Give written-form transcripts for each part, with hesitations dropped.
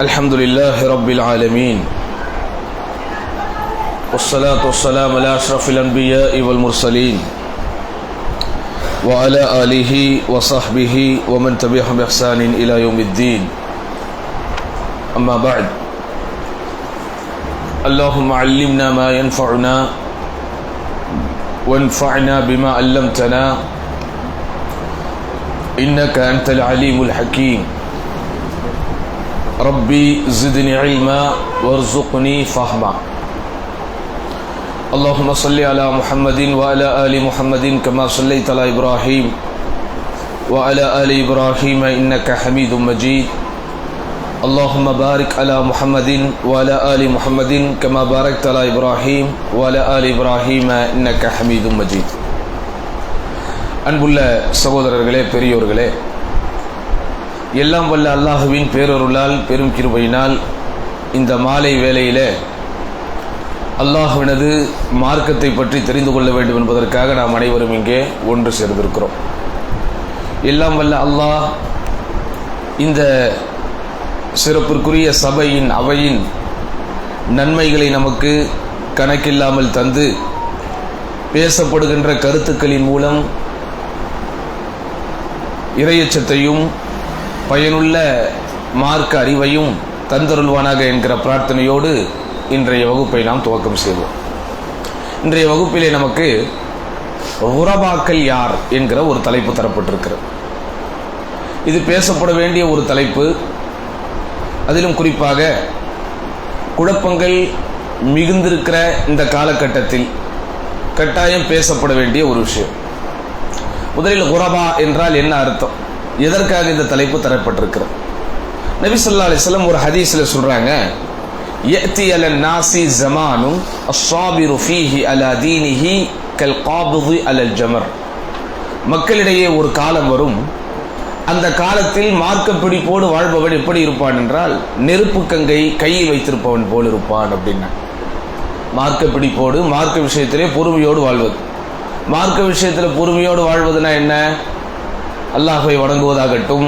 الحمد لله رب العالمين والصلاة والسلام على أشرف الأنبياء والمرسلين وعلى آله وصحبه ومن تبعهم بإحسان إلى يوم الدين أما بعد اللهم علمنا ما ينفعنا وانفعنا بما علمتنا إنك أنت العليم الحكيم ربي زدني علما وارزقني فهما اللهم صل على محمد وعلى آل محمد كما صليت على إبراهيم وعلى آل إبراهيم إنك حميد مجيد اللهم بارك على محمد وعلى آل محمد كما باركت على إبراهيم وعلى آل إبراهيم إنك حميد مجيد அன்புள்ள சகோதரர்களே, பெரியோர்களே, எல்லாம் வல்ல அல்லாஹுவின் பேரருளால் பெரும் கிருபையினால் இந்த மாலை வேளையிலே அல்லாஹ்வினது மார்க்கத்தை பற்றி தெரிந்து கொள்ள வேண்டும் என்பதற்காக நாம் அனைவரும் இங்கே ஒன்று சேர்ந்திருக்கிறோம். எல்லாம் வல்ல அல்லாஹ் இந்த சிறப்பிற்குரிய சபையின் அவையின் நன்மைகளை நமக்கு கணக்கில்லாமல் தந்து பேசப்படுகின்ற கருத்துக்களின் மூலம் இறையச்சத்தையும் பயனுள்ள மார்க்க அறிவையும் தந்தருள்வானாக என்கிற பிரார்த்தனையோடு இன்றைய வகுப்பை நாம் துவக்கம் செய்வோம். இன்றைய வகுப்பிலே நமக்கு குரபாக்கள் யார் என்கிற ஒரு தலைப்பு தரப்பட்டிருக்கிறது. இது பேசப்பட வேண்டிய ஒரு தலைப்பு. அதிலும் குறிப்பாக குழப்பங்கள் மிகுந்திருக்கிற இந்த காலகட்டத்தில் கட்டாயம் பேசப்பட வேண்டிய ஒரு விஷயம். முதலில் குரபா என்றால் என்ன அர்த்தம், எதற்காக இந்த தலைப்பு தரப்பட்டிருக்கிறது? நபி ஸல்லல்லாஹு அலைஹி வஸல்லம் ஒரு ஹதீஸில் சொல்றாங்க, யஅதி அலன் நாஸி ஸமானுன் அஸ்ஸாபிரு ஃபீஹி அலா தீனிஹி கல் காபிதி அலல் ஜமர். மக்களிடையே ஒரு காலம் வரும், அந்த காலத்தில் மார்க்க பிடிப்போடு வாழ்பவன் எப்படி இருப்பான் என்றால் நெருப்பு கங்கை கையில் வைத்திருப்பவன் போல் இருப்பான் அப்படின்னா. மார்க்க பிடிப்போடு, மார்க்க விஷயத்திலே பொறுமையோடு வாழ்வது. மார்க்க விஷயத்தில் பொறுமையோடு வாழ்வதுனா என்ன? அல்லாஹ்வை வணங்குவதாகட்டும்,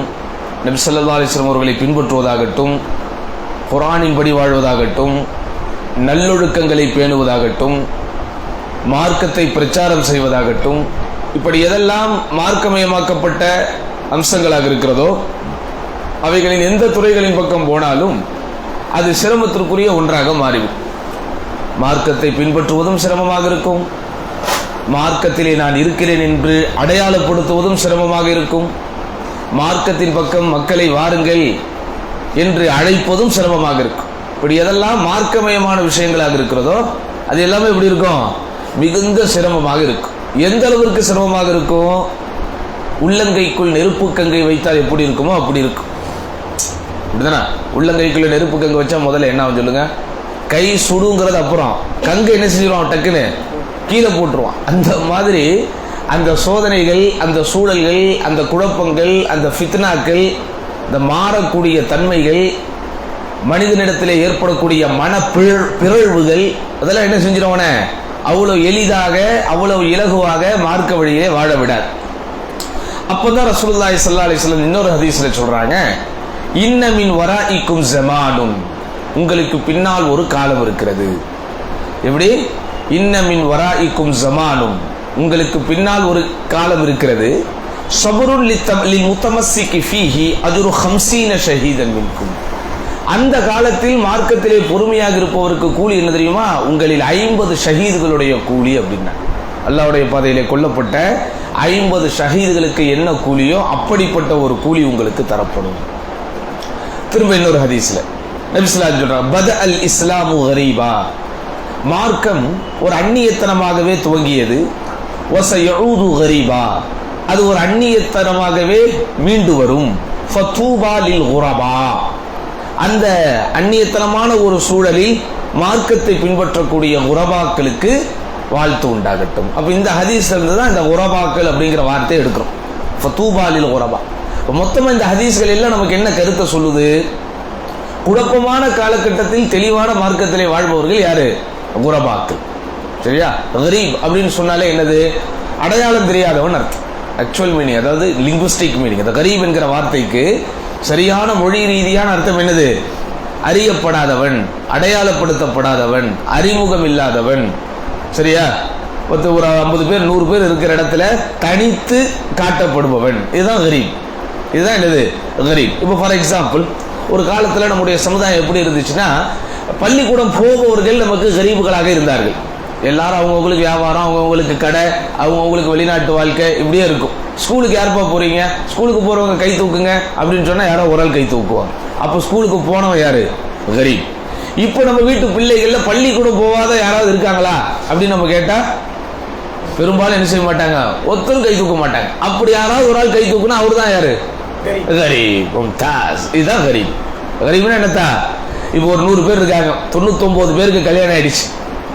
நபி ஸல்லல்லாஹு அலைஹி வஸல்லம் அவர்களை பின்பற்றுவதாகட்டும், குர்ஆனின்படி வாழ்வதாகட்டும், நல்லொழுக்கங்களை பேணுவதாகட்டும், மார்க்கத்தை பிரச்சாரம் செய்வதாகட்டும், இப்படி எதெல்லாம் மார்க்கமயமாக்கப்பட்ட அம்சங்களாக இருக்கிறதோ அவைகளின் எந்த துறைகளின் பக்கம் போனாலும் அது சிரமத்திற்குரிய ஒன்றாக மாறிவிடும். மார்க்கத்தை பின்பற்றுவதும் சிரமமாக இருக்கும், மார்க்கத்திலே நான் இருக்கிறேன் என்று அடையாளப்படுத்துவதும் சிரமமாக இருக்கும், மார்க்கத்தின் பக்கம் மக்களை வாருங்கள் என்று அழைப்பதும் சிரமமாக இருக்கும். இப்படி எதெல்லாம் மார்க்கமயமான விஷயங்களாக இருக்கிறதோ அது எல்லாமே எப்படி இருக்கும்? மிகுந்த சிரமமாக இருக்கும். எந்த அளவிற்கு சிரமமாக இருக்கும்? உள்ளங்கைக்குள் நெருப்பு கங்கை வைத்தால் எப்படி இருக்குமோ அப்படி இருக்கும். அப்படிதானே? உள்ளங்கைக்குள்ள நெருப்பு கங்கை வச்சா முதல்ல என்ன ஆகும் சொல்லுங்க? கை சுடுங்கிறது அப்புறம் கங்கை என்ன செஞ்சிருவான்? டக்குன்னு கீழே போட்டுருவான். அந்த மாதிரி அந்த சோதனைகள், அந்த சூழல்கள், அந்த குழப்பங்கள், அந்த ஃபித்னாக்கள், இந்த மாறக்கூடிய தன்மைகள், மனிதனிடத்திலே ஏற்படக்கூடிய மன பிறழ்வுகள், அதெல்லாம் என்ன செஞ்சிருவான? அவ்வளவு எளிதாக, அவ்வளவு இலகுவாக மார்க்க வழியிலே வாழ விடாது. அப்போதான் ரசூலுல்லாஹி ஸல்லல்லாஹு அலைஹி வஸல்லம் இன்னொரு ஹதீஸ்ல சொல்றாங்க, இன்ன மின் வராஇக்கும் ஸமானுன், உங்களுக்கு பின்னால் ஒரு காலம் இருக்கிறது. எப்படி? இன்ன மின் வராஇக்கும் ஸமானுன், உங்களுக்கு பின்னால் ஒரு காலம் இருக்கிறது. ஸபருன் லில் முத்தமஸ்ஸிகி ஃபீஹி அஜ்ரு 50 ஷஹீதன் மின்கும். அந்த காலத்தில் மார்க்கத்திலே பொறுமையாக இருப்பவருக்கு கூலி என்ன தெரியுமா? உங்களில் 50 ஷஹீதுகளுடைய கூலி அப்படின்னா. அல்லாஹ்வுடைய பாதையிலே கொல்லப்பட்ட 50 ஷஹீதுகளுக்கு என்ன கூலியோ அப்படிப்பட்ட ஒரு கூலி உங்களுக்கு தரப்படும். திரும்ப இன்னொரு ஹதீஸ்ல நபி ஸல்லல்லாஹு அலைஹி வஸல்லம் சொல்றாங்க, பத அல் இஸ்லாமு கரீபா, மார்க்கம் ஒரு அந்நியத்தனமாகவே துவங்கியது. வஸயஊது கரீபா, அது ஒரு அந்நியத்தனமாகவே மீண்டு வரும். ஃபதூபா லில் குரபா, அந்த அந்நியத்தனமான ஒரு சூழலில் மார்க்கத்தை பின்பற்றக்கூடிய குரபாக்களுக்கு வாழ்த்து உண்டாகட்டும். அப்ப இந்த ஹதீஸ்ல இருந்து தான் இந்த குரபாக்கள் அப்படிங்கிற வார்த்தையை எடுக்கிறோம். ஃபதூபா லில் குரபா. மொத்தமா இந்த ஹதீஸ்கள் எல்லாம் நமக்கு என்ன கருத்தை சொல்லுது? குழப்பமான காலகட்டத்தில் தெளிவான மார்க்கத்திலே வாழ்பவர்கள் யாரு? குரபாக்கள். சரியா? கரீப் அப்படின்னு சொன்னாலே என்னது? அடையாளம் தெரியாதவன் அர்த்தம். ஆக்சுவல் மீனிங், அதாவது லிங்குவிஸ்டிக் மீனிங். அந்த கரீப் என்கிற வார்த்தைக்கு சரியான மொழி ரீதியான அர்த்தம் என்னது? அறியப்படாதவன், அடையாளப்படுத்தப்படாதவன், அறிமுகம் இல்லாதவன். சரியா? ஒரு 50 பேர் 100 பேர் இருக்கிற இடத்துல தனித்து காட்டப்படுபவன், இதுதான் கரீப். இதுதான் என்னது? கரீப். இப்போ ஃபார் எக்ஸாம்பிள், ஒரு காலத்தில் நம்முடைய சமுதாயம் எப்படி இருந்துச்சுன்னா, பள்ளிக்கூடம் போபவர்கள் நமக்கு கரீபுகளாக இருந்தார்கள். எல்லாரும் அவங்கவுங்களுக்கு வியாபாரம், அவங்கவுங்களுக்கு கடை, அவங்கவுங்களுக்கு வெளிநாட்டு வாழ்க்கை இப்படியே இருக்கும். ஸ்கூலுக்கு யாருப்பா போறீங்க? ஸ்கூலுக்கு போறவங்க கை தூக்குங்க அப்படின்னு சொன்னா யாரோ ஒரு ஆள் கை தூக்குவாங்க. அப்போ ஸ்கூலுக்கு போனவன் யாரு? கரீப். இப்போ நம்ம வீட்டு பிள்ளைகள்ல பள்ளிக்கூடம் போகாத யாராவது இருக்காங்களா அப்படின்னு நம்ம கேட்டா பெரும்பாலும் என்ன செய்ய மாட்டாங்க, ஒருத்தரும் கை தூக்க மாட்டாங்க. அப்படி யாராவது ஒரு ஆள் கை தூக்குனா அவரு தான் யாரு? கரீப். இதுதான் கரீப். கரீப்னா என்னத்தா? இப்போ ஒரு 100 பேர் இருக்காங்க, 99 பேருக்கு கல்யாணம் ஆயிடுச்சு.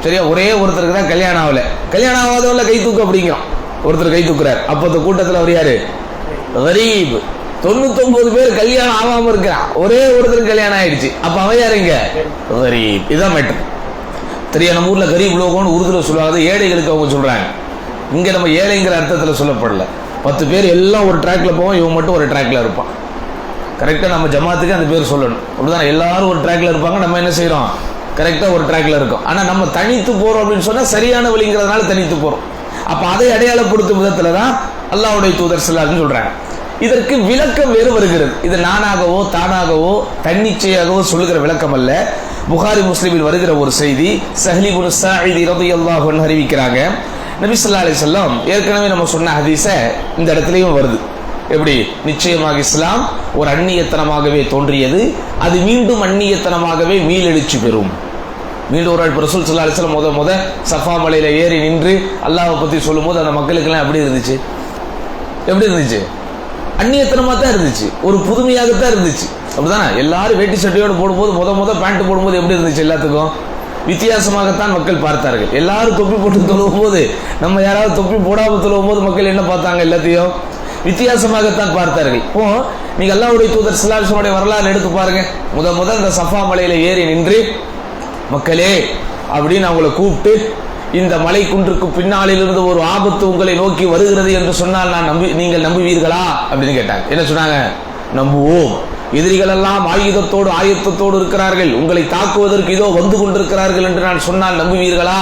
சரியா? ஒரே ஒருத்தருக்கு தான் கல்யாணம் ஆகல. கல்யாணம் ஆகாதவங்கள கை தூக்க அப்படிங்கிறோம். ஒருத்தர் கை தூக்குறாரு. அப்போ அந்த கூட்டத்தில் அவர் யாரு? கரீப். 99 பேர் கல்யாணம் ஆகாம இருக்கிறான், ஒரே ஒருத்தருக்கு கல்யாணம் ஆயிடுச்சு. அப்ப அவன் யாருங்க? கரீப். இதான் மேட்டர். சரியா? நம்ம ஊர்ல கரீப் லோகம்னு உருதுல சொல்லுவாங்க, ஏழைகளுக்கு அவங்க சொல்றாங்க. இங்க நம்ம ஏழைங்கிற அர்த்தத்தில் சொல்லப்படல. 10 பேர் எல்லாம் ஒரு ட்ராக்ல போவோம், இவன் மட்டும் ஒரு ட்ராக்ல இருப்பான். கரெக்டா நம்ம ஜமாத்துக்கு அந்த பேர் சொல்லணும். அப்படிதான் எல்லாரும் ஒரு ட்ராக்ல இருப்பாங்க, நம்ம என்ன செய்யறோம்? கரெக்டா ஒரு ட்ராக்ல இருக்கும். ஆனா நம்ம தனித்து போறோம் அப்படின்னு சொன்னா சரியான வழிங்கிறதுனால தனித்து போறோம். அப்ப அதை அடையாளப்படுத்தும் விதத்துல தான் அல்லாஹ்வுடைய தூதர் ஸல்லல்லாஹு அலைஹி வஸல்லம் சொல்றாங்க. இதற்கு விளக்கம் வேறு வருகிறது. இது நானாகவோ தானாகவோ தன்னிச்சையாகவோ சொல்லுகிற விளக்கம் அல்ல. புகாரி முஸ்லிமில் வருகிற ஒரு செய்தி, ஸஹ்ல் இப்னு ஸாயித் ரலியல்லாஹு அன்ஹு அறிவிக்கிறாங்க, நபி ஸல்லல்லாஹு அலைஹி வஸல்லம் ஏற்கனவே நம்ம சொன்ன ஹதீஸ இந்த இடத்துலயும் வருது. எப்படி? நிச்சயமாக இஸ்லாம் ஒரு அந்நியத்தனமாகவே தோன்றியது, அது மீண்டும் அந்நியத்தனமாகவே மீளெழுச்சி பெறும். மீண்டும் ஒரு ரசூல் ஸல்லல்லாஹு அலைஹி வஸல்லம் முத சஃபா மலையில ஏறி நின்று அல்லாஹ்வை பத்தி சொல்லும் போது அந்த மக்களுக்கெல்லாம் எப்படி இருந்துச்சு? எப்படி இருந்துச்சு? அந்நியத்தனமா தான் இருந்துச்சு, ஒரு புதுமையாகத்தான் இருந்துச்சு. அப்படிதானே? எல்லாரும் வேட்டி சட்டையோடு போடும்போது முத பேண்ட் போடும்போது எப்படி இருந்துச்சு? எல்லாத்துக்கும் வித்தியாசமாகத்தான் மக்கள் பார்த்தார்கள். எல்லாரும் தொப்பி போட்டு தொழுவும் போது, நம்ம யாராவது தொப்பி போடாமல் தொழுவும் போது மக்கள் என்ன பார்த்தாங்க? எல்லாத்தையும் வித்தியாசமாகத்தான் பார்த்தார்கள். இப்போ நீங்க அல்லாஹ்வுடைய தூதர் ஸல்லல்லாஹு அலைஹி வஸல்லம் வரலாறு எடுத்து பாருங்க. முத இந்த சஃபா மலையில ஏறி நின்று, மக்களே அப்படின்னு அவங்களை கூப்பிட்டு, இந்த மலை குன்றுக்கு பின்னாளில் இருந்து ஒரு ஆபத்து உங்களை நோக்கி வருகிறது என்று சொன்னால் நீங்கள் நம்புவீர்களா அப்படின்னு கேட்டாங்க. என்ன சொன்னாங்க? நம்புவோம். எதிரிகள் எல்லாம் ஆயுதத்தோடு ஆயத்தத்தோடு இருக்கிறார்கள், உங்களை தாக்குவதற்கு இதோ வந்து கொண்டிருக்கிறார்கள் என்று நான் சொன்னால் நம்புவீர்களா?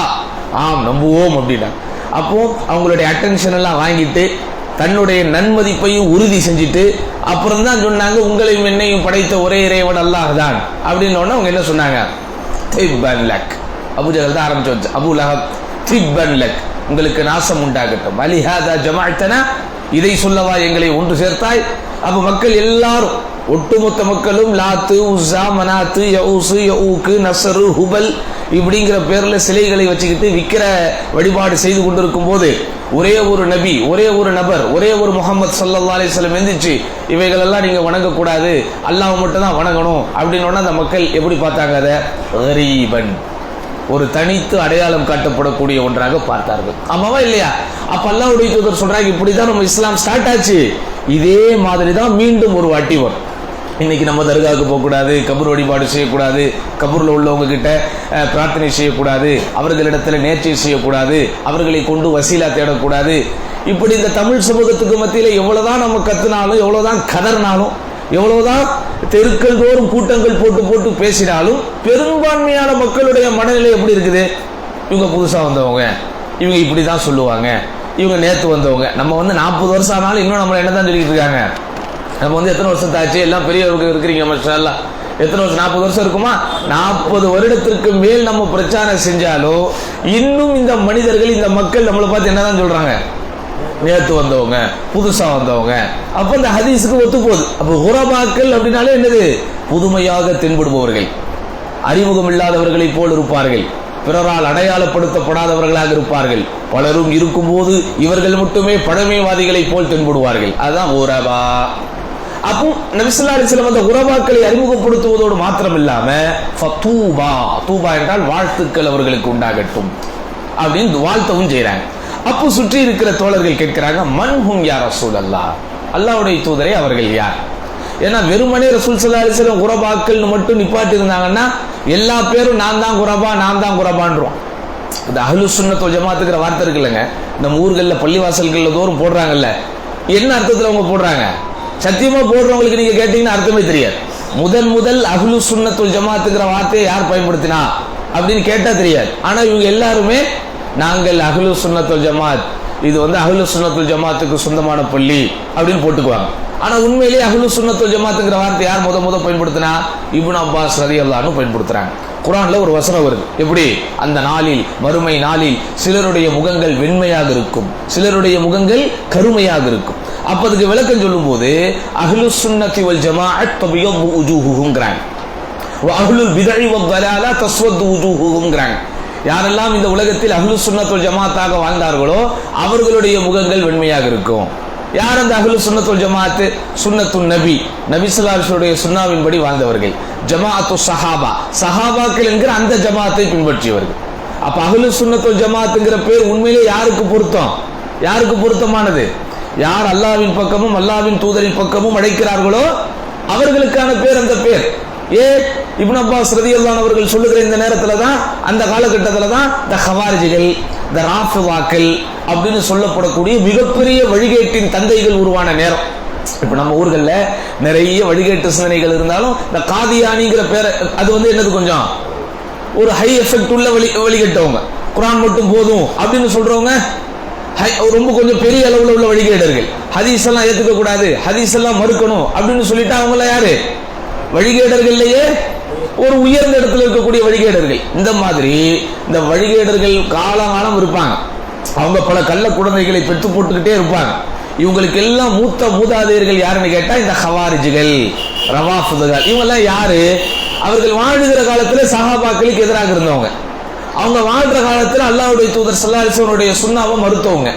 ஆம் நம்புவோம் அப்படின்னா. அப்போ அவங்களுடைய அட்டென்ஷன் எல்லாம் வாங்கிட்டு தன்னுடைய நன்மதிப்பையும் உறுதி செஞ்சுட்டு அப்புறம் தான் சொன்னாங்க, உங்களையும் என்னையும் படைத்த ஒரே இறைவன் அல்லாஹ் தான் அப்படின்னு. அவங்க என்ன சொன்னாங்க? திப்பன் லக். அபூஜஹல் தான் ஆரம்பிச்சு வச்சு, அபூ லஹப், திப்பன் லக், உங்களுக்கு நாசம் உண்டாகட்டும். அலிஹாதா ஜமாஅத்தனா, இதை சொல்லவா எங்களை ஒன்று சேர்த்தாய்? அப்ப மக்கள் எல்லாரும், ஒட்டுமொத்த மக்களும் லாத்து உஸா மனாத்து யஊஸ் யஊக்கு நஸ்ரு ஹுபல் இப்படிங்கிற பேர்ல சிலைகளை வச்சுக்கிட்டு விக்கிர வழிபாடு செய்து கொண்டிருக்கும் போது ஒரே ஒரு நபி, ஒரே ஒரு நபர், ஒரே ஒரு முஹம்மது ஸல்லல்லாஹு அலைஹி வஸல்லம் எந்திரிச்சு இவைகளெல்லாம் நீங்க வணங்கக்கூடாது, அல்லாஹ் மட்டும் தான் வணங்கணும் அப்படின்னு அந்த மக்கள் எப்படி பார்த்தாங்க? அதை கரீபன், ஒரு தனித்து அடையாளம் காட்டப்படக்கூடிய ஒன்றாக பார்த்தார்கள். ஆமாவா இல்லையா? அப்ப அல்லாஹ்வுடைய தூதர் சொல்றாங்க, இப்படிதான் நம்ம இஸ்லாம் ஸ்டார்ட் ஆச்சு. இதே மாதிரி தான் மீண்டும் ஒரு வாட்டி வரும். இன்னைக்கு நம்ம தர்காவுக்கு போகக்கூடாது, கபர் வழிபாடு செய்யக்கூடாது, கபூர்ல உள்ளவங்க கிட்ட பிரார்த்தனை செய்யக்கூடாது, அவர்களிடத்துல நேர்ச்சை செய்யக்கூடாது, அவர்களை கொண்டு வசீலா தேடக்கூடாது. இப்படி இந்த தமிழ் சமூகத்துக்கு மத்தியில எவ்வளவுதான் நம்ம கத்துனாலும், எவ்வளவுதான் கதறினாலும், எவ்வளவுதான் தெருக்கள் தோறும் கூட்டங்கள் போட்டு பேசினாலும் பெரும்பான்மையான மக்களுடைய மனநிலை எப்படி இருக்குது? இவங்க புதுசா வந்தவங்க, இவங்க இப்படிதான் சொல்லுவாங்க, இவங்க நேத்து வந்தவங்க. நம்ம 40 வருஷம் ஆனாலும் இன்னும் நம்மள என்னதான் சொல்லிட்டு இருக்காங்க? நம்ம எத்தனை வருஷம் தாச்சு, எல்லாம் பெரியவர்கள் இருக்கிறீங்க மாஷாஅல்லாஹ், எத்தனை வருஷம்? 40 வருஷம் இருக்குமா? 40 வருடத்திற்கு மேல் நம்ம பிரச்சாரம் செஞ்சாலும் இன்னும் இந்த மனிதர்கள், இந்த மக்கள் நம்மளை பார்த்து என்னதான் சொல்றாங்க? நேத்து வந்தவங்க, புதுசா வந்தவங்க. அப்ப இந்த ஹதீஸுக்கு ஒத்து போகுது. அப்ப குரபாக்கள் அப்படின்னாலே என்னது? புதுமையாக தென்படுபவர்கள், அறிமுகம் இல்லாதவர்களை போல் இருப்பார்கள், பிறரால் அடையாளப்படுத்தப்படாதவர்களாக இருப்பார்கள். பலரும் இருக்கும்போது இவர்கள் மட்டுமே பழமைவாதிகளை போல் தென்படுவார்கள். அதுதான் குரபா. அப்போ நபி ஸல்லல்லாஹு அலைஹி வஸல்லம் அந்த குரபாக்களை அறிமுகப்படுத்துவதோடு மாத்திரம் இல்லாம ஃபதூபா, தூபா என்றால் வாழ்த்துக்கள் அவர்களுக்கு உண்டாகட்டும் அப்படின்னு வாழ்த்தவும் செய்யறாங்க. அப்போ சுற்றி இருக்கிற தோழர்கள் கேட்கிறாங்க, மன்ஹும் யா ரசூலல்லாஹ், அல்லாஹ்வுடைய தூதரே அவர்கள் யார்? ஏன்னா வெறுமனே ரசூல் ஸல்லல்லாஹு அலைஹி வஸல்லம் குரபாக்கள் மட்டும் நிப்பாட்டி இருந்தாங்கன்னா எல்லா பேரும் நான் தான் குரபான்றோம். இந்த அஹ்லுஸ் சுன்னத் வல் ஜமாஅத்துங்கிற வார்த்தை இருக்குல்லங்க, நம்ம ஊர்கள்ல பள்ளிவாசல்கள்ல தோறும் போடுறாங்கல்ல, என்ன அர்த்தத்தில் அவங்க போடுறாங்க? சத்தியமா போடுறவங்களுக்கு நீங்க கேட்டீங்கன்னா அர்த்தமே தெரியாது. முதல் அஹ்லு சுன்னத்துல் ஜமாத்துங்கிற வார்த்தையை யார் பயன்படுத்தினா அப்படின்னு கேட்டா தெரியாது. ஆனா இவங்க எல்லாருமே நாங்கள் அஹ்லு சுன்னத்துல் ஜமாத், இது அஹ்லு சுன்னத்துல் ஜமாத்துக்கு சொந்தமான பள்ளி அப்படின்னு போட்டுக்குவாங்க. ஆனா உண்மையிலேயே அஹ்லு சுன்னத்துல் ஜமாத்துங்கிற வார்த்தை யார் முத பயன்படுத்தினா? இப்னு அப்பாஸ் ரலியல்லாஹு அன்ஹு பயன்படுத்துறாங்க. குர்ஆன்ல ஒரு வசனம் வருது, எப்படி? அந்த நாளில், மறுமை நாளில் சிலருடைய முகங்கள் வெண்மையாக இருக்கும், சிலருடைய முகங்கள் கருமையாக இருக்கும். அப்ப அதுக்கு விளக்கம் சொல்லும் போது அஹ்லு சுன்னத்தி வல் ஜமாஅத் தபியது உஜூஹுஹும்ங்கறாங்க, வ அஹ்லுல் பித்இ வத் தலாலா தஸ்வது உஜூஹுஹும்ங்கறாங்க. யாரெல்லாம் இந்த உலகத்தில் அஹ்லு சுன்னத் வல் ஜமாத்தாக வாழ்ந்தார்களோ அவர்களுடைய முகங்கள் வெண்மையாக இருக்கும். யார் அந்த அஹ்லு சுன்னத் வல் ஜமாத்? சுன்னத்துன் நபி, நபி ஸல்லல்லாஹு அலைஹி வஸல்லம் சுன்னாவின்படி வாழ்ந்தவர்கள். ஜமாஅத்து ஸஹாபா, சஹாபாக்கள் என்கிற அந்த ஜமாத்தை பின்பற்றியவர்கள். அப்ப அஹ்லு சுன்னத் வல் ஜமாத்ங்கிற பேர் உண்மையிலே யாருக்கு பொருத்தம்? யாருக்கு பொருத்தமானது? யார் அல்லாஹ்வின் பக்கமும் அல்லாஹ்வின் தூதரின் பக்கமும் அழைக்கிறார்களோ அவர்களுக்கான பேர் அந்த பேர். இப்னு அப்பாஸ் ரலியல்லாஹு அன்ஹு அவர்கள் சொல்லுகிற இந்த நேரத்துல தான், அந்த காலகட்டத்துல தான் இந்த ஹவாரிஜிகள், இந்த ராஃபிதாக்கள் அப்படின்னு சொல்லப்படக்கூடிய மிகப்பெரிய வழிகேட்டின் தந்தைகள் உருவான நேரம். இப்ப நம்ம ஊர்கள்ல நிறைய வழிகேட்டு சிந்தனைகள் இருந்தாலும் இந்த காதியானிங்கிற பேரை அது என்னது, கொஞ்சம் ஒரு ஹை எஃபெக்ட் உள்ள வழிகட்டவங்க, குர்ஆன் மட்டும் போதும் அப்படின்னு சொல்றவங்க ரொம்ப கொஞ்சம் பெரிய அளவுல உள்ள வழிகேடர்கள். ஹதீஸ் எல்லாம் ஏத்துக்க கூடாது, ஹதீஸ் எல்லாம் மறுக்கணும் அப்படின்னு சொல்லிட்டு அவங்க யாரு? வழிகேடர்கள்லயே ஒரு உயர்ந்த இடத்துல இருக்கக்கூடிய வழிகேடர்கள். இந்த மாதிரி இந்த வழிகேடர்கள் காலகாலம் இருப்பாங்க. அவங்க பல கள்ள குழந்தைகளை பெற்று போட்டுக்கிட்டே இருப்பாங்க. இவங்களுக்கு எல்லாம் மூதாதையர்கள் யாருன்னு கேட்டா இந்த ஹவாரிஜிகள், ரவாஃபிதுகள். இவங்க எல்லாம் யாரு? அவர்கள் வாழுகிற காலத்துல சஹாபாக்களுக்கு எதிராக இருந்தவங்க. அவங்க வாழ்ற காலத்துல அல்லாஹ்வுடைய தூதர் ஸல்லல்லாஹு அலைஹி வஸல்லம் சுன்னாவை மறுத்தவங்க.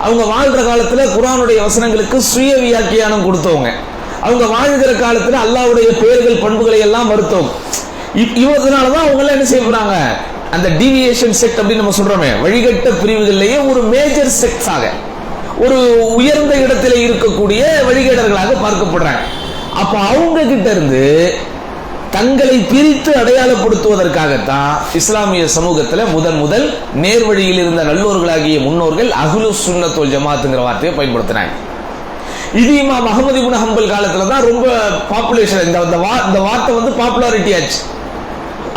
அவங்க வாழ்ற காலத்துல குர்ஆனுடைய வசனங்களுக்கு சுய வியாக்கியானம் கொடுத்தவங்க. அவங்க வாழ்கிற காலத்துல அல்லாஹ்வுடைய பெயர்கள் பண்புகளை எல்லாம் மறுத்தவங்க. இதனாலதான் அவங்க எல்லாம் என்ன செய்ய போறாங்க? அந்த டீவியேஷன் செக்ட் அப்படின்னு நம்ம சொல்றோமே, வழிகட்ட பிரிவுகளிலேயே ஒரு மேஜர் செக்ட்ஸாக, ஒரு உயர்ந்த இடத்திலே இருக்கக்கூடிய வழிகேடர்களாக பார்க்கப்படுறாங்க. அப்ப அவங்க கிட்ட இருந்து தங்களை பிரித்து அடையாளப்படுத்துவதற்காகத்தான் இஸ்லாமிய சமூகத்துல முதல் நேர்வழியில் இருந்த நல்லோர்களாகிய முன்னோர்கள் அஹ்லு சுன்னத் வல் ஜமாத்ங்கிற வார்த்தையை பயன்படுத்தினாங்க. இது இமாம் அஹ்மத் இப்னு ஹம்பல் காலத்துல தான் ரொம்ப பாப்புலேஷன், இந்த வார்த்தை பாப்புலாரிட்டி ஆச்சு.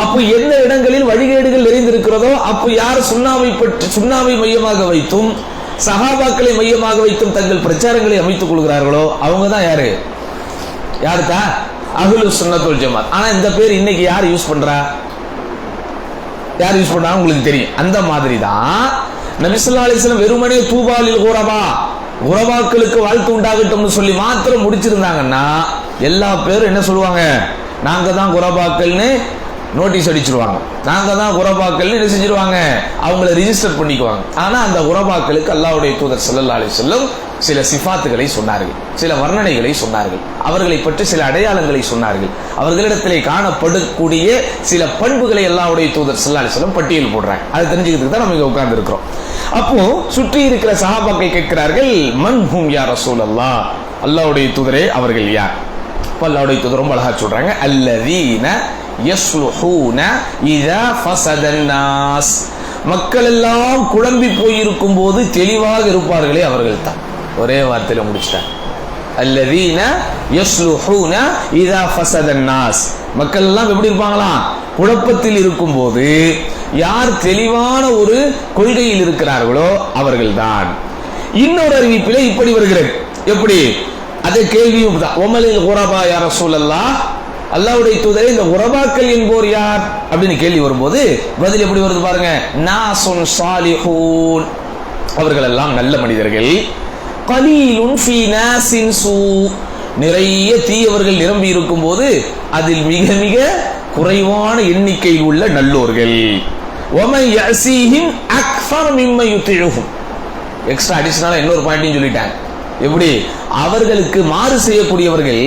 அப்போ எந்த இடங்களில் வழிகேடுகள் நிறைந்திருக்கிறதோ அப்போ யார் சுன்னாவை மையமாக வைத்தும் சஹாபாக்களை மையமாக வைத்தும் தங்கள் பிரச்சாரங்களை அமைத்துக் கொள்கிறார்களோ அவங்க தான் யாருக்கா? அஹ்லு சுன்னத் வல் ஜமாத். ஆனா இந்த பேர் இன்னைக்கு யார் யூஸ் பண்றா? உங்களுக்கு தெரியும். அந்த மாதிரி தான் நபி ஸல்லல்லாஹு அலைஹி வஸல்லம் வெறுமனே தூபாலில் குரபாக்களுக்கு வாழ்த்து உண்டாகட்டும்னு சொல்லி மாத்திரம் முடிச்சிருந்தாங்கன்னா எல்லா பேரும் என்ன சொல்லுவாங்க? நாங்க தான் குரபாக்கள்னு நோட்டீஸ் அடிச்சிருவாங்க. நாங்க தான் குரபாக்கள்னு என்ன செஞ்சிருவாங்க? அவங்கள ரிஜிஸ்டர் பண்ணிக்குவாங்க. ஆனா அந்த குரபாக்களுக்கு அல்லாஹ்வுடைய தூதர் ஸல்லல்லாஹு அலைஹி வஸல்லம் சில சிஃபாத்துகளை சொன்னார்கள், சில வர்ணனைகளை சொன்னார்கள், அவர்களை பற்றி சில அடையாளங்களை சொன்னார்கள், அவர்களிடத்திலே காணப்படக்கூடிய சில பண்புகளை அல்லாஹ்வுடைய தூதர் ஸல்லல்லாஹு அலைஹி வஸல்லம் பட்டியல் போடுறாங்க. அதை தெரிஞ்சுக்கிறதுக்கு தான் நம்ம இங்க உட்கார்ந்து இருக்கிறோம். அப்போ சுற்றி இருக்கிற சஹாபாக்கள் கேட்கிறார்கள், மன் ஹும் யா ரசூலல்லாஹ், அல்லாஹ்வுடைய தூதரே அவர்கள் யார்? அல்லாஹ்வுடைய தூதர் ரொம்ப அழகா சொல்றாங்க, அல்லதீன யஸ்லுஹூன இதா ஃபஸதன் நாஸ், மக்கள் எல்லாம் குழம்பி போயிருக்கும் போது தெளிவாக இருப்பார்களே அவர்கள் தான். ஒரே வார்த்தையில முடிச்சிட்டாங்க. அல்லதீன யஸ்லுஹூன இதா ஃபஸதன் நாஸ், மக்கள் எல்லாம் எப்படி இருப்பாங்களாம்? குழப்பத்தில் இருக்கும் போது யார் தெளிவான ஒரு கொள்கையில் இருக்கிறார்களோ அவர்கள்தான். இன்னொரு அறிவிப்பிலே இப்படி வருகிறது. எப்படி? அதே கேள்வியும் தான். ஒமலில் குரபா யா ரசூலல்லாஹ், அல்லாஹ்வுடைய தூதரே இந்த குரபாக்கள் என்போர் யார் அப்படின்னு கேள்வி வரும்போது பதில் எப்படி வருது பாருங்க. நாசுன் சாலிஹூன், அவர்கள் எல்லாம் நல்ல மனிதர்கள். கலீலுன் ஃபீ நாஸின் சூ, நிறைய தீயவர்கள் நிரம்பி இருக்கும் போது அதில் மிக மிக குறைவான எண்ணிக்கையில் உள்ள நல்லோர்கள். வமன் யஸீஹிம் அக்ஸர் மிம்ம யுதிஉஹும், எக்ஸ்ட்ரா அடிஷனலா இன்னொரு பாயிண்டையும் சொல்லிட்டாங்க. எப்படி? அவர்களுக்கு மாறு செய்யக்கூடியவர்கள்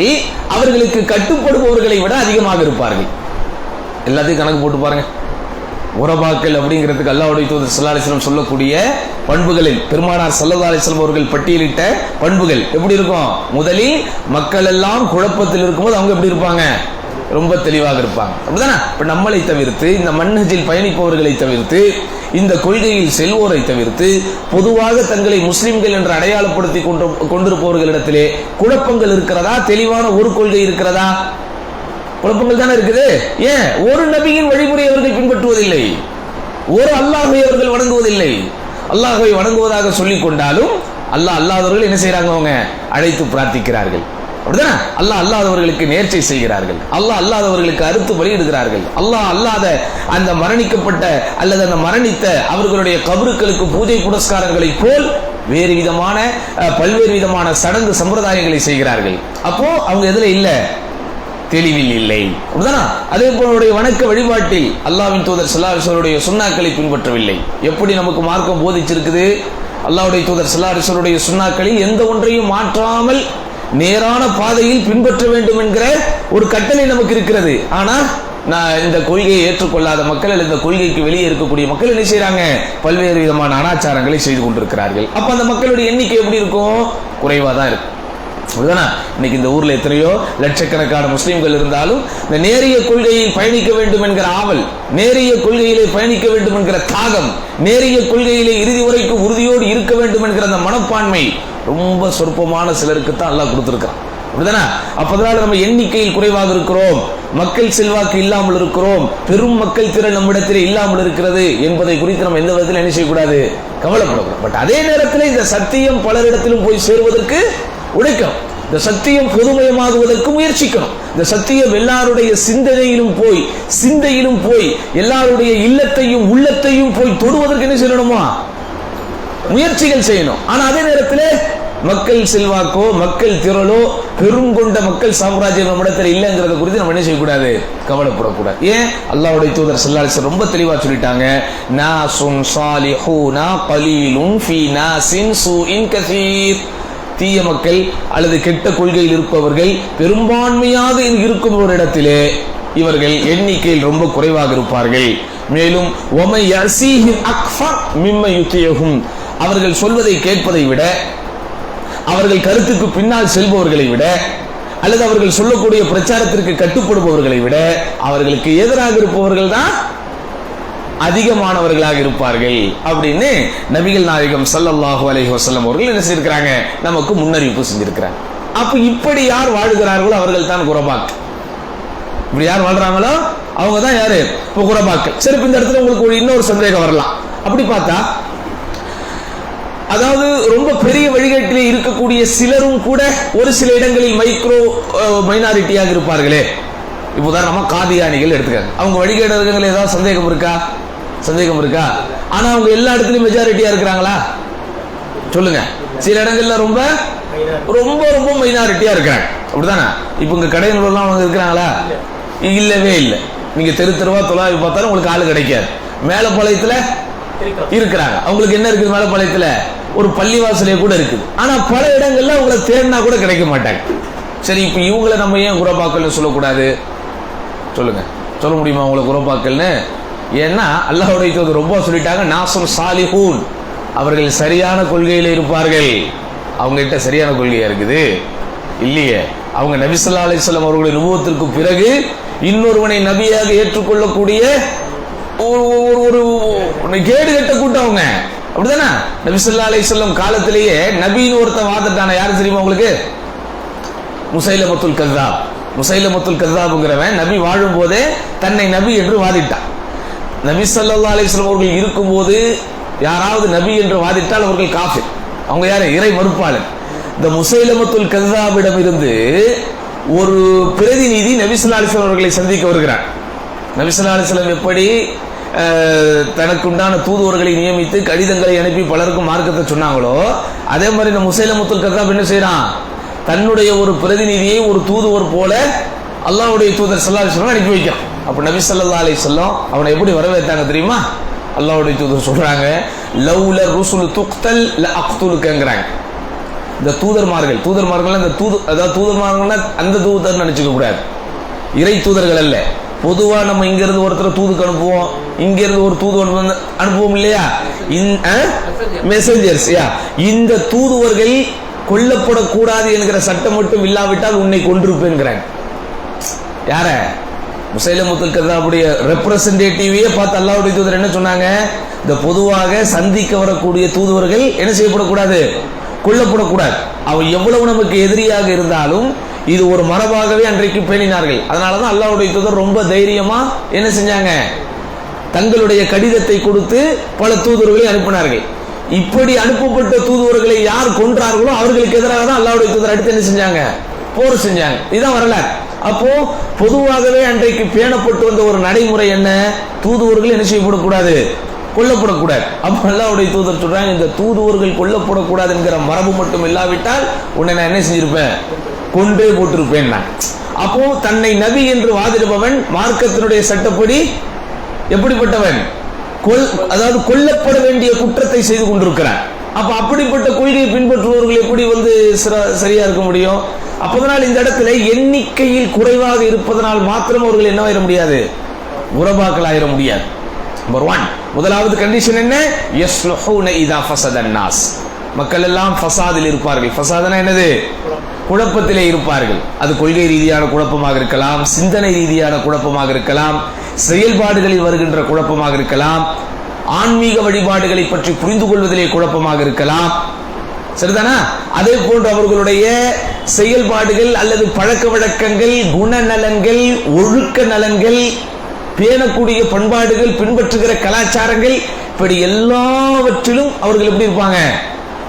அவர்களுக்கு கட்டுப்படுபவர்களை விட அதிகமாக இருப்பார்கள். எல்லாத்தையும் கணக்கு போட்டு பாருங்க. குரபாக்கள் அப்படிங்கிறதுக்கு அல்லாஹ்வுடைய தூதர் ஸல்லல்லாஹு அலைஹி வஸல்லம் சொல்லக்கூடிய பண்புகளில் பெருமானார் ஸல்லல்லாஹு அலைஹி வஸல்லம் அவர்கள் பட்டியலிட்ட பண்புகள் எப்படி இருக்கும்? முதலில் மக்கள் எல்லாம் குழப்பத்தில் இருக்கும்போது அவங்க எப்படி இருப்பாங்க? ரொம்ப தெளிவாக இருப்பாங்க. அப்படிதானே? இப்ப நம்மளை தவிர்த்து, இந்த மன்ஹஜில் பயணிப்பவர்களை தவிர்த்து, இந்த கொள்கையில் செல்வோரை தவிர்த்து, பொதுவாக தங்களை முஸ்லிம்கள் என்று அடையாளப்படுத்தி கொண்டிருப்பவர்களிடத்திலே குழப்பங்கள் இருக்கிறதா? தெளிவான ஒரு கொள்கை இருக்கிறதா? குழப்பங்கள் தானே இருக்குது. ஏன் ஒரு நபியின் வழிமுறை அவர்கள் பின்பற்றுவதில்லை, ஒரு அல்லாஹ்வை அவர்கள் வணங்குவதில்லை. அல்லாஹ்வை வணங்குவதாக சொல்லிக் கொண்டாலும் அல்லாஹ் அல்லாதவர்கள் என்ன செய்யறாங்க? அவங்க அழைத்து பிரார்த்திக்கிறார்கள். அப்படிதானே? அல்லாஹ் அல்லாதவர்களுக்கு நேர்ச்சை செய்கிறார்கள், அல்லாஹ் அல்லாதவர்களுக்கு அறுத்து பலியிடுகிறார்கள். அல்லாஹ் அல்லாத அந்த மரணிக்கப்பட்ட அல்லது அந்த மரணித்த அவர்களுடைய கபறுக்களுக்கு பூஜை புனஸ்காரங்களை போல் வேறு விதமான பல்வேறு விதமான சடங்கு சம்பிரதாயங்களை செய்கிறார்கள். அப்போ அவங்க எதுல இல்ல? தெளிவில் இல்லை. அப்படிதானா? அதே போல வணக்க வழிபாட்டில் அல்லாஹ்வின் தூதர் ஸல்லல்லாஹு அலைஹி வஸல்லம் சுன்னாக்களை பின்பற்றவில்லை. எப்படி நமக்கு மார்க்கம் போதிச்சிருக்குது? அல்லாஹ்வுடைய தூதர் ஸல்லல்லாஹு அலைஹி வஸல்லம் சுன்னாக்களில் எந்த ஒன்றையும் மாற்றாமல் நேரான பாதையில் பின்பற்ற வேண்டும் என்கிற ஒரு கட்டளை நமக்கு இருக்கிறது. ஆனா நான் இந்த கொள்கையை ஏற்றுக்கொள்ளாத மக்கள் அல்லது இந்த கொள்கைக்கு வெளியே இருக்கக்கூடிய மக்கள் என்ன செய்யறாங்க? பல்வேறு விதமான அனாச்சாரங்களை செய்து கொண்டிருக்கிறார்கள். அப்ப அந்த மக்களுடைய எண்ணிக்கை எப்படி இருக்கும்? குறைவா தான் இருக்கும். இன்னைக்கு இந்த ஊர்ல எத்தனையோ லட்சக்கணக்கான முஸ்லிம்கள் இருந்தாலும் இந்த நேரிய கொள்கையில் பயணிக்க வேண்டும் என்கிற ஆவல், நேரிய கொள்கையிலே பயணிக்க வேண்டும் என்கிற தாகம், நேரிய கொள்கையிலே இறுதி வரைக்கும் உறுதியோடு இருக்க வேண்டும் என்கிற அந்த மனப்பான்மை ரொம்ப சொற்பமான சிலருக்கு தான் அல்லாஹ் கொடுத்திருக்கிறான். அப்படிதானே? அப்பதனால நம்ம எண்ணிக்கையில் குறைவாக இருக்கிறோம், மக்கள் செல்வாக்கு இல்லாமல் இருக்கிறோம், பெரும் மக்கள் திறன் நம்மிடத்திலே இல்லாமல் இருக்கிறது என்பதை குறித்து நம்ம எந்த விதத்தில் என்ன செய்யக்கூடாது? கவலைப்படக்கூடாது. பட் அதே நேரத்தில் இந்த சத்தியம் பலரிடத்திலும் போய் சேருவதற்கு உழைக்கணும். இந்த சத்தியம் பொதுமயமாகுவதற்கு முயற்சிக்கணும். இந்த சத்தியம் எல்லாருடைய சிந்தையிலும் போய் எல்லாருடைய இல்லத்தையும் உள்ளத்தையும் போய் தொடுவதற்கு என்ன செய்யணுமா? முயற்சிகள் செய்யணும். ஆனா அதே நேரத்தில் மக்கள் செல்வாக்கோ மக்கள் திரளோ பெருங்கொண்ட மக்கள் சாம்ராஜ்யம் நம்மிடத்தில் இல்லைங்கிறத குறித்து நம்ம என்ன செய்யக்கூடாது? கவலைப்படக்கூடாது. ஏன்? அல்லாஹ்வுடைய தூதர் ஸல்லல்லாஹு அலைஹி வஸல்லம் ரொம்ப தெளிவா சொல்லிட்டாங்க, நாசுன் சாலிஹூனா கலீலுன் ஃபீ நாசின் சூஇன் கஸீர். தீய மக்கள் அல்லது கெட்ட கொள்கையில் இருப்பவர்கள் பெரும்பான்மையாக இருக்கும் ஒரு இடத்திலே இவர்கள் எண்ணிக்கையில் ரொம்ப குறைவாக இருப்பார்கள். மேலும் ஒமை யஸீஹிம் அக்ஃபர் மிம்ம யுதியஹும், அவர்கள் சொல்வதை கேட்பதை விட, அவர்கள் கருத்துக்கு பின்னால் செல்பவர்களை விட, அல்லது அவர்கள் சொல்லக்கூடிய பிரச்சாரத்திற்கு கட்டுப்படுபவர்களை விட அவர்களுக்கு எதிராக இருப்பவர்கள் தான் அதிகமானவர்களாக இருப்பார்கள் அப்படின்னு நபிகள் நாயகம் ஸல்லல்லாஹு அலைஹி வஸல்லம் அவர்கள் என்ன செய்திருக்கிறாங்க? நமக்கு முன்னறிவிப்பு செஞ்சிருக்கிறாங்க. அப்ப இப்படி யார் வாழுகிறார்களோ அவர்கள் தான் குரபாக்கள். இப்படி யார் வாழ்றாங்களோ அவங்க தான் யாரு? குரபாக்கள். சரி, இந்த இடத்துல உங்களுக்கு இன்னொரு சந்தேகம் வரலாம். அப்படி பார்த்தா அதாவது ரொம்ப பெரிய வழிகாட்டிலே இருக்கக்கூடிய சிலரும் கூட ஒரு சில இடங்களில் மைனாரிட்டியாக இருப்பார்களே. இப்போ நம்ம காதியானிகள் எடுத்துக்காங்க, அவங்க வழிகேடர்கள் ஏதாவது சந்தேகம் இருக்கா? ஆனா அவங்க எல்லா இடத்துலயும் மெஜாரிட்டியா இருக்கிறாங்களா? சொல்லுங்க. சில இடங்கள்ல ரொம்ப ரொம்ப ரொம்ப மைனாரிட்டியா இருக்கிறாங்க. அப்படிதானே? இப்ப இங்க கடையிலாம் அவங்க இருக்கிறாங்களா? இல்லவே இல்லை. நீங்க தெருவா தொலாவி பார்த்தாலும் உங்களுக்கு ஆளு கிடைக்காது. மேலப்பாளையத்துல இருக்கிறாங்க. அவங்களுக்கு என்ன இருக்குது? மேலப்பாளையத்துல ஒரு பள்ளிவாசலே கூட இருக்குது. ஆனா பல இடங்கள்ல அவங்களை தேடினா கூட கிடைக்க மாட்டாங்க. சரி, இப்ப இவங்களை நம்ம ஏன் குரபாக்கள்னு சொல்லக்கூடாது? சொல்லுங்க, சொல்ல முடியுமா உங்களை குரபாக்கள்னு? ஏன்னா அல்லாஹ்வுடைய தூதர் ரொம்ப சொல்லிட்டாங்க, நாசுன் சாலிஹூன், அவர்கள் சரியான கொள்கையில இருப்பார்கள். அவங்க கிட்ட சரியான கொள்கையா இருக்குது இல்லையே. அவங்க நபி ஸல்லல்லாஹு அலைஹி வஸல்லம் அவர்களுடைய நுபுவத்திற்கு பிறகு இன்னொருவனை நபியாக ஏற்றுக்கொள்ளக்கூடிய ஒரு கேடு கட்ட கூட்டம் அவங்க. அப்படிதானே? நபி ஸல்லல்லாஹு அலைஹி வஸல்லம் காலத்திலேயே நபின்னு ஒருத்தன் வாதிட்டான. யாரு தெரியுமா உங்களுக்கு? முசைலமத்துல் கஸ்ஸாப். முசைலமத்துல் கஸ்ஸாப்ங்கிறவன் நபி வாழும் போதே தன்னை நபி என்று வாதிட்டான். நபி ஸல்லல்லாஹு அலைஹி வஸல்லம் அவர்கள் இருக்கும்போது யாராவது நபி என்று வாதிட்டால் அவர்கள் காஃபிர். அவங்க யாரு? இறை மறுப்பாளர். இந்த முசைலமத்துல் கஸ்ஸாபிடம் இருந்து ஒரு பிரதிநிதி நபி ஸல்லல்லாஹு அலைஹி வஸல்லம் அவர்களை சந்திக்க வருகிறார். நபி ஸல்லல்லாஹு அலைஹி வஸல்லம் எப்படி தனக்குண்டான தூதுவர்களை நியமித்து கடிதங்களை அனுப்பி பலருக்கும் மார்க்கத்தை சொன்னாங்களோ, அதே மாதிரி இந்த முசைலமத்துல் கஸ்ஸாப் என்ன செய்யறான்? தன்னுடைய ஒரு பிரதிநிதியை ஒரு தூதுவர் போல அல்லாஹ்வுடைய தூதர் ஸல்லல்லாஹு அலைஹி வஸல்லம் அனுப்பி வைக்கிறான். அப்ப நபி ஸல்லல்லாஹு அலைஹி வஸல்லம் அவனை எப்படி வரவேற்றாங்க தெரியுமா? அல்லாஹ்வுடைய தூதர் சொல்றாங்க, லவ்ல ருசுல் துக்தல் லஅக்துலுக்கங்கறாங்க. இந்த தூதர்மார்கள் அந்த அதாவது தூதர்மார்கள்னா அந்த தூதர் நினைச்சுக்க கூடாது, இறை தூதர்கள் அல்ல. பொதுவா நம்ம இங்க இருந்து ஒருத்தர் தூதுக்கு அனுப்புவோம், இங்க இருந்து ஒரு தூது அனுப்புவோம் இல்லையா? மெசஞ்சர்ஸ். இந்த தூதுவர்கள் கொல்லப்படக்கூடாது என்கிற சட்டம் மட்டும் இல்லாவிட்டால் உன்னை கொன்றிருப்பேன்கிறாங்க. யார? முசைலமத்துல் கஸ்ஸாபுடைய ரெப்ரசன்டேட்டிவே பார்த்து அல்லாஹ்வுடைய தூதர் என்ன சொன்னாங்க? இந்த பொதுவாக சந்திக்க வரக்கூடிய தூதுவர்கள் என்ன செய்யப்படக்கூடாது? கொல்லப்படக்கூடாது. அவன் எவ்வளவு நமக்கு எதிரியாக இருந்தாலும் இது ஒரு மரபாகவே அன்றைக்கு பேணினார்கள். அதனாலதான் அல்லாஹ்வுடைய தூதர் ரொம்ப தைரியமா என்ன செஞ்சாங்க, தங்களுடைய கடிதத்தை கொடுத்து பல தூதுவர்களை அனுப்பினார்கள். இப்படி அனுப்பப்பட்ட தூதுவர்களை யார் கொன்றார்களோ அவர்களுக்கு எதிராக தான் அல்லாஹ்வுடைய தூதர் அடுத்து என்ன செஞ்சாங்க, போர் செஞ்சாங்க. இதுதான் வரலாறு. அப்போ பொதுவாகவே அன்றைக்கு பேணப்பட்டு வந்த ஒரு நடைமுறை என்ன, தூதுவர்கள் என்ன செய்யப்படக்கூடாது, கொல்லப்படக்கூடாது. அப்ப அல்லாஹ்வுடைய தூதர் சொல்றாங்க, இந்த தூதுவர்கள் கொல்லப்படக்கூடாது என்கிற மரபு மட்டும் இல்லாவிட்டால் உன்னை நான் என்ன செஞ்சிருப்பேன், கொண்டே போட்டிருப்பேன். அப்போ தன்னை நபி என்று வாதிடுபவன் மார்க்கத்தினுடைய சட்டப்படி எப்படிப்பட்டவன், அதாவது கொல்லப்பட வேண்டிய குற்றத்தை செய்து கொண்டிருக்கிறான். அப்ப அப்படிப்பட்ட கொள்கையை பின்பற்றுபவர்கள் எப்படி சரியா இருக்க முடியும்? அப்பதனால் இந்த இடத்துல எண்ணிக்கையில் குறைவாக இருப்பதனால் மாத்திரம் அவர்கள் என்னவாயிர முடியாது, உரபாக்கள் ஆயிர முடியாது. நம்பர் 1, முதலாவது கண்டிஷன் என்ன, யஸ்லுஹூன இதா ஃபஸதன் நாஸ், மக்கள் எல்லாம் ஃபசாதில் இருப்பார்கள். ஃபசாதனா என்னது, குழப்பத்திலே இருப்பார்கள். அது கொள்கை ரீதியான குழப்பமாக இருக்கலாம், சிந்தனை ரீதியான குழப்பமாக இருக்கலாம், செயல்பாடுகளில் வருகின்ற குழப்பமாக இருக்கலாம், ஆன்மீக வழிபாடுகளை பற்றி புரிந்து கொள்வதிலே குழப்பமாக இருக்கலாம். சரிதானா? அதே போன்று அவர்களுடைய செயல்பாடுகள் அல்லது பழக்க வழக்கங்கள், குணநலன்கள், ஒழுக்க நலன்கள், பேணக்கூடிய பண்பாடுகள், பின்பற்றுகிற கலாச்சாரங்கள், இப்படி எல்லாவற்றிலும் அவர்கள் எப்படி இருப்பாங்க,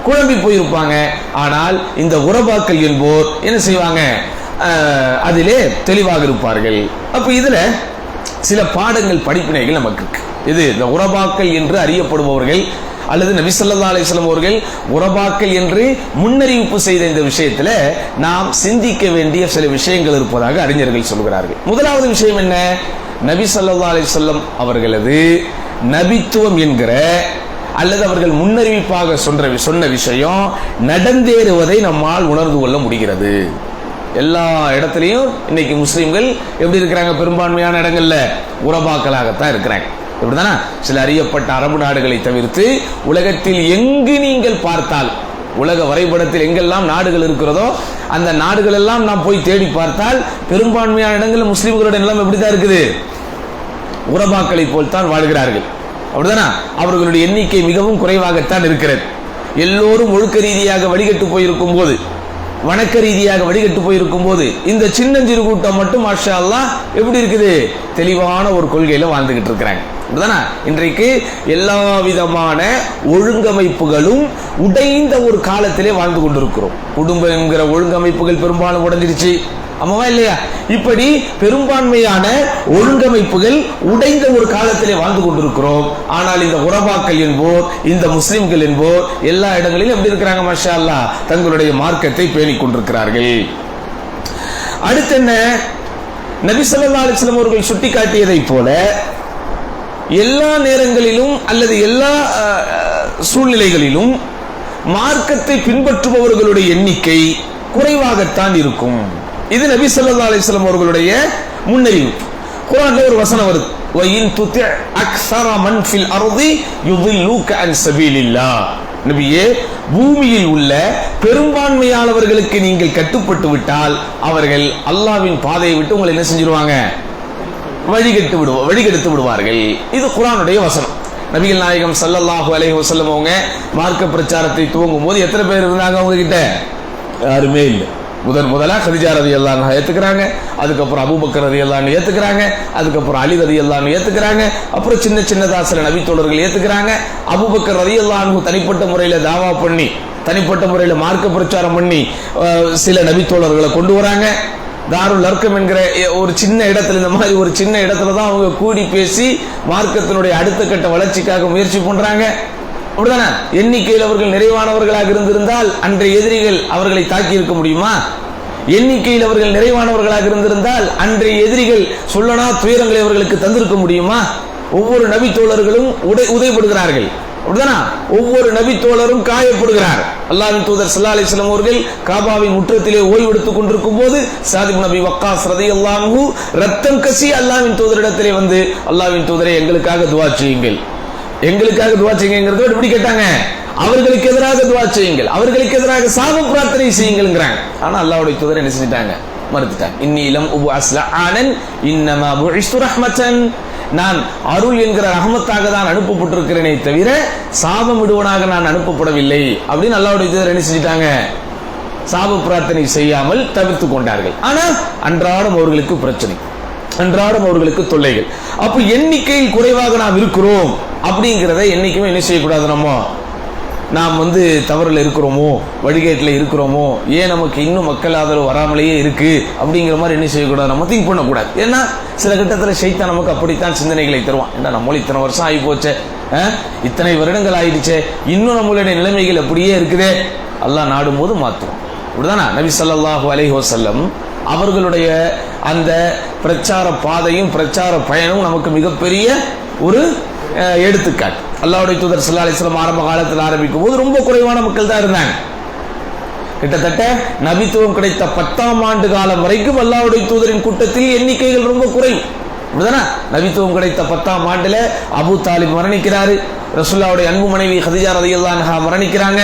குழம்பி போயிருப்பாங்க. ஆனால் இந்த உரபாக்கள் என்போர் என்ன செய்வாங்க, அதிலே தெளிவாக இருப்பார்கள். அப்ப இதுல சில பாடங்கள், படிப்பினைகள் நமக்கு இருக்கு. இது இந்த உரபாக்கள் என்று அறியப்படுபவர்கள் அல்லது நபி ஸல்லல்லாஹு அலைஹி வஸல்லம் அவர்கள் உரபாக்கள் என்று முன்னறிவிப்பு செய்த இந்த விஷயத்துல நாம் சிந்திக்க வேண்டிய சில விஷயங்கள் இருப்பதாக அறிஞர்கள் சொல்கிறார்கள். முதலாவது விஷயம் என்ன, நபி ஸல்லல்லாஹு அலைஹி வஸல்லம் அவர்களது நபித்துவம் என்கிற அல்லது அவர்கள் முன்னறிவிப்பாக சொன்ன விஷயம் நடந்தேறுவதை நம்மால் உணர்ந்து கொள்ள முடிகிறது. எல்லா இடத்துலையும் இன்னைக்கு முஸ்லிம்கள் எப்படி இருக்கிறாங்க, பெரும்பான்மையான இடங்கள்ல உரபாக்களாகத்தான் இருக்கிறாங்க. இப்படிதானா? சில அறியப்பட்ட அரபு நாடுகளை தவிர்த்து உலகத்தில் எங்கு நீங்கள் பார்த்தால், உலக வரைபடத்தில் எங்கெல்லாம் நாடுகள் இருக்கிறதோ அந்த நாடுகள் எல்லாம் நாம் போய் தேடி பார்த்தால் பெரும்பான்மையான இடங்களில் முஸ்லிம்களோட நிலம் எப்படிதான் இருக்குது, உரபாக்களை போல் தான் வாழ்கிறார்கள். அப்படிதானா? அவர்களுடைய எண்ணிக்கை மிகவும் குறைவாகத்தான் இருக்கிறது. எல்லோரும் ஒழுக்க ரீதியாக வழிகட்டு போயிருக்கும் போது, வணக்க ரீதியாக வழிகட்டு போயிருக்கும் போது, இந்த சின்னஞ்சிறு கூட்டம் மட்டும் மாஷா அல்லாஹ் எப்படி இருக்குது, தெளிவான ஒரு கொள்கையில வாழ்ந்துகிட்டு இருக்கிறாங்க. இன்றைக்கு எல்லா விதமான ஒழுங்கமைப்புகளும் உடைந்த ஒரு காலத்திலே வாழ்ந்து கொண்டிருக்கிறோம். குடும்பம் என்கிற ஒழுங்கமைப்புகள் பெரும்பாலும் உடைஞ்சிருச்சு, ஆமாவா இல்லையா? இப்படி பெரும்பான்மையான ஒழுங்கமைப்புகள் உடைந்த ஒரு காலத்திலே வாழ்ந்து கொண்டிருக்கிறோம். ஆனால் இந்த உரபாக்கள் என்போர், இந்த முஸ்லிம்கள் என்போர் எல்லா இடங்களிலும் எப்படி இருக்கிறாங்க, மாஷா அல்லாஹ் தங்களுடைய மார்க்கத்தை பேணிக் கொண்டிருக்கிறார்கள். அடுத்து என்ன, நபி ஸல்லல்லாஹு அலைஹி வஸல்லம் அவர்கள் சுட்டிக்காட்டியதை போல எல்லா நேரங்களிலும் அல்லது எல்லா சூழ்நிலைகளிலும் மார்க்கத்தை பின்பற்றுபவர்களுடைய எண்ணிக்கை குறைவாகத்தான் இருக்கும். இது நபி ஸல்லல்லாஹு அலைஹி வஸல்லம் அவர்களுடைய முன்னறிவிப்பு. குர்ஆன்ல ஒரு வசனம் வருது, வஇன் துதி அக்ஸர மன் ஃபில் அர்தி யுதில்லுக அன் சபீலில்லாஹ். நபியே, பூமியில் உள்ள பெரும்பான்மையானவர்களுக்கு நீங்கள் கட்டுப்பட்டு விட்டால் அவர்கள் அல்லாஹ்வின் பாதையை விட்டு உங்களை என்ன செஞ்சிருவாங்க, வழிகெடுத்து விடுவார்கள். இது குர்ஆனுடைய வசனம். நபிகள் நாயகம் ஸல்லல்லாஹு அலைஹி வஸல்லம் அவங்க மார்க்க பிரச்சாரத்தை துவங்கும் போது எத்தனை பேர் இருந்தாங்க அவங்க கிட்ட? யாருமே இல்லை. முதலா கதீஜா ரலியல்லாஹு அன்ஹா ஏத்துக்கிறாங்க, அதுக்கப்புறம் அபூபக்கர் ரலியல்லாஹு அன்ஹு ஏத்துக்கிறாங்க, அதுக்கப்புறம் அலி ரலியல்லாஹு அன்ஹு ஏத்துக்கிறாங்க, அப்புறம் சின்ன சின்னதா சில நபி தோழர்கள் ஏத்துக்கிறாங்க. அபூபக்கர் ரலியல்லாஹு அன்ஹு தனிப்பட்ட முறையில் தாவா பண்ணி, தனிப்பட்ட முறையில் மார்க்க பிரச்சாரம் பண்ணி சில நபி தோழர்களை கொண்டு வராங்க. தாருல் அர்கம் என்கிற ஒரு சின்ன இடத்துல, இந்த மாதிரி ஒரு சின்ன இடத்துல தான் அவங்க கூடி பேசி மார்க்கத்தினுடைய அடுத்த கட்ட வளர்ச்சிக்காக முயற்சி பண்றாங்க. அப்படிதானே? எண்ணிக்கையில் அவர்கள் நிறைவானவர்களாக இருந்திருந்தால் அன்றைய எதிரிகள் அவர்களை தாக்கி இருக்க முடியுமா? எண்ணிக்கையில் அவர்கள் நிறைவானவர்களாக இருந்திருந்தால் அன்றைய எதிரிகள் சொல்லனா துயரங்களை அவர்களுக்கு தந்திருக்க முடியுமா? ஒவ்வொரு நபி தோழர்களும் உதைப்படுகிறார்கள். அப்படிதானா? ஒவ்வொரு நபி தோழரும் காயப்படுகிறார். அல்லாஹ்வின் தூதர் ஸல்லல்லாஹு அலைஹி வஸல்லம் அவர்கள் காபாவின் முற்றத்திலே ஓய்வெடுத்துக் கொண்டிருக்கும் போது சாத் இப்னு அபி வக்காஸ் ரலியல்லாஹு அன்ஹு ரத்தம் கசி அல்லாஹ்வின் தூதரிடத்திலே வந்து, அல்லாஹ்வின் தூதரே எங்களுக்காக துஆ செய்யுங்கள், எங்களுக்காக துஆ செய்யுங்கிறத எப்படி கேட்டாங்க? அவர்களுக்கு எதிராக துஆ செய்யுங்கள், அவர்களுக்கு எதிராக சாப பிரார்த்தனை செய்யுங்கள்ங்கறாங்க. ஆனா அல்லாஹ்வுடைய தூதர் என்ன செஞ்சிட்டாங்க? மறுத்துட்டாங்க. இன்னி லம் உபஅஸ் லஆனன் இன்னமா புஇஸ்து ரஹ்மத்தன், நான் அருள் என்கிற ரஹமத்தாக தான் அனுப்பப்பட்டிருக்கிறேனே தவிர சாபம் விடுவனாக நான் அனுப்பப்படவில்லை அப்படின்னு அல்லாஹ்வுடைய தூதர் என்ன செஞ்சிட்டாங்க? சாப பிரார்த்தனை செய்யாமல் தவிர்த்து கொண்டார்கள். ஆனா அன்றாடம் அவர்களுக்கு பிரச்சனை, அன்றாடம் அவர்களுக்கு தொல்லைகள். அப்ப எண்ணிக்கையில் குறைவாக நாம் இருக்கிறோம் அப்படிங்கிறத என்னைக்குமே என்ன செய்யக்கூடாது, நாம் தவறுல இருக்கிறோமோ, வழிகேட்டில் இருக்கிறோமோ, ஏன் நமக்கு இன்னும் மக்கள் ஆதரவு வராமலேயே இருக்கு அப்படிங்கிற மாதிரி என்ன செய்யக்கூடாது, நம்ம திங்க் பண்ணக்கூடாது. ஏன்னா சில கட்டத்தில் ஷைத்தான் நமக்கு அப்படித்தான் சிந்தனைகளை தருவான். ஏன்னா நம்மளும் இத்தனை வருஷம் ஆகி போச்சே, இத்தனை வருடங்கள் ஆயிடுச்சே, இன்னும் நம்மளுடைய நிலைமைகள் அப்படியே இருக்குதே, அல்லாஹ் நாடும் போது மாற்றுவோம். அப்படிதானா? நபி ஸல்லல்லாஹு அலைஹி வஸல்லம் அவர்களுடைய அந்த பிரச்சார பாதையும் பிரச்சார பயணமும் நமக்கு மிகப்பெரிய ஒரு எடுத்துக்காட்டு. அல்லாஹ்வுடைய தூதர் ஸல்லல்லாஹு அலைஹி வஸல்லம் ஆரம்ப காலத்தில் ஆரம்பிக்கும் போது ரொம்ப குறைவான மக்கள் தான் இருந்தாங்க. கிட்டத்தட்ட நபித்துவம் கிடைத்த 10ஆம் ஆண்டு காலம் வரைக்கும் அல்லாஹ்வுடைய தூதரின் கூட்டத்தில் எண்ணிக்கைகள் ரொம்ப குறைவு. அப்படிதானா? நபித்துவம் கிடைத்த 10ஆம் ஆண்டுல அபூ தாலிப் மரணிக்கிறாரு, ரசூலுல்லாஹ்வுடைய அன்பு மனைவி ஹதீஜா ரலியல்லாஹு அன்ஹா மரணிக்கிறாங்க.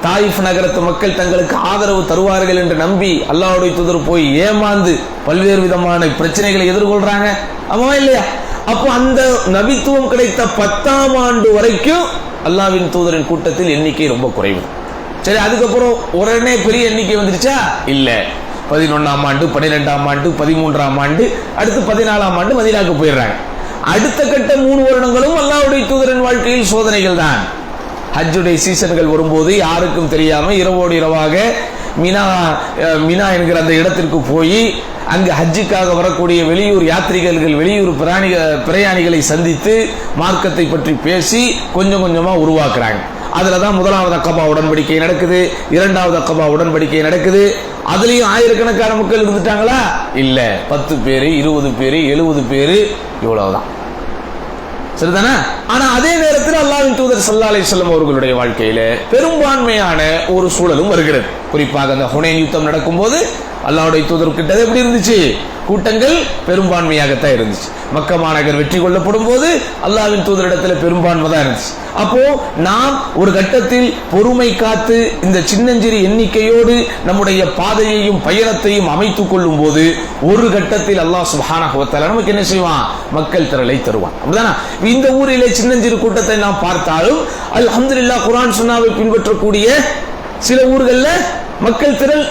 தாயிஃப் நகரத்து மக்கள் தங்களுக்கு ஆதரவு தருவார்கள் என்று நம்பி அல்லாஹ்வுடைய தூதர் போய் ஏமாந்து பல்வேறு விதமான பிரச்சனைகளை எதிர்கொள்றாங்க. ஆமாவா இல்லையா? அப்போ அந்த நபித்துவம் கிடைத்த 10ஆம் ஆண்டு வரைக்கும் அல்லாஹ்வின் தூதரின் கூட்டத்தில் எண்ணிக்கை ரொம்ப குறைவு. சரி, அதுக்கப்புறம் உடனே பெரிய எண்ணிக்கை வந்துருச்சா? இல்ல. 11ஆம் ஆண்டு, 12ஆம் ஆண்டு, 13ஆம் ஆண்டு, அடுத்து 14ஆம் ஆண்டு மதீனாவுக்கு போயிடுறாங்க. அடுத்த கட்ட 3 வருடங்களும் அல்லாஹ்வுடைய தூதரின் வாழ்க்கையில் சோதனைகள் தான். ஹஜ்ஜுடைய சீசன்கள் வரும்போது யாருக்கும் தெரியாம இரவோடு இரவாக மினா என்கிற அந்த இடத்திற்கு போய் அங்கு ஹஜ்ஜுக்காக வரக்கூடிய வெளியூர் யாத்ரிகர்கள், வெளியூர் பிரயாணிகளை சந்தித்து மார்க்கத்தை பற்றி பேசி கொஞ்சம் கொஞ்சமா உருவாக்குறாங்க. அதுலதான் முதலாவது அக்கபா உடன்படிக்கை நடக்குது, 2வது அக்கபா உடன்படிக்கை நடக்குது. அதுலயும் ஆயிரக்கணக்கான மக்கள் இருந்துட்டாங்களா? இல்ல, 10 பேரு, 20 பேரு, 70 பேரு, இவ்வளவுதான். சரிதானே? ஆனா அதே நேரத்தில் அல்லாஹ்வின் தூதர் ஸல்லல்லாஹு அலைஹி வஸல்லம் அவர்களுடைய வாழ்க்கையில பெரும்பான்மையான ஒரு சூழலும் வருகிறது. குறிப்பாக அந்த ஹுனைன் யுத்தம் நடக்கும்போது அல்லாஹ்வுடைய தூதர் கிட்ட எப்படி இருந்துச்சு? கூட்டங்கள் பெரும்பான்மையாகத்தான் இருந்துச்சு. மக்கா மாநகர் வெற்றி கொள்ளப்படும் போது அல்லாஹ்வின் தூதரிடத்துல பெரும்பான்மை தான் இருந்துச்சு. அப்போ நாம் ஒரு கட்டத்தில் பொறுமை காத்து இந்த சின்னஞ்சிறு எண்ணிக்கையோடு நம்முடைய பாதையையும் பயணத்தையும் அமைத்துக் கொள்ளும் போது ஒரு கட்டத்தில் அல்லாஹ் சுப்ஹானஹு வ தஆலா நமக்கு என்ன செய்வான்? மக்கள் திரளை தருவான். அப்படிதானா? இந்த ஊரிலே சின்னஞ்சிறு கூட்டத்தை நாம் பார்த்தாலும் அல்ஹம்துலில்லாஹ் குர்ஆன் சுன்னாவை பின்பற்றக்கூடிய சில ஊர்கள்ல மக்கள் திரள்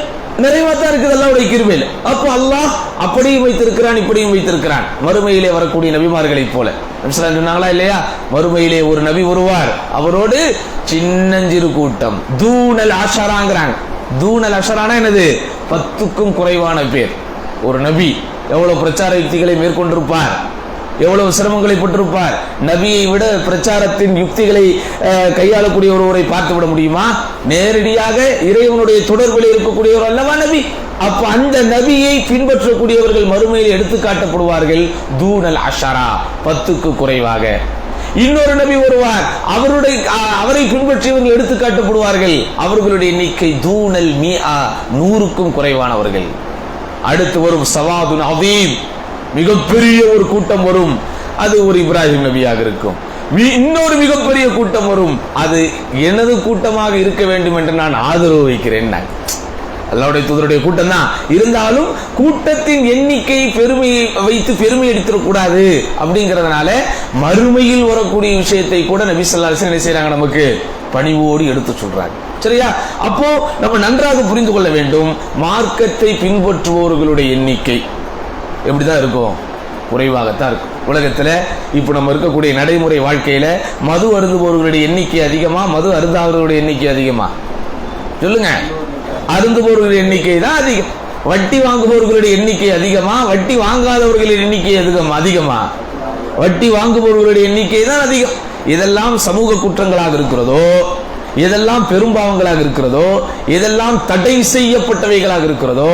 நிறைவா தான் இருக்குது அல்லாஹ்வுடைய கிருபையில. அப்போ அல்லாஹ் அப்படியும் வைத்திருக்கிறான், இப்படியும் வைத்திருக்கிறான். மறுமையிலே வரக்கூடிய நபிமார்களை போல சொன்னாங்களா இல்லையா? மறுமையிலே ஒரு நபி வருவார், அவரோடு சின்னஞ்சிறு கூட்டம், தூனல் அஷராங்கிறாங்க. தூனல் அஷரானா என்னது? 10க்கும் குறைவான பேர். ஒரு நபி எவ்வளவு பிரச்சார யுக்திகளை மேற்கொண்டிருப்பார், எவ்வளவு சிரமங்களை பட்டிருப்பார். நபியை விட பிரச்சாரத்தின் யுக்திகளை கையாளக்கூடிய ஒருவரை பார்த்து விட முடியுமா? நேரடியாக இறைவனுடைய தொடர்பில் இருக்கக்கூடியவர் அல்லவா நபி. அப்ப அந்த நபியை பின்பற்றக்கூடியவர்கள் மறுமையில் எடுத்து காட்டப்படுவார்கள். தூனல் அஷரா, 10க்கு குறைவாக. இன்னொரு நபி வருவார், அவரை பின்பற்றியவர்கள் எடுத்து காட்டப்படுவார்கள். அவர்களுடைய எண்ணிக்கை தூனல் மிஆ, 100க்கும் குறைவானவர்கள். அடுத்து வரும் சவாதுன் அதீம், மிகப்பெரிய ஒரு கூட்டம் வரும். அது ஒரு இப்ராஹிம் நபியாக இருக்கும். இன்னொரு மிகப்பெரிய கூட்டம் வரும், அது எனது கூட்டமாக இருக்க வேண்டும் என்று நான் ஆதரவு வைக்கிறேன். அல்லாஹ்வுடைய தூதருடைய கூட்டம் தான் இருந்தாலும் கூட்டத்தின் எண்ணிக்கை பெருமையை வைத்து பெருமை எடுத்துடக்கூடாது. அப்படிங்கிறதுனால மறுமையில் வரக்கூடிய விஷயத்தை கூட நபி ஸல்லல்லாஹு அலைஹி வஸல்லம் என்ன செய்றாங்க? நமக்கு பணிவோடு எடுத்து சொல்றாங்க. சரியா? அப்போ நம்ம நன்றாக புரிந்து கொள்ள வேண்டும், மார்க்கத்தை பின்பற்றுபவர்களுடைய எண்ணிக்கை எப்படிதான் இருக்கும்? குறைவாகத்தான் இருக்கும். உலகத்துல இப்ப நம்ம இருக்கக்கூடிய நடைமுறை வாழ்க்கையில மது அருந்துபவர்களுடைய எண்ணிக்கை அதிகமா, மது அருந்தாதவர்களுடைய எண்ணிக்கை அதிகமா? சொல்லுங்க. அருந்துபவர்களுடைய எண்ணிக்கை தான் அதிகம். வட்டி வாங்குபவர்களுடைய எண்ணிக்கை அதிகமா, வட்டி வாங்காதவர்களுடைய எண்ணிக்கை அதிகமா? வட்டி வாங்குபவர்களுடைய எண்ணிக்கை தான் அதிகம். இதெல்லாம் சமூக குற்றங்களாக இருக்கிறதோ, எதெல்லாம் பெரும்பாவங்களாக இருக்கிறதோ, எதெல்லாம் தடை செய்யப்பட்டவைகளாக இருக்கிறதோ,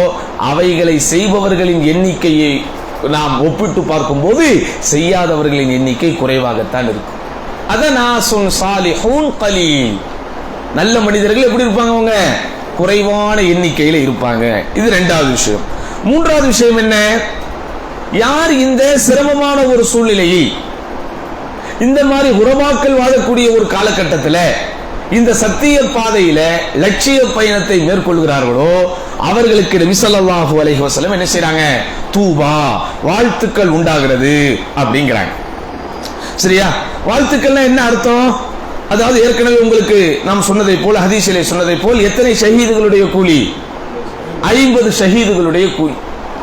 அவைகளை செய்பவர்களின் எண்ணிக்கையை நாம் ஒப்பிட்டு பார்க்கும்போது செய்யாதவர்களின் எண்ணிக்கை குறைவாகத்தான் இருக்கும். அதனாசுன் சாலிஹூன் கலீல், நல்ல மனிதர்கள் எப்படி இருப்பாங்க? அவங்க குறைவான எண்ணிக்கையில இருப்பாங்க. இது 2வது விஷயம். 3வது விஷயம் என்ன? யார் இந்த சிரமமான ஒரு சூழ்நிலையில், இந்த மாதிரி உறவாக்கள் வாழக்கூடிய ஒரு காலகட்டத்தில் இந்த சத்திய பாதையில லட்சிய பயணத்தை மேற்கொள்கிறார்களோ அவர்களுக்கு நபி ஸல்லல்லாஹு அலைஹி வஸல்லம் என்ன செய்றாங்க? தூபா, வாழ்த்துக்கள் உண்டாகிறது அப்படிங்கிறாங்க. சரியா? வாழ்த்துக்கள்னா என்ன அர்த்தம்? அதாவது ஏற்கனவே உங்களுக்கு நாம் சொன்னதை போல், ஹதீஸிலே சொன்னதை போல், எத்தனை ஷஹீதுகளுடைய கூலி? 50 ஷஹீதுகளுடைய கூலி.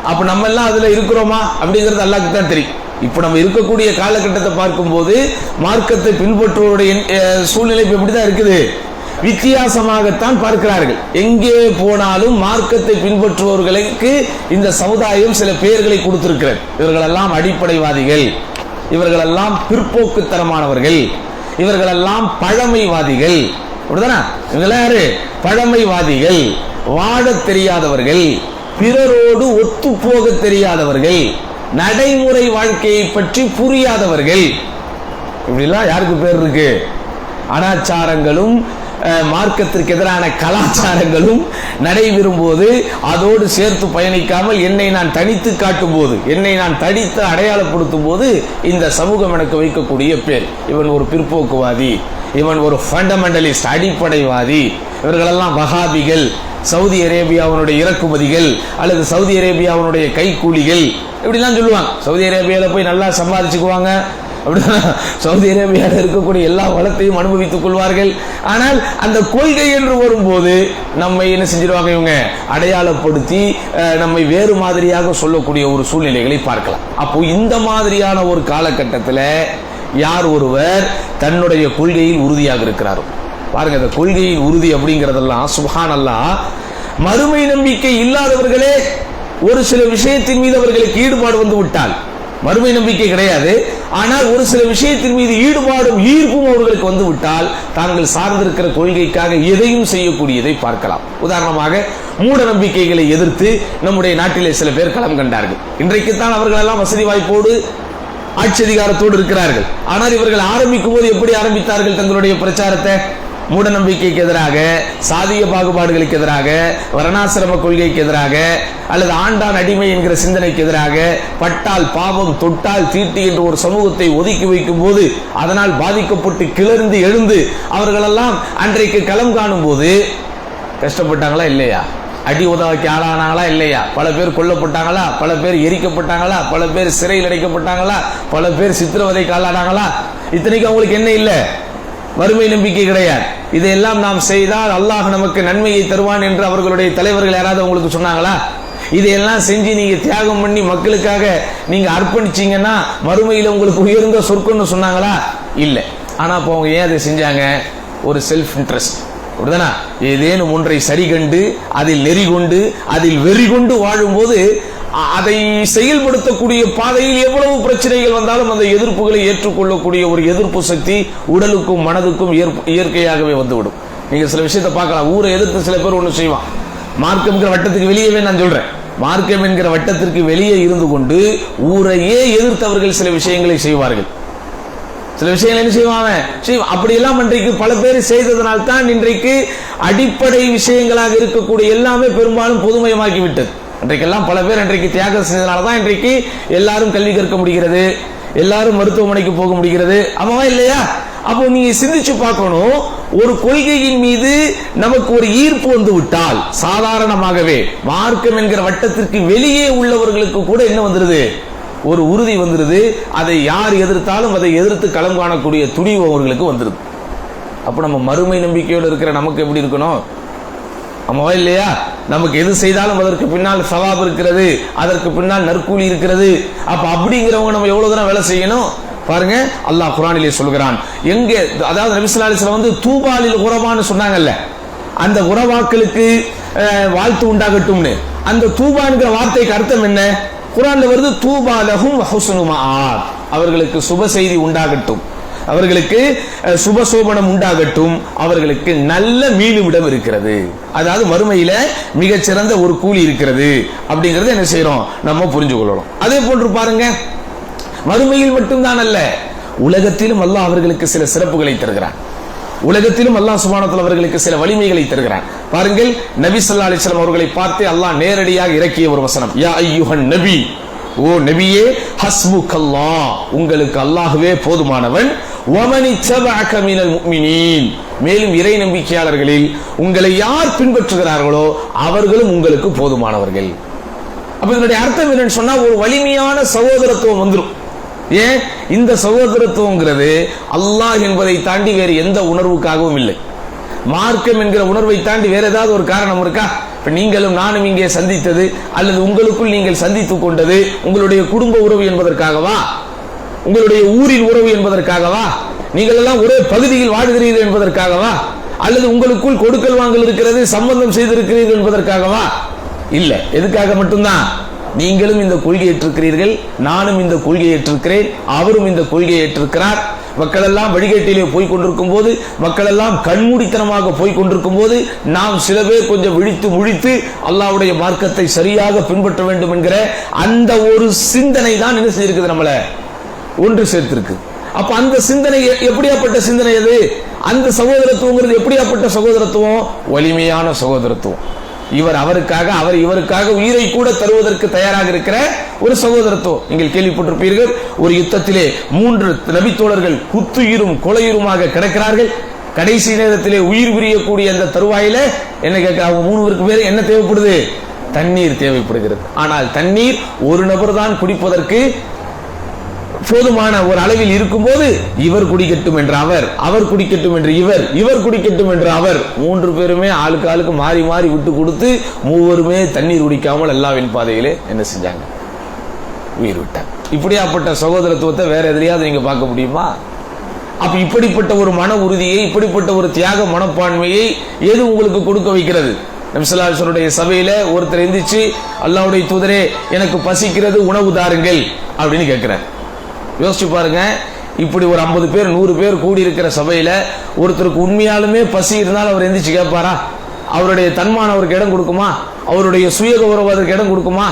அப்ப நம்ம எல்லாம் அதுல இருக்கிறோமா அப்படிங்கிறது அல்லாஹ்வுக்கு தான் தெரியும். இப்ப நம்ம இருக்கக்கூடிய காலகட்டத்தை பார்க்கும்போது மார்க்கத்தை பின்பற்றுவோருடைய சூழ்நிலை இப்படிதான் இருக்குது. வித்தியாசமாகத்தான் பார்க்கிறார்கள். எங்கே போனாலும் மார்க்கத்தை பின்பற்றுபவர்களுக்கு இந்த சமுதாயம் சில பெயர்களை கொடுத்திருக்கிறது. இவர்களெல்லாம் அடிப்படைவாதிகள், இவர்களெல்லாம் பிற்போக்குத்தனமானவர்கள், இவர்களெல்லாம் பழமைவாதிகள். அப்படிதானே? இவங்கெல்லாம் யாரு? பழமைவாதிகள், வாழத் தெரியாதவர்கள், பிறரோடு ஒத்து போக தெரியாதவர்கள், நடைமுறை வாழ்க்கையை பற்றி புரியாதவர்கள். இப்படிலாம் யாருக்கு பேர் இருக்கு? அனாச்சாரங்களும் மார்க்கத்திற்கு எதிரான கலாச்சாரங்களும் நடைபெறும் போது அதோடு சேர்த்து பயணிக்காமல் என்னை நான் தனித்து காட்டும் போது, என்னை நான் தனித்து அடையாளப்படுத்தும் போது இந்த சமூகம் எனக்கு வைக்கக்கூடிய பேர், இவன் ஒரு பிற்போக்குவாதி, இவன் ஒரு ஃபண்டமெண்டலிஸ்ட், அடிப்படைவாதி, இவர்களெல்லாம் வஹாபிகள், சவுதி அரேபியாவுடைய இறக்குமதிகள் அல்லது சவுதி அரேபியாவுடைய கைக்கூலிகள் இப்படிலாம் சொல்லுவாங்க. சவுதி அரேபியாவில் போய் நல்லா சம்பாதிச்சுக்குவாங்க, அப்படின்னா சவுதி அரேபியாவில் இருக்கக்கூடிய எல்லா வளத்தையும் அனுபவித்துக் கொள்வார்கள். ஆனால் அந்த கொள்கை என்று வரும்போது நம்மை என்ன செஞ்சிருவாங்க? இவங்க அடையாளப்படுத்தி நம்மை வேறு மாதிரியாக சொல்லக்கூடிய ஒரு சூழ்நிலைகளை பார்க்கலாம். அப்போ இந்த மாதிரியான ஒரு காலகட்டத்தில் யார் ஒருவர் தன்னுடைய கொள்கையில் உறுதியாக இருக்கிறாரோ, பாருங்க, அந்த கொள்கையின் உறுதி அப்படிங்கிறதெல்லாம் சுப்ஹானல்லாஹ், மறுமை நம்பிக்கை இல்லாதவர்களே ஒரு சில விஷயத்தின் மீது அவர்களுக்கு ஈடுபாடு வந்து விட்டால், மறுமை நம்பிக்கை கிடையாது, ஆனால் ஒரு சில விஷயத்தின் மீது ஈடுபாடும் ஈர்ப்பும் அவர்களுக்கு வந்து விட்டால் தாங்கள் சார்ந்திருக்கிற கொள்கைக்காக எதையும் செய்யக்கூடியதை பார்க்கலாம். உதாரணமாக மூட நம்பிக்கைகளை எதிர்த்து நம்முடைய நாட்டிலே சில பேர் களம் கண்டார்கள். இன்றைக்குத்தான் அவர்கள் எல்லாம் வசதி வாய்ப்போடு ஆட்சி அதிகாரத்தோடு இருக்கிறார்கள். ஆனால் இவர்கள் ஆரம்பிக்கும் போது எப்படி ஆரம்பித்தார்கள் தங்களுடைய பிரச்சாரத்தை? மூட நம்பிக்கைக்கு எதிராக, சாதிய பாகுபாடுகளுக்கு எதிராக, வர்ணாசிரம கொள்கைக்கு எதிராக, அல்லது ஆண்டான் அடிமை என்கிற சிந்தனைக்கு எதிராக, பட்டால் பாவம் தொட்டால் தீட்டு என்று ஒரு சமூகத்தை ஒதுக்கி வைக்கும் போது அதனால் பாதிக்கப்பட்டு கிளர்ந்து எழுந்து அவர்களெல்லாம் அன்றைக்கு களம் காணும் போது கஷ்டப்பட்டாங்களா இல்லையா? அடி உதவிக்கு ஆளானாங்களா இல்லையா? பல பேர் கொல்லப்பட்டாங்களா? பல பேர் எரிக்கப்பட்டாங்களா? பல பேர் சிறையில் அடைக்கப்பட்டாங்களா? பல பேர் சித்திரவதைக்கு ஆளானாங்களா? இத்தனைக்கு அவங்களுக்கு என்ன இல்லை? வறுமை நம்பிக்கை கிடையாது. இதையெல்லாம் நாம் செய்தால் அல்லாஹ் நமக்கு நன்மையை தருவான் என்று அவர்களுடைய தலைவர்கள் யாராவது உங்களுக்கு சொன்னாங்களா? இதையெல்லாம் செஞ்சு நீங்க தியாகம் பண்ணி மக்களுக்காக நீங்க அர்ப்பணிச்சீங்கன்னா மறுமையில் உங்களுக்கு உயர்ந்த சொர்க்கம்னு சொன்னாங்களா? இல்லை. ஆனா இப்போ அவங்க ஏன் அதை செஞ்சாங்க? ஒரு செல்ஃப் இன்ட்ரெஸ்ட், அப்படிதானா? ஏதேனும் ஒன்றை சரி கண்டு அதில் நெறி கொண்டு அதில் வெறி கொண்டு வாழும்போது அதை செயல்படுத்தக்கூடிய பாதையில் எவ்வளவு பிரச்சனைகள் வந்தாலும் அந்த எதிர்ப்புகளை ஏற்றுக்கொள்ளக்கூடிய ஒரு எதிர்ப்பு சக்தி உடலுக்கும் மனதுக்கும் இயற்கையாகவே வந்துவிடும். நீங்க சில விஷயத்தை பார்க்கலாம். ஊரை எதிர்த்து சில பேர் ஒன்று செய்வான். மார்க்கம் என்கிற வட்டத்துக்கு வெளியவே நான் சொல்றேன், மார்க்கம் என்கிற வட்டத்திற்கு வெளியே இருந்து கொண்டு ஊரையே எதிர்த்தவர்கள் சில விஷயங்களை செய்வார்கள். சில விஷயங்கள் என்ன செய்வாங்க? அப்படியெல்லாம் இன்றைக்கு பல பேர் செய்ததனால்தான் இன்றைக்கு அடிப்படை விஷயங்களாக இருக்கக்கூடிய எல்லாமே பெரும்பாலும் பொதுமயமாக்கி விட்டது. இன்றைக்கெல்லாம் பல பேர் இன்றைக்கு தியாகம் செஞ்சதுனாலதான் இன்றைக்கு எல்லாரும் கல்வி கற்க முடிகிறது, எல்லாரும் மருத்துவமனைக்கு போக முடிகிறது. ஆமாவா இல்லையா? அப்போ நீங்க சிந்திச்சு பார்க்கணும், ஒரு கொள்கையின் மீது நமக்கு ஒரு ஈர்ப்பு வந்து விட்டால் சாதாரணமாகவே மார்க்கம் என்கிற வட்டத்திற்கு வெளியே உள்ளவர்களுக்கு கூட என்ன வந்துருது? ஒரு உறுதி வந்துருது. அதை யார் எதிர்த்தாலும் அதை எதிர்த்து களம் காணக்கூடிய துணிவு அவர்களுக்கு வந்துருது. அப்ப நம்ம மறுமை நம்பிக்கையோடு இருக்கிற நமக்கு எப்படி இருக்கணும்? ஆமாவா இல்லையா? நமக்கு எது செய்தாலும் அதற்கு பின்னால் சவாப் இருக்கிறது, அதற்கு பின்னால் நற்கூலி இருக்கிறது. அப்ப அப்படிங்கிறவங்க நம்ம எவ்வளவு தூரம் வேலை செய்யணும் பாருங்க. அல்லாஹ் குர்ஆனிலே சொல்கிறான், எங்கே, அதாவது நபி ஸல்லல்லாஹு அலைஹி வஸல்லம் வந்து தூபாலில் குரபான்னு சொன்னாங்கல்ல, அந்த குரபாக்களுக்கு வாழ்த்து உண்டாகட்டும்னு. அந்த தூபான்கிற வார்த்தைக்கு அர்த்தம் என்ன? குர்ஆன்ல வருது, தூபா லஹும் ஹுஸ்னு மஆப், அவர்களுக்கு சுப செய்தி உண்டாகட்டும், அவர்களுக்கு சுபசோபனம் உண்டாகட்டும், அவர்களுக்கு நல்ல மீளுமிடம் இருக்கிறது, அதாவது மறுமையில மிகச்சிறந்த ஒரு கூலி இருக்கிறது அப்படிங்கறது என்ன செய்யறோம்? நம்ம புரிஞ்சு கொள்ளணும். அதே போன்று பாருங்க, மறுமையில் மட்டும்தான் அல்ல, உலகத்திலும் அல்லாஹ் அவர்களுக்கு சில சிறப்புகளை தருகிறான். உலகத்திலும் அல்லாஹ் சுப்ஹானஹு வ தஆலா அவர்களுக்கு சில வலிமைகளை தருகிறான். பாருங்கள், நபி ஸல்லல்லாஹு அலைஹி வஸல்லம் அவர்களை பார்த்து அல்லாஹ் நேரடியாக இறக்கிய ஒரு வசனம், யா அய்யுஹன் நபி, ஓ நபியே, ஹஸ்புக்கல்லாஹ், உங்களுக்கு அல்லாஹ்வே போதுமானவன், வமனி தபஅக மினல் முஃமினீன், மேலும் இறை நம்பிக்கையாளர்களில் உங்களை யார் பின்பற்றுகிறார்களோ அவர்களும் உங்களுக்கு போதுமானவர்கள். அப்ப இதனுடைய அர்த்தம் என்னன்னு சொன்னா, ஒரு வலிமையான சகோதரத்துவம் வந்துடும். ஏன்? இந்த சகோதரத்துவங்கிறது அல்லாஹ் என்பதை தாண்டி வேறு எந்த உணர்வுக்காகவும் இல்லை. மார்க்கம் என்கிற உணர்வை தாண்டி வேற ஏதாவது ஒரு காரணம் இருக்கா? இப்ப நீங்களும் நானும் இங்கே சந்தித்தது அல்லது உங்களுக்குள் நீங்கள் சந்தித்துக் கொண்டது உங்களுடைய குடும்ப உறவு என்பதற்காகவா, உங்களுடைய ஊரின் உறவு என்பதற்காகவா, நீங்கள் எல்லாம் ஒரே பகுதியில் வாடுகிறீர்கள் என்பதற்காகவா, அல்லது உங்களுக்குள் கொடுக்கல் வாங்கல் இருக்கிறது சம்பந்தம் செய்திருக்கிறீர்கள் என்பதற்காகவா? இல்ல. எதுக்காக மட்டும்தான்? நீங்களும் இந்த கொள்கையை ஏற்றிருக்கிறீர்கள், நானும் இந்த கொள்கையை ஏற்றிருக்கிறேன், அவரும் இந்த கொள்கையை ஏற்றிருக்கிறார். மக்கள் எல்லாம் வழிகேட்டிலே போய் கொண்டிருக்கும் போது, மக்கள் எல்லாம் கண்மூடித்தனமாக போய் கொண்டிருக்கும் போது, நாம் சில பேர் கொஞ்சம் விழித்து முழித்து அல்லாஹ்வுடைய மார்க்கத்தை சரியாக பின்பற்ற வேண்டும் என்கிற அந்த ஒரு சிந்தனை தான் என்ன செய்திருக்குது, நம்மளை ஒன்று சேர்த்திருக்கு. அப்ப அந்த சிந்தனை எப்படியாப்பட்ட சிந்தனை அது? அந்த சகோதரத்துவங்கிறது எப்படியாப்பட்ட சகோதரத்துவம்? வலிமையான சகோதரத்துவம். இவர் அவருக்காக, அவர் இவருக்காக உயிரை கூட தருவதற்கு தயாராக இருக்கிற ஒரு சகோதரத்துவம். நீங்கள் கேள்விப்பட்டிருப்பீர்கள், ஒரு யுத்தத்திலே 3 நபித்தோழர்கள் குத்துயிரும் கொலையுருமாக கிடக்கிறார்கள். கடைசி நேரத்திலே உயிர் பிரியக்கூடிய அந்த தருவாயில என்ன கேட்க, அவங்க 3 பேருக்கு பேர் என்ன தேவைப்படுது? தண்ணீர் தேவைப்படுகிறது. ஆனால் தண்ணீர் ஒரு நபர் தான் குடிப்பதற்கு போதுமான ஒரு அளவில் இருக்கும்போது, இவர் குடிக்கட்டும் என்று அவர், அவர் குடிக்கட்டும் என்று இவர், இவர் குடிக்கட்டும் என்று அவர், 3 பேருமே ஆளுக்கு ஆளுக்கு மாறி மாறி விட்டு கொடுத்து மூவருமே தண்ணீர் குடிக்காமல் அல்லாஹ்வின் பாதையிலே என்ன செஞ்சாங்க? உயிர் விட்டாங்க. இப்படியாப்பட்ட சகோதரத்துவத்தை வேற எதிலையாவது நீங்க பார்க்க முடியுமா? அப்ப இப்படிப்பட்ட ஒரு மன உறுதியை, இப்படிப்பட்ட ஒரு தியாக மனப்பான்மையை எது உங்களுக்கு கொடுக்க வைக்கிறது? நபி ஸல்லல்லாஹு அலைஹி வஸல்லம் சபையில ஒருத்தர் எந்திரிச்சு, அல்லாஹ்வுடைய தூதரே எனக்கு பசிக்கிறது, உணவு தாருங்கள் அப்படின்னு கேட்கிறார். யோசிச்சு பாருங்க, இப்படி ஒரு 50 பேர் 100 பேர் கூடி இருக்கிற சபையில ஒருத்தருக்கு உண்மையாலுமே பசி இருந்தால் அவர் எந்திரிச்சு கேட்பாரா? அவருடைய தன்மானம் அவருக்கு இடம் கொடுக்குமா? அவருடைய சுய கௌரவம் அதற்கு இடம் கொடுக்குமா?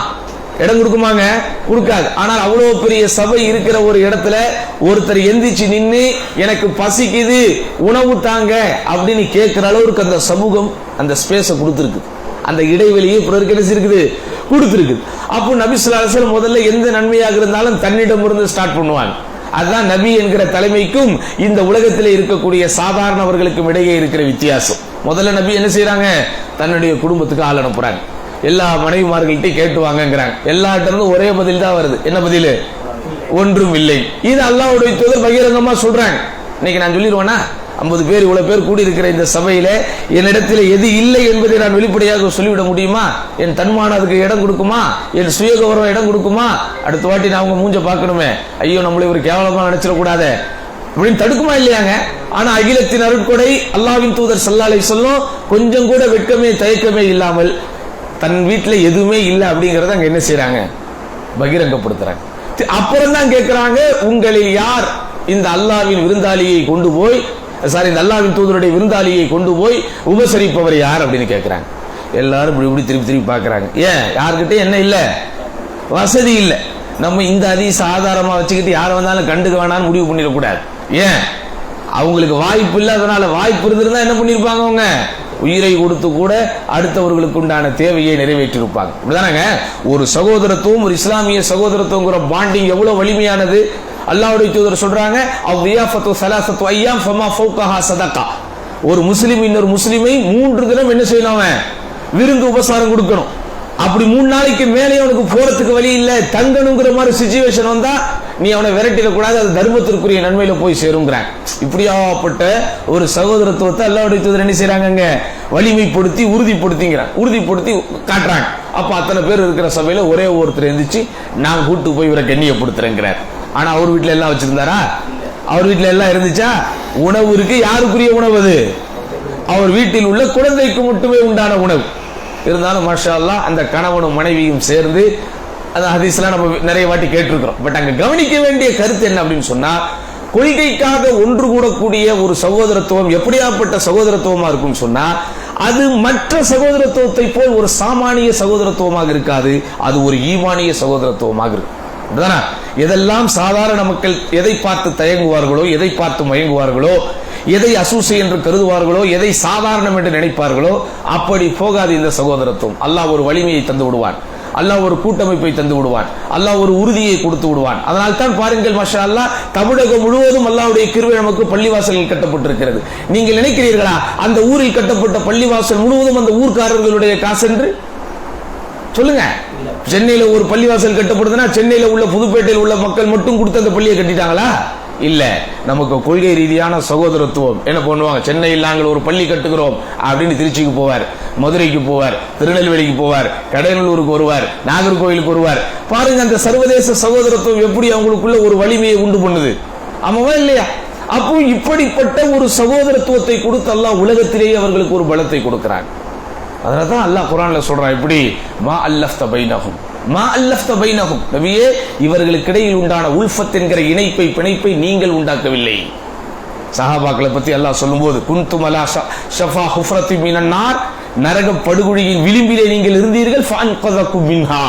இடம் கொடுக்குமாங்க? கொடுக்காது. ஆனால் அவ்வளவு பெரிய சபை இருக்கிற ஒரு இடத்துல ஒருத்தர் எந்திரிச்சு நின்று எனக்கு பசிக்குது உணவு தாங்க அப்படின்னு கேட்கிற அளவுக்கு அந்த சமூகம் அந்த ஸ்பேஸ கொடுத்திருக்கு, அந்த இடைவெளியை பிறருக்கு என்ன இருக்குது கொடுத்திருக்கு. அப்போ நபி ஸல்லல்லாஹு அலைஹி வஸல்லம் முதல்ல எந்த நன்மையாக இருந்தாலும் தன்னிடமிருந்து ஸ்டார்ட் பண்ணுவாங்க. அதுதான் நபி என்கிற தலைமைக்கும் இந்த உலகத்தில் இருக்கக்கூடிய சாதாரணவர்களுக்கும் இடையே இருக்கிற வித்தியாசம். முதல்ல நபி என்ன செய்யறாங்க? தன்னுடைய குடும்பத்துக்கு ஆள் அனுப்புறாங்க. எல்லா மனைவிமார்கள்ட்ட கேட்டு வாங்கங்கிறாங்க. எல்லாட்ட இருந்து ஒரே பதில் தான் வருது. என்ன பதில்? ஒன்றும் இல்லை. இது அல்லாஹ்வுடைய தூதர் பகிரங்கமா சொல்றாங்க. இன்னைக்கு நான் சொல்லிடுவேனா, 50 பேர் இவ்வளவு பேர் கூடி இருக்கிற இந்த சபையில என்னிடத்தில் எது இல்லை என்பதை நான் வெளிப்படையாக சொல்லிவிட முடியுமா? என் தன்மானம் அதுக்கு இடம் கொடுக்குமா? என் சுய கௌரவம் இடம் கொடுக்குமா? அடுத்த வாட்டி நான் அவங்க மூஞ்ச பார்க்கணுமே, ஐயோ நம்மளை ஒரு கேவலமா நினைச்சிடக்கூடாது அப்படின்னு தடுக்குமா இல்லையாங்க? ஆனா அகிலத்தின் அருட்கொடை அல்லாஹ்வின் தூதர் ஸல்லல்லாஹு அலைஹி வஸல்லம் கொஞ்சம் கூட வெட்கமே தயக்கமே இல்லாமல் தன் வீட்டுல எதுவுமே இல்லை அப்படிங்கறத அங்க என்ன செய்யறாங்க? பகிரங்கப்படுத்துறாங்க. அப்புறம் தான் கேட்கிறாங்க, உங்களில் யார் இந்த அல்லாஹ்வின் விருந்தாளியை கொண்டு போய், இந்த அல்லாஹ்வின் தூதருடைய விருந்தாளியை கொண்டு போய் உபசரிப்பவர் யார் அப்படின்னு கேட்கிறாங்க. எல்லாரும் இப்படி திருப்பி திருப்பி பாக்குறாங்க. ஏன்? யாருக்கிட்ட என்ன இல்ல? வசதி இல்ல. நம்ம இந்த ஹதீஸ் ஆதாரமா வச்சுக்கிட்டு யார் வந்தாலும் கண்டுக்க வேணாம்னு முடிவு பண்ணிடக்கூடாது. ஏன்? அவங்களுக்கு வாய்ப்பு இல்லை. அதனால வாய்ப்பு இருந்திருந்தா என்ன பண்ணிருப்பாங்க? அவங்க உயிரை கொடுத்து கூட அடுத்தவர்களுக்கு உண்டான தேவையை நிறைவேற்றிருப்பாங்க. அப்படிதானங்க? ஒரு சகோதரத்துவம், ஒரு இஸ்லாமிய சகோதரத்துவங்கிற பாண்டிங் எவ்வளவு வலிமையானது. அல்லாஹ்வுடைய தூதர் சொல்றாங்க, அவ்வியாஃபத்து ஸலாஸத்து அய்யாம் ஃபமா ஃபௌகஹா ஸதகா. ஒரு முஸ்லிம் இன்னொரு முஸ்லிமை 3 தினம் என்ன செய்யணும்? அவன் விருந்து உபசாரம் கொடுக்கணும். அப்படி 3 நாளைக்கு மேலே அவனுக்கு போறதுக்கு வழி இல்லை, தங்கணுங்கிற மாதிரி சிச்சுவேஷன் வந்தா நீ அவனை விரட்டிடக்கூடாது, அது தர்மத்திற்குரிய நன்மையில போய் சேருங்கிறாங்க. இப்படியாப்பட்ட ஒரு சகோதரத்துவத்தை அல்லாஹ்வுடைய தூதர் என்ன செய்யறாங்க? வலிமைப்படுத்தி உறுதிப்படுத்தி காட்டுறாங்க. அப்ப அத்தனை பேர் இருக்கிற சபையில ஒரே ஒருத்தர் எந்திரிச்சு நான் கூட்டு போய் இவரை கண்ணியப்படுத்துறேங்கிறார். ஆனா அவர் வீட்டுல எல்லாம் வச்சிருந்தாரா? அவர் வீட்டுல எல்லாம் இருந்துச்சா? உணவு இருக்கு. யாருக்குரிய உணவு அது? அவர் வீட்டில் உள்ள குழந்தைக்கு மட்டுமே உண்டான உணவு. இருந்தாலும் மாஷா அல்லாஹ் அந்த கணவனும் மனைவியும் சேர்ந்து, அந்த ஹதீஸ்லாம் நம்ம நிறைய வாட்டி கேட்டிருக்கிறோம். பட் அங்க கவனிக்க வேண்டிய கருத்து என்ன அப்படின்னு சொன்னா, கொள்கைக்காக ஒன்று கூடக்கூடிய ஒரு சகோதரத்துவம் எப்படியாப்பட்ட சகோதரத்துவமா இருக்கும்னு சொன்னா, அது மற்ற சகோதரத்துவத்தை போல் ஒரு சாமானிய சகோதரத்துவமாக இருக்காது. அது ஒரு ஈமானிய சகோதரத்துவமாக இருக்கும். எதெல்லாம் சாதாரண மக்கள் எதை பார்த்து தயங்குவார்களோ, எதை பார்த்து மயங்குவார்களோ, எதை அசூசை என்று கருதுவார்களோ, எதை சாதாரணம் என்று நினைப்பார்களோ, அப்படி போகாது இந்த சகோதரத்துவம். அல்லாஹ் ஒரு வலிமையை தந்து விடுவான். அல்லாஹ் ஒரு கூட்டமைப்பை தந்து விடுவான். அல்லாஹ் ஒரு உறுதியை கொடுத்து விடுவான். அதனால் தான் பாருங்கள் மாஷா அல்லாஹ், தமிழகம் முழுவதும் அல்லாஹ்வுடைய கிருபை நமக்கு பள்ளிவாசல்கள் கட்டப்பட்டிருக்கிறது. நீங்கள் நினைக்கிறீர்களா அந்த ஊரில் கட்டப்பட்ட பள்ளிவாசல் முழுவதும் அந்த ஊர்க்காரர்களுடைய காசு என்று? சொல்லுங்க. சென்னையில ஒரு பள்ளிவாசல் கட்டப்படுதுன்னா சென்னையில உள்ள புதுப்பேட்டையில் உள்ள மக்கள் மட்டும் கொடுத்து அந்த பள்ளியை கட்டிட்டாங்களா? இல்ல, நமக்கு கொள்கை ரீதியான சகோதரத்துவம். என்ன பண்ணுவாங்க, சென்னையில் நாங்கள் ஒரு பள்ளி கட்டுகிறோம் அப்படின்னு திருச்சிக்கு போவார், மதுரைக்கு போவார், திருநெல்வேலிக்கு போவார், கடலூருக்கு வருவார், நாகர்கோவிலுக்கு வருவார். பாருங்க அந்த சர்வதேச சகோதரத்துவம் எப்படி அவங்களுக்குள்ள ஒரு வலிமையை உண்டு பண்ணுது. ஆமாவா இல்லையா? அப்போ இப்படிப்பட்ட ஒரு சகோதரத்துவத்தை கொடுத்து அல்லாஹ் உலகத்திலேயே அவர்களுக்கு ஒரு பலத்தை கொடுக்கிறான். அதனால்தான் அல்லாஹ் குர்ஆன்ல சொல்றான், இப்படி மா அல்லஃப்த பைனஹும் மா அல்லஃப்த பைனஹும், நபியே இவர்களுக்கு இடையில் உண்டான உல்ஃபத் என்கிற இணைப்பை பிணைப்பை நீங்கள் உண்டாக்கவில்லை. சஹாபாக்களை பத்தி அல்லாஹ் சொல்லும்போது, குன்தும் அலா ஷஃபா ஹுஃப்ரத்தி மினன் நார், நரக படுகொழியின் விளிம்பிலே நீங்கள் இருந்தீர்கள், ஃபஅன்கதகும் மின்ஹா,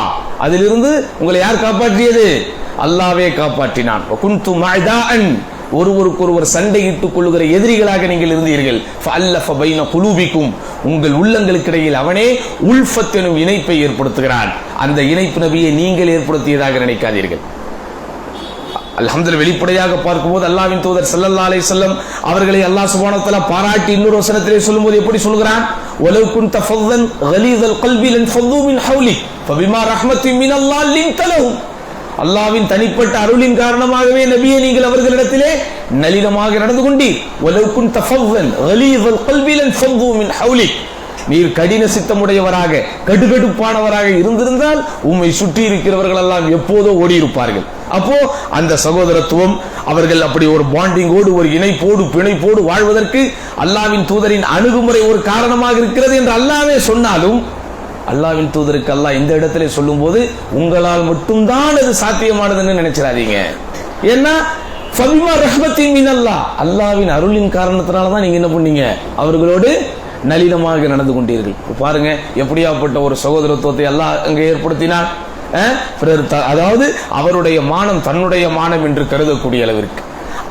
அதிலிருந்து உங்களை யார் காப்பாற்றியது? அல்லாஹ்வே காப்பாற்றினான். குன்தும் அஅதாஅன், ஒருவருக்கொருவர் சண்டையிட்டுக் கொள்ளுகிற எதிரிகளாக நீங்கள் இருந்தீர்கள். ஃபஅல்லஃப பைன குலூபிக்கும், உங்கள் உள்ளங்களுக்கு இடையில் அவனே உல்ஃபத் எனும் இணைப்பை ஏற்படுத்துகிறான். அந்த இணைப்பு நபியை நீங்கள் ஏற்படுத்தியதாக நினைக்காதீர்கள். அல்ஹம்துலில்லாஹ், வெளிப்படையாக பார்க்கும்போது அல்லாஹ்வின் தூதர் ஸல்லல்லாஹு அலைஹி வஸல்லம் அவர்களை அல்லாஹ் சுப்ஹானஹு வ தஆலா பாராட்டி இன்னொரு வசனத்திலே சொல்லும்போது எப்படி சொல்கிறான்? வலவ் குன்த ஃபzzan கலீஸல் கல்பி லன்ஃபது மின் ஹவ்லிக் ஃபபிமா ரஹ்மத்தின் மினல்லாஹ் லின்த லஹும், அல்லாஹ்வின் தனிப்பட்ட அருளின் காரணமாகவே நபியே நீங்கள் அவர்களிடத்திலே நளினமாக நடந்து கொண்டீர். வலவ் குன்த ஃபzzan கலீஸல் கல்பி லன்ஃபது மின் ஹவ்லிக், நீர் கடின சித்தமுடையவராக கடுகடுப்பானவராக இருந்திருந்தால் உம்மை சுற்றி இருக்கிறவர்கள் எல்லாம் எப்போதோ ஓடி இருப்பார்கள். அப்போ அந்த சகோதரத்துவம், அவர்கள் அப்படி ஒரு பாண்டிங்கோடு ஒரு இணைப்போடு பிணைப்போடு வாழ்வதற்கு அல்லாஹ்வின் தூதரின் அணுகுமுறை ஒரு காரணமாக இருக்கிறது என்று அல்லாஹ்வே சொன்னாலும், அல்லாஹ்வின் தூதருக்கு அல்லாஹ் இந்த இடத்திலே சொல்லும் போது உங்களால் மட்டும்தான் அது சாத்தியமானதுன்னு நினைச்சிடாதீங்க. ஏன்னா ஃபபிமா ரஹ்மத்தின் மினல்லாஹ், அல்லாஹ்வின் அருளின் காரணத்தினால தான் நீங்க என்ன பண்ணீங்க, அவர்களோடு நளினமாக நடந்து கொண்டீர்கள். பாருங்க எப்படியாப்பட்ட ஒரு சகோதரத்துவத்தை அல்லாஹ் அங்கே ஏற்படுத்தினார். அதாவது அவருடைய மானம் தன்னுடைய மானம் என்று கருதக்கூடிய அளவிற்கு,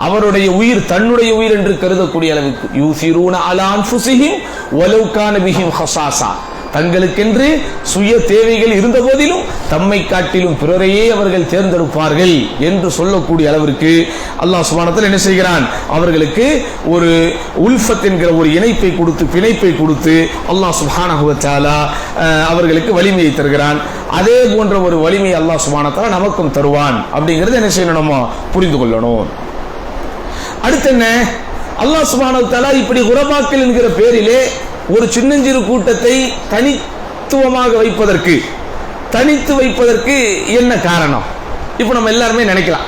அவருடைய உயிர் தன்னுடைய உயிர் என்று கருதக்கூடிய அளவிற்கு, யூசிரூன அலா அன்ஃபுஸிஹிம் வலவ் கான பிஹிம் ஹஸாஸா, தங்களுக்கென்று சுய தேவைகள் இருந்த போதிலும் தம்மை காட்டிலும் பிறரையே அவர்கள் தேர்ந்தெடுப்பார்கள் என்று சொல்லக்கூடிய அளவிற்கு அல்லாஹ் சுப்ஹானஹு வ தஆலா என்ன செய்கிறான், அவர்களுக்கு ஒரு உல்ஃபத் என்கிற ஒரு இணைப்பை கொடுத்து பிணைப்பை கொடுத்து அல்லாஹ் சுப்ஹானஹு வ தஆலா அவர்களுக்கு வலிமையை தருகிறான். அதே போன்ற ஒரு வலிமையை அல்லாஹ் சுப்ஹானஹு வ தஆலா நமக்கும் தருவான். அப்படிங்கிறது என்ன செய்யணும், நம்ம புரிந்து கொள்ளணும். அடுத்து என்ன, அல்லாஹ் சுப்ஹானஹு வ தஆலா இப்படி குரபாக்கள் என்கிற பேரிலே ஒரு சின்னஞ்சிறு கூட்டத்தை தனித்துவமாக தனித்து வைப்பதற்கு என்ன காரணம்? இப்போ நம்ம எல்லாருமே நினைக்கலாம்,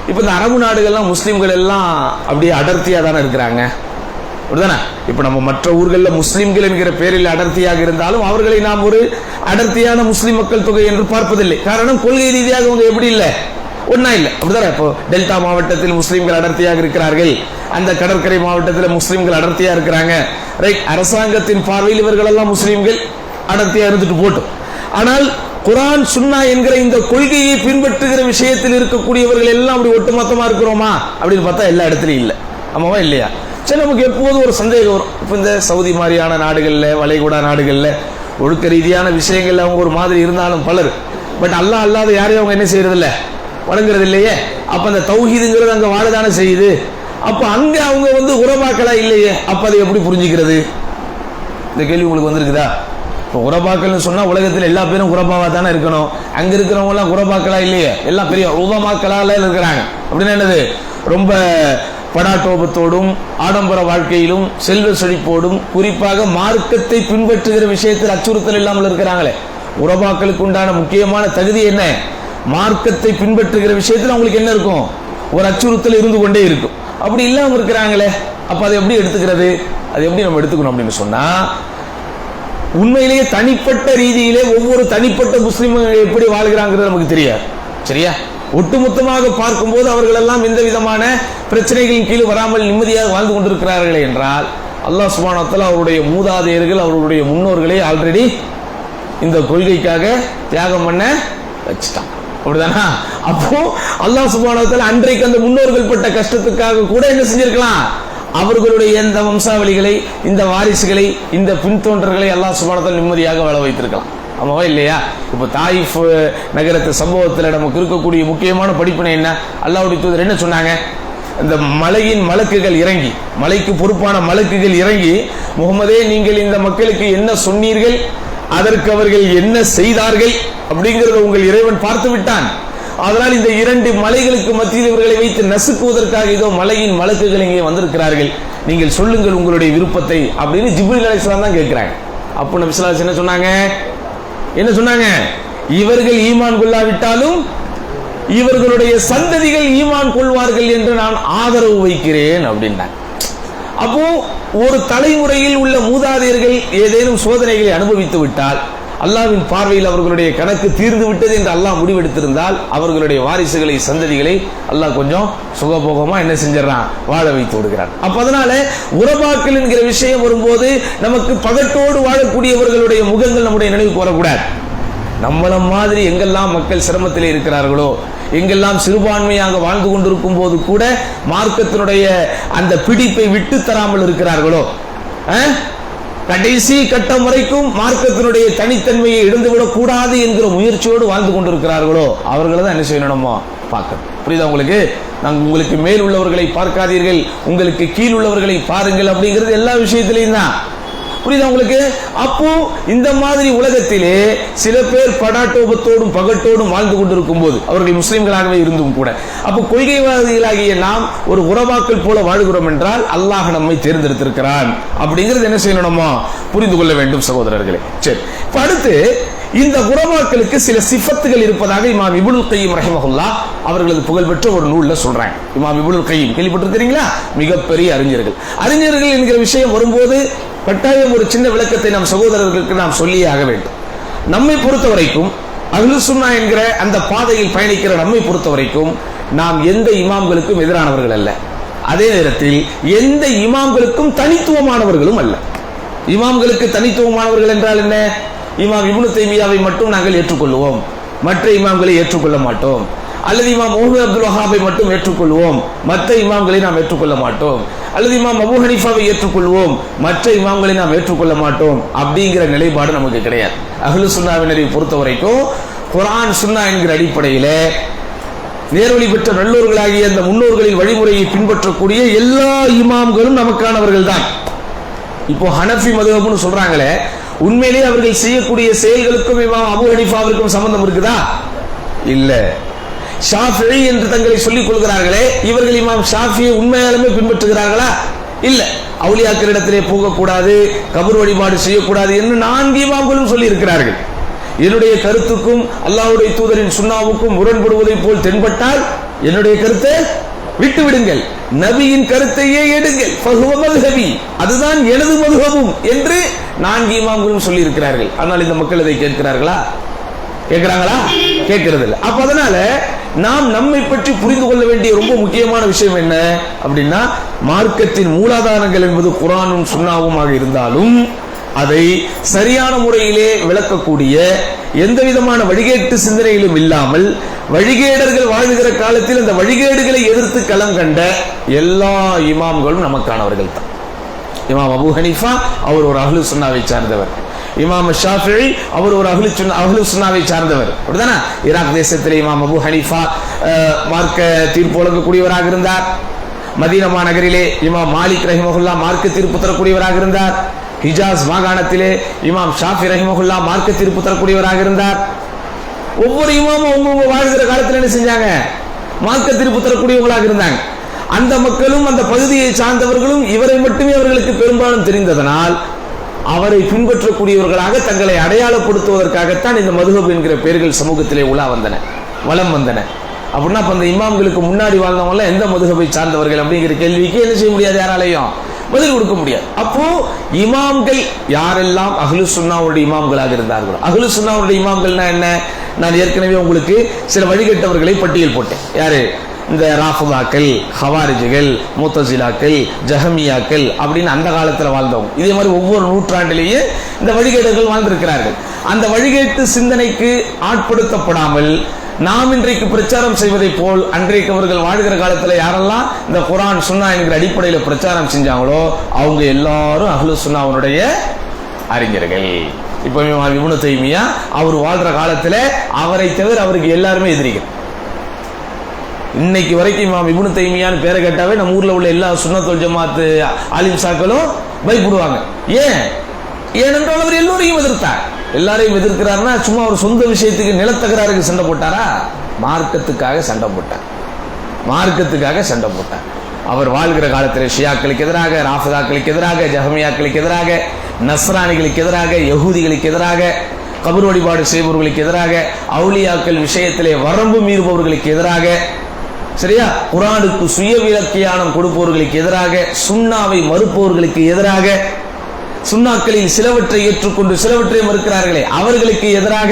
இப்போ இந்த அரபு நாடுகள்லாம் முஸ்லீம்கள் எல்லாம் அப்படியே அடர்த்தியாக தானே இருக்கிறாங்க, அப்படிதானே? இப்போ நம்ம மற்ற ஊர்களில் முஸ்லீம்கள் என்கிற பேரில் அடர்த்தியாக இருந்தாலும் அவர்களை நாம் ஒரு அடர்த்தியான முஸ்லீம் மக்கள் தொகை என்று பார்ப்பதில்லை. காரணம், கொள்கை ரீதியாக அவங்க எப்படி இல்லை, ஒன்னா இல்லை, அப்படிதானே? இப்போ டெல்டா மாவட்டத்தில் முஸ்லீம்கள் அடர்த்தியாக இருக்கிறார்கள், அந்த கடற்கரை மாவட்டத்தில் முஸ்லீம்கள் அடர்த்தியா இருக்கிறாங்க, ரைட்? அரசாங்கத்தின் பார்வையில் இவர்கள் எல்லாம் முஸ்லீம்கள் அடர்த்தியா இருந்துட்டு போட்டும். ஆனால் குர்ஆன் சுன்னா என்கிற இந்த கொள்கையை பின்பற்றுகிற விஷயத்தில் இருக்கக்கூடியவர்கள் எல்லாம் அப்படி ஒட்டுமொத்தமா இருக்கிறோமா அப்படின்னு பார்த்தா எல்லா இடத்துலையும் இல்லை. ஆமாவா இல்லையா? சரி, நமக்கு எப்போதும் ஒரு சந்தேகம் வரும். இப்போ இந்த சவுதி மாதிரியான நாடுகளில், வளைகுடா நாடுகளில் ஒழுக்க ரீதியான விஷயங்கள்ல அவங்க ஒரு மாதிரி இருந்தாலும் பலர், பட் அல்லாஹ் அல்லாத யாரையும் அவங்க என்ன செய்யறது இல்லை, வணங்குறது இல்லையே. அப்ப அந்த தௌஹீதுங்கிறது அங்க வாழதானே செய்யுது. அப்ப அங்க அவங்க உரபாக்களா இல்லையே, அப்ப அதை எப்படி புரிஞ்சுக்கிறது? இந்த கேள்வி உங்களுக்கு வந்திருக்குதா? இப்போ உரபாக்கள்னு சொன்னா உலகத்தில் எல்லா பேரும் உரபாவா தானே இருக்கணும். அங்க இருக்கிறவங்க எல்லாம் உரபாக்களா இல்லையே, எல்லாம் பெரிய உலமாக்களால இருக்கிறாங்க. அப்படின்னா என்னது, ரொம்ப படாட்டோபத்தோடும் ஆடம்பர வாழ்க்கையிலும் செல்வ செழிப்போடும் குறிப்பாக மார்க்கத்தை பின்பற்றுகிற விஷயத்தில் அச்சுறுத்தல் இல்லாமல் இருக்கிறாங்களே. உரபாக்களுக்கு உண்டான முக்கியமான தகுதி என்ன? மார்க்கத்தை பின்பற்றுகிற விஷயத்தில் அவங்களுக்கு என்ன இருக்கும், ஒரு அச்சுறுத்தல் இருந்து கொண்டே இருக்கும். அப்படி இல்லாம இருக்கிறாங்களே, அப்ப அதை எப்படி எடுத்துக்கிறது, அது எப்படி நம்ம எடுத்துக்கணும் அப்படின்னு சொன்னா, உண்மையிலேயே தனிப்பட்ட ரீதியிலே ஒவ்வொரு தனிப்பட்ட முஸ்லிம் எப்படி வாழ்கிறாங்கிறது நமக்கு தெரியாது, சரியா? ஒட்டுமொத்தமாக பார்க்கும்போது அவர்கள் எல்லாம் எந்த விதமான பிரச்சனைகளின் கீழ் வராமல் நிம்மதியாக வாழ்ந்து கொண்டிருக்கிறார்களே என்றால், அல்லாஹ் சுப்ஹானஹு வ தஆலா அவருடைய மூதாதையர்கள் அவர்களுடைய முன்னோர்களே ஆல்ரெடி இந்த கொள்கைக்காக தியாகம் பண்ண வச்சுட்டான், அப்படிதானா? அப்போ அல்லாஹ் சுப்ஹானஹு வ தஆலா அன்றைக்கு அந்த முன்னோர்கள் பட்ட கஷ்டத்துக்காக கூட என்ன செஞ்சிருக்கலாம், அவர்களுடைய இந்த வம்சாவளிகளை, இந்த வாரிசுகளை, இந்த பின்தோன்றர்களை அல்லாஹ் சுப்ஹானஹு வ தஆலா நிம்மதியாக வாழ வைத்திருக்கலாம். ஆமாவா இல்லையா? இப்போ தாயிஃப் நகரத்து சம்பவத்தில் நமக்கு இருக்கக்கூடிய முக்கியமான படிப்பினை என்ன? அல்லாஹ்வுடைய தூதர் என்ன சொன்னாங்க? இந்த மலையின் மலக்குகள் இறங்கி, மலைக்கு பொறுப்பான மலக்குகள் இறங்கி, முகமதே நீங்கள் இந்த மக்களுக்கு என்ன சொன்னீர்கள், அதற்கு அவர்கள் என்ன செய்தார்கள் அப்படிங்கிறத உங்கள் இறைவன் பார்த்து விட்டான். அதனால் இந்த இரண்டு மலைகளுக்கு மத்தியில் இவர்களை வைத்து நசுக்குவதற்காக இதோ மலையின் மலக்குகள் இங்கே வந்திருக்கிறார்கள், நீங்கள் சொல்லுங்கள் உங்களுடைய விருப்பத்தை அப்படின்னு ஜிப்ரீல் அலைஹிஸ்ஸலாம் தான் கேட்கிறாங்க. அப்போ நபி ஸல்லல்லாஹு அலைஹி வஸல்லம் என்ன சொன்னாங்க? இவர்கள் ஈமான் கொள்ளாவிட்டாலும் இவர்களுடைய சந்ததிகள் ஈமான் கொள்வார்கள் என்று நான் ஆதரவு வைக்கிறேன் அப்படின்னாங்க. அப்போ ஒரு தலைமுறையில் உள்ள மூதாதையர்கள் ஏதேனும் சோதனைகளை அனுபவித்து விட்டால் அல்லாஹ்வின் பார்வையில் அவர்களுடைய கணக்கு தீர்ந்து விட்டது என்று அல்லாஹ் முடிவெடுத்திருந்தால் அவர்களுடைய வாரிசுகளை சந்ததிகளை அல்லாஹ் கொஞ்சம் சுகபோகமா என்ன செஞ்சிடறான், வாழ வைத்து விடுகிறான். அப்ப அதனால உறவாக்கல் என்கிற விஷயம் வரும்போது நமக்கு பகட்டோடு வாழக்கூடியவர்களுடைய முகங்கள் நம்முடைய நினைவுக்கு வரக்கூடாது. நம்மள மாதிரி எங்கெல்லாம் மக்கள் சிரமத்திலே இருக்கிறார்களோ, எங்கெல்லாம் சிறுபான்மையாக வாழ்ந்து கொண்டிருக்கும் போது கூட மார்க்கத்தினுடைய அந்த பிடிப்பை விட்டு தராமல் இருக்கிறார்களோ, கடைசி கட்டம் வரைக்கும் மார்க்கத்தினுடைய தனித்தன்மையை இழந்துவிடக் கூடாது என்கிற முயற்சியோடு வாழ்ந்து கொண்டிருக்கிறார்களோ அவர்களை தான் என்ன செய்யணுமோ பார்க்கணும். புரியுதா உங்களுக்கு? நாங்கள் உங்களுக்கு மேல் உள்ளவர்களை பார்க்காதீர்கள், உங்களுக்கு கீழ் உள்ளவர்களை பாருங்கள் அப்படிங்கிறது எல்லா விஷயத்திலையும் தான். புரியுதா உங்களுக்கு? அப்போ இந்த மாதிரி உலகத்திலே சில பேர் படாட்டோபத்தோடும் பகட்டோடும் வாழ்ந்து கொண்டிருக்கும் போது அவர்கள் முஸ்லிம்களாகவே இருந்தும் கூட, அப்போ கொள்கைவாதிகளாகிய நாம் ஒரு உறவாக்கள் போல வாழ்கிறோம் என்றால் அல்லாஹ் நம்மை தேர்ந்தெடுத்திருக்கிறான் அப்படிங்கிறது என்ன செய்யணுமோ புரிந்து கொள்ள வேண்டும் சகோதரர்களே. சரி, இப்ப அடுத்து இந்த உறவாக்களுக்கு சில சிஃபத்துகள் இருப்பதாக இமாம் இப்னுல் கய்யிம் ரஹிமஹுல்லாஹ் அவர்களது புகழ்பெற்ற ஒரு நூல்ல சொல்றாங்க. இமாம் இப்னுல் கய்யிம் கேள்விப்பட்டிருக்கிறீங்களா? மிகப்பெரிய அறிஞர்கள் என்கிற விஷயம் வரும்போது கட்டாயம் ஒரு சின்ன விளக்கத்தை நம் சகோதரர்களுக்கு நாம் சொல்லியே ஆக வேண்டும். நம்மை பொறுத்த வரைக்கும் அஹ்லுஸ் சுன்னah என்கிற அந்த பாதையில் பயணிக்கிற நம்மை பொறுத்த வரைக்கும் நாம் எந்த இமாம்களுக்கும் எதிரானவர்கள் அல்ல, அதே நேரத்தில் எந்த இமாம்களுக்கும் தனித்துவமானவர்களும் அல்ல. இமாம்களுக்கு தனித்துவமானவர்கள் என்றால் என்ன? இமாம் இப்னு தைமியாவை மட்டும் நாங்கள் ஏற்றுக்கொள்வோம், மற்ற இமாம்களை ஏற்றுக்கொள்ள மாட்டோம். அல்லது இமாம் முஹம்மது அப்துல் வஹாபை மட்டும் ஏற்றுக்கொள்வோம், மற்ற இமாம்களை நாம் ஏற்றுக்கொள்ள மாட்டோம். அல்லது இமாம் அபூ ஹனீஃபாவை ஏற்றுக்கொள்வோம், மற்ற இமாம்களை நாம் ஏற்றுக்கொள்ள மாட்டோம் அப்படிங்கிற நிலைப்பாடு நமக்கு கிடையாது. அஹ்லுஸ் சுன்னாவினரை பொறுத்த வரைக்கும் குர்ஆன் சுன்னா என்கிற அடிப்படையில் நேர்வழி பெற்ற நல்லோர்களாகிய அந்த முன்னோர்களின் வழிமுறையை பின்பற்றக்கூடிய எல்லா இமாம்களும் நமக்கானவர்கள் தான். இப்போ ஹனஃபி மதுஹப்னு சொல்றாங்களே, உண்மையிலேயே அவர்கள் செய்யக்கூடிய செயல்களுக்கும் இமாம் அபூ ஹனீஃபாவிற்கும் சம்பந்தம் இருக்குதா? இல்ல. ஷாஃபிஈ என்று தங்களை சொல்லிக் கொள்கிறார்களே, இவர்கள் இமாம் ஷாஃபியை உண்மையாலுமே பின்பற்றுகிறார்களா? இல்ல. அவுலியாக்களிடத்திலே போகக்கூடாது, கபர் வழிபாடு செய்யக்கூடாது என்று 4 இமாம்களும் சொல்லி இருக்கிறார்கள். என்னுடைய கருத்துக்கும் அல்லாஹ்வுடைய தூதரின் சுன்னாவுக்கும் முரண்படுவதை போல் தென்பட்டால் என்னுடைய கருத்தை விட்டு விடுங்கள், நபியின் கருத்தையே எடுங்கள், ஃபஹுவ மذஹபி, அதுதான் எனது மதுஹபும் என்று 4 இமாம்களும் சொல்லி இருக்கிறார்கள். ஆனால் இந்த மக்கள் இதை கேட்கிறார்களா? கேட்கிறது இல்லை. அப்ப அதனால நாம் நம்மை பற்றி புரிந்து கொள்ள வேண்டிய ரொம்ப முக்கியமான விஷயம் என்ன அப்படின்னா, மார்க்கத்தின் மூலாதாரங்கள் என்பது குர்ஆனும் சுன்னாவுமாக இருந்தாலும் அதை சரியான முறையிலே விளக்கக்கூடிய எந்த விதமான வழிகேட்டு சிந்தனையிலும் இல்லாமல் வழிகேடர்கள் வாழ்கிற காலத்தில் அந்த வழிகேடுகளை எதிர்த்து களம் கண்ட எல்லா இமாம்களும் நமக்கானவர்கள் தான். இமாம் அபூ ஹனீஃபா அவர் ஒரு அஹ்லுஸ் சுன்னாவை சார்ந்தவர், இமாம் ஷாஃபிஈ அவர் ஒரு அஹ்லுஸ் சுன்னாவை சார்ந்தவர், அப்படிதானே? ஈராக் தேசத்திலே இமாம் அபூ ஹனீஃபா மார்க்க தீர்ப்பு வழங்கக்கூடியவராக இருந்தார். மதீனா மாநகரிலே இமாம் மாலிக் ரஹிமஹுல்லாஹ் மார்க்க தீர்ப்பு தரக்கூடியவராக இருந்தார். ஹிஜாஸ் மாகாணத்திலே இமாம் ஷாஃபி ரஹிமஹுல்லாஹ் மார்க்க தீர்ப்பு தரக்கூடியவராக இருந்தார். ஒவ்வொரு இமாமும் அவங்க வாழ்கிற காலத்தில் என்ன செஞ்சாங்க? மார்க்க தீர்ப்பு தரக்கூடியவங்களாக இருந்தாங்க. அந்த மக்களும் அந்த பகுதியை சார்ந்தவர்களும் இவரை மட்டுமே அவர்களுக்கு பெரும்பாலும் தெரிந்ததனால் அவரை பின்பற்றக்கூடியவர்களாக தங்களை அடையாளப்படுத்துவதற்காகத்தான் இந்த மதுஹப் என்கிற பெயர்கள் சமூகத்திலே உலா வந்தன, வலம் வந்தன. அப்படின்னா அந்த இமாம்களுக்கு முன்னாடி வாழ்ந்தவங்க எந்த மதுஹபை சார்ந்தவர்கள் அப்படிங்கிற கேள்விக்கு என்ன செய்ய முடியாது, யாராலையும் பதில் கொடுக்க முடியாது. அப்போ இமாம்கள் யாரெல்லாம் அஹ்லுஸ் சுன்னாவுடைய இமாம்களாக இருந்தார்களோ, அஹ்லுஸ் சுன்னாவுடைய இமாம்கள்னா என்ன? நான் ஏற்கனவே உங்களுக்கு சில வழிகட்டவர்களை பட்டியல் போட்டேன். யாரு? இந்த ராஃபிதாக்கள், ஹவாரிஜிகள், முத்தசிலாக்கள், ஜஹமியாக்கள் அப்படின்னு அந்த காலத்தில் வாழ்ந்தவங்க. இதே மாதிரி ஒவ்வொரு நூற்றாண்டிலேயே இந்த வழிகேடுகள் வாழ்ந்திருக்கிறார்கள். அந்த வழிகேட்டு சிந்தனைக்கு ஆட்படுத்தப்படாமல் நாம் இன்றைக்கு பிரச்சாரம் செய்வதை போல் அன்றைக்கு அவர்கள் வாழ்கிற காலத்தில் யாரெல்லாம் இந்த குர்ஆன் சுன்னா என்கிற அடிப்படையில் பிரச்சாரம் செஞ்சாங்களோ அவங்க எல்லாரும் அஹ்லுஸ் சுன்னாவுடைய அறிஞர்கள். இப்போ இப்னு தைமியா அவர் வாழ்ற காலத்தில் அவரை தவிர அவருக்கு எல்லாருமே எதிரிகள். இன்னைக்கு வரைக்கும் இமாம் இப்னு தைமியான்னு பேரை கேட்டாவே நம்ம ஊர்ல உள்ள எல்லா சுன்னத் வல் ஜமாத் ஆலிம் சாக்களும் பயப்படுவாங்க. ஏனென்றால் அவர் எல்லோரையும் எதிர்த்தார். எல்லாரையும் எதிர்க்கிறாருன்னா சும்மா ஒரு சொந்த விஷயத்துக்கு நிலத்தகராறுக்கு சண்டை போட்டாரா? மார்க்கத்துக்காக சண்டை போட்டார். மார்க்கத்துக்காக சண்டை போட்டார். அவர் வாழ்கிற காலத்தில் ஷியாக்களுக்கு எதிராக, ராஃபிதாக்களுக்கு எதிராக, ஜஹமியாக்களுக்கு எதிராக, நஸ்ரானிகளுக்கு எதிராக, யகூதிகளுக்கு எதிராக, கபர் வழிபாடு செய்பவர்களுக்கு எதிராக, அவுலியாக்கள் விஷயத்திலே வரம்பு மீறுபவர்களுக்கு எதிராக, சரியா, குர்ஆனுக்கு சுய விலக்கியானம் கொடுப்பவர்களுக்கு எதிராக, சுன்னாவை மறுப்பவர்களுக்கு எதிராக, சுன்னாக்களில் சிலவற்றை ஏற்றுக்கொண்டு சிலவற்றை மறுக்கிறார்களே அவர்களுக்கு எதிராக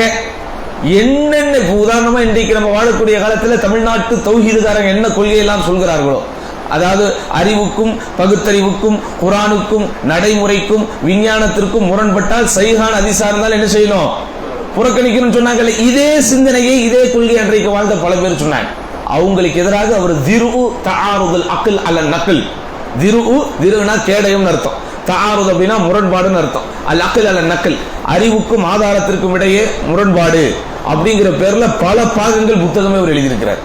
என்னென்ன, உதாரணமா இன்றைக்கு நம்ம வாழக்கூடிய காலத்தில் தமிழ்நாட்டு தௌஹீதுகாரங்க என்ன கொள்கையெல்லாம் சொல்கிறார்களோ, அதாவது அறிவுக்கும் பகுத்தறிவுக்கும் குர்ஆனுக்கும் நடைமுறைக்கும் விஞ்ஞானத்திற்கும் முரண்பட்டால் சஹீஹான ஹதீஸா இருந்தால் என்ன செய்யணும், புறக்கணிக்கணும்னு சொன்னாங்கல்ல. இதே சிந்தனையை இதே கொள்கை அன்றைக்கு வாழ்ந்த பல பேர் சொன்னாங்க. அவங்களுக்கு எதிராக அவர் திரு தஆருதுல் அக்ல் அல நக்ல், திருனா கேடயம் அர்த்தம், தஆருத் அப்படின்னா முரண்பாடுன்னு அர்த்தம், அல் அக்ல் அல நக்ல் அறிவுக்கும் ஆதாரத்திற்கும் இடையே முரண்பாடு அப்படிங்கிற பேர்ல பல பாகங்கள் புத்தகமே அவர் எழுதியிருக்கிறார்.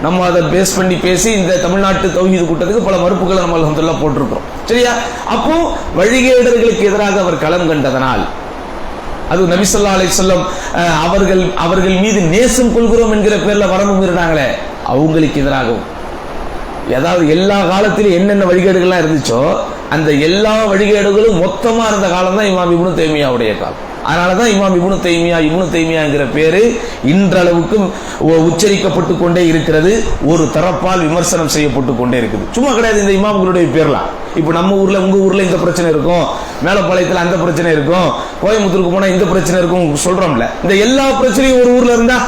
நம்ம அதை பேஸ் பண்ணி பேசி இந்த தமிழ்நாட்டு தௌஹீது கூட்டத்துக்கு பல மறுப்புகளை நம்ம அல்ஹம்துலில்லாஹ் போட்டிருக்கிறோம். சரியா? அப்போ வழிகேடர்களுக்கு எதிராக அவர் களம் கண்டதனால், அது நபி ஸல்லல்லாஹு அலைஹி வஸல்லம் அவர்கள் மீது நேசம் கொள்கிறோம் என்கிற பேர்ல வரம்பு மீறினாங்களே அவங்களுக்கு எதிராகவும், ஏதாவது எல்லா காலத்திலும் என்னென்ன வழிகேடுகள்லாம் இருந்துச்சோ அந்த எல்லா வழிகேடுகளும் மொத்தமா இருந்த காலம் தான் இமாம் இப்னு தைமியாவுடைய காலம். அதனாலதான் இமாம் இப்னு தைமியாங்கிற பேரு இன்றளவுக்கும் உச்சரிக்கப்பட்டு கொண்டே இருக்கிறது, ஒரு தரப்பால் விமர்சனம் செய்யப்பட்டு கொண்டே இருக்குது. சும்மா கிடையாது இந்த இமாம்களுடைய பேர்லாம். இப்ப நம்ம ஊர்ல, உங்க ஊர்ல இந்த பிரச்சனை இருக்கும், மேலப்பாளையத்துல அந்த பிரச்சனை இருக்கும், கோயம்புத்தூருக்கு போனா இந்த பிரச்சனை இருக்கும் சொல்றோம்ல. இந்த எல்லா பிரச்சனையும் ஒரு ஊர்ல இருந்தா,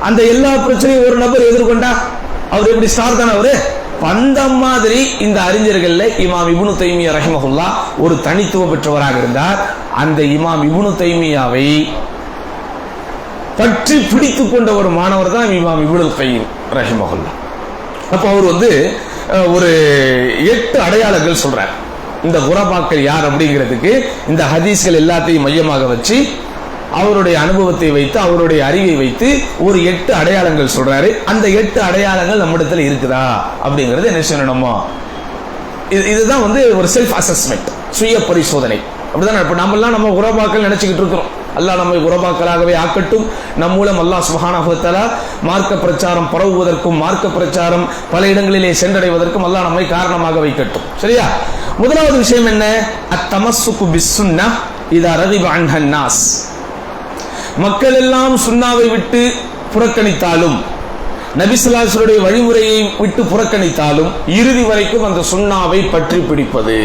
அந்த எல்லா பிரச்சனையும் ஒரு நபர் எதிர்கொண்டா அவர் எப்படி ஸ்டார் தானே அவரு. அந்த மாதிரி இந்த அறிஞர்கள்ல இமாம் இப்னு தைமியா ரஹிமஹுல்லாஹ் ஒரு தனித்துவம் பெற்றவராக இருந்தார். அந்த இமாம் இப்னு தைமியாவை பற்றி பிடித்துக் கொண்ட ஒரு மாணவர் தான் இமாம் இப்னுல் கையிம் ரஹிமஹுல்லாஹ். அப்போ அவர் ஒரு 8 அடையாளங்கள் சொல்றார். இந்த குரபாக்கள் யார் அப்படிங்கிறதுக்கு இந்த ஹதீஸ்கள் எல்லாத்தையும் மையமாக வச்சு அவருடைய அனுபவத்தை வைத்து அவருடைய அறிவை வைத்து ஒரு 8 அடையாளங்கள் சொல்றாரு. அந்த 8 அடையாளங்கள் நம்மிடத்தில் இருக்குதா அப்படிங்கறது என்ன செய்யணும், இதுதான் ஒரு செல்ஃப் அசஸ்மெண்ட், சுய பரிசோதனை. அப்படிதான் இப்ப நம்ம குரபாக்கள் நினைச்சுக்கிட்டு இருக்கிறோம். அல்லாஹ் நம்மை குரபாக்களாகவே ஆக்கட்டும். நம் மூலம் அல்லாஹ் சுப்ஹானஹு வ தஆலா மார்க்க பிரச்சாரம் பரவுவதற்கும் மார்க்க பிரச்சாரம் பல இடங்களிலே சென்றடைவதற்கும் அல்லாஹ் நம்மை காரணமாக வைக்கட்டும். சரியா? முதலாவது விஷயம் என்ன, அத்தமஸ்ஸுகு பிஸ்ஸுன்னஹ் இதா ரகிப அன்ஹன் நாஸ். மக்கள் எல்லாம் சுன்னாவை விட்டு புறக்கணித்தாலும், நபி ஸல்லல்லாஹு அலைஹி வஸல்லம் வழிமுறையை விட்டு புறக்கணித்தாலும் இறுதி வரைக்கும் அந்த சுன்னாவை பற்றி பிடிப்பது,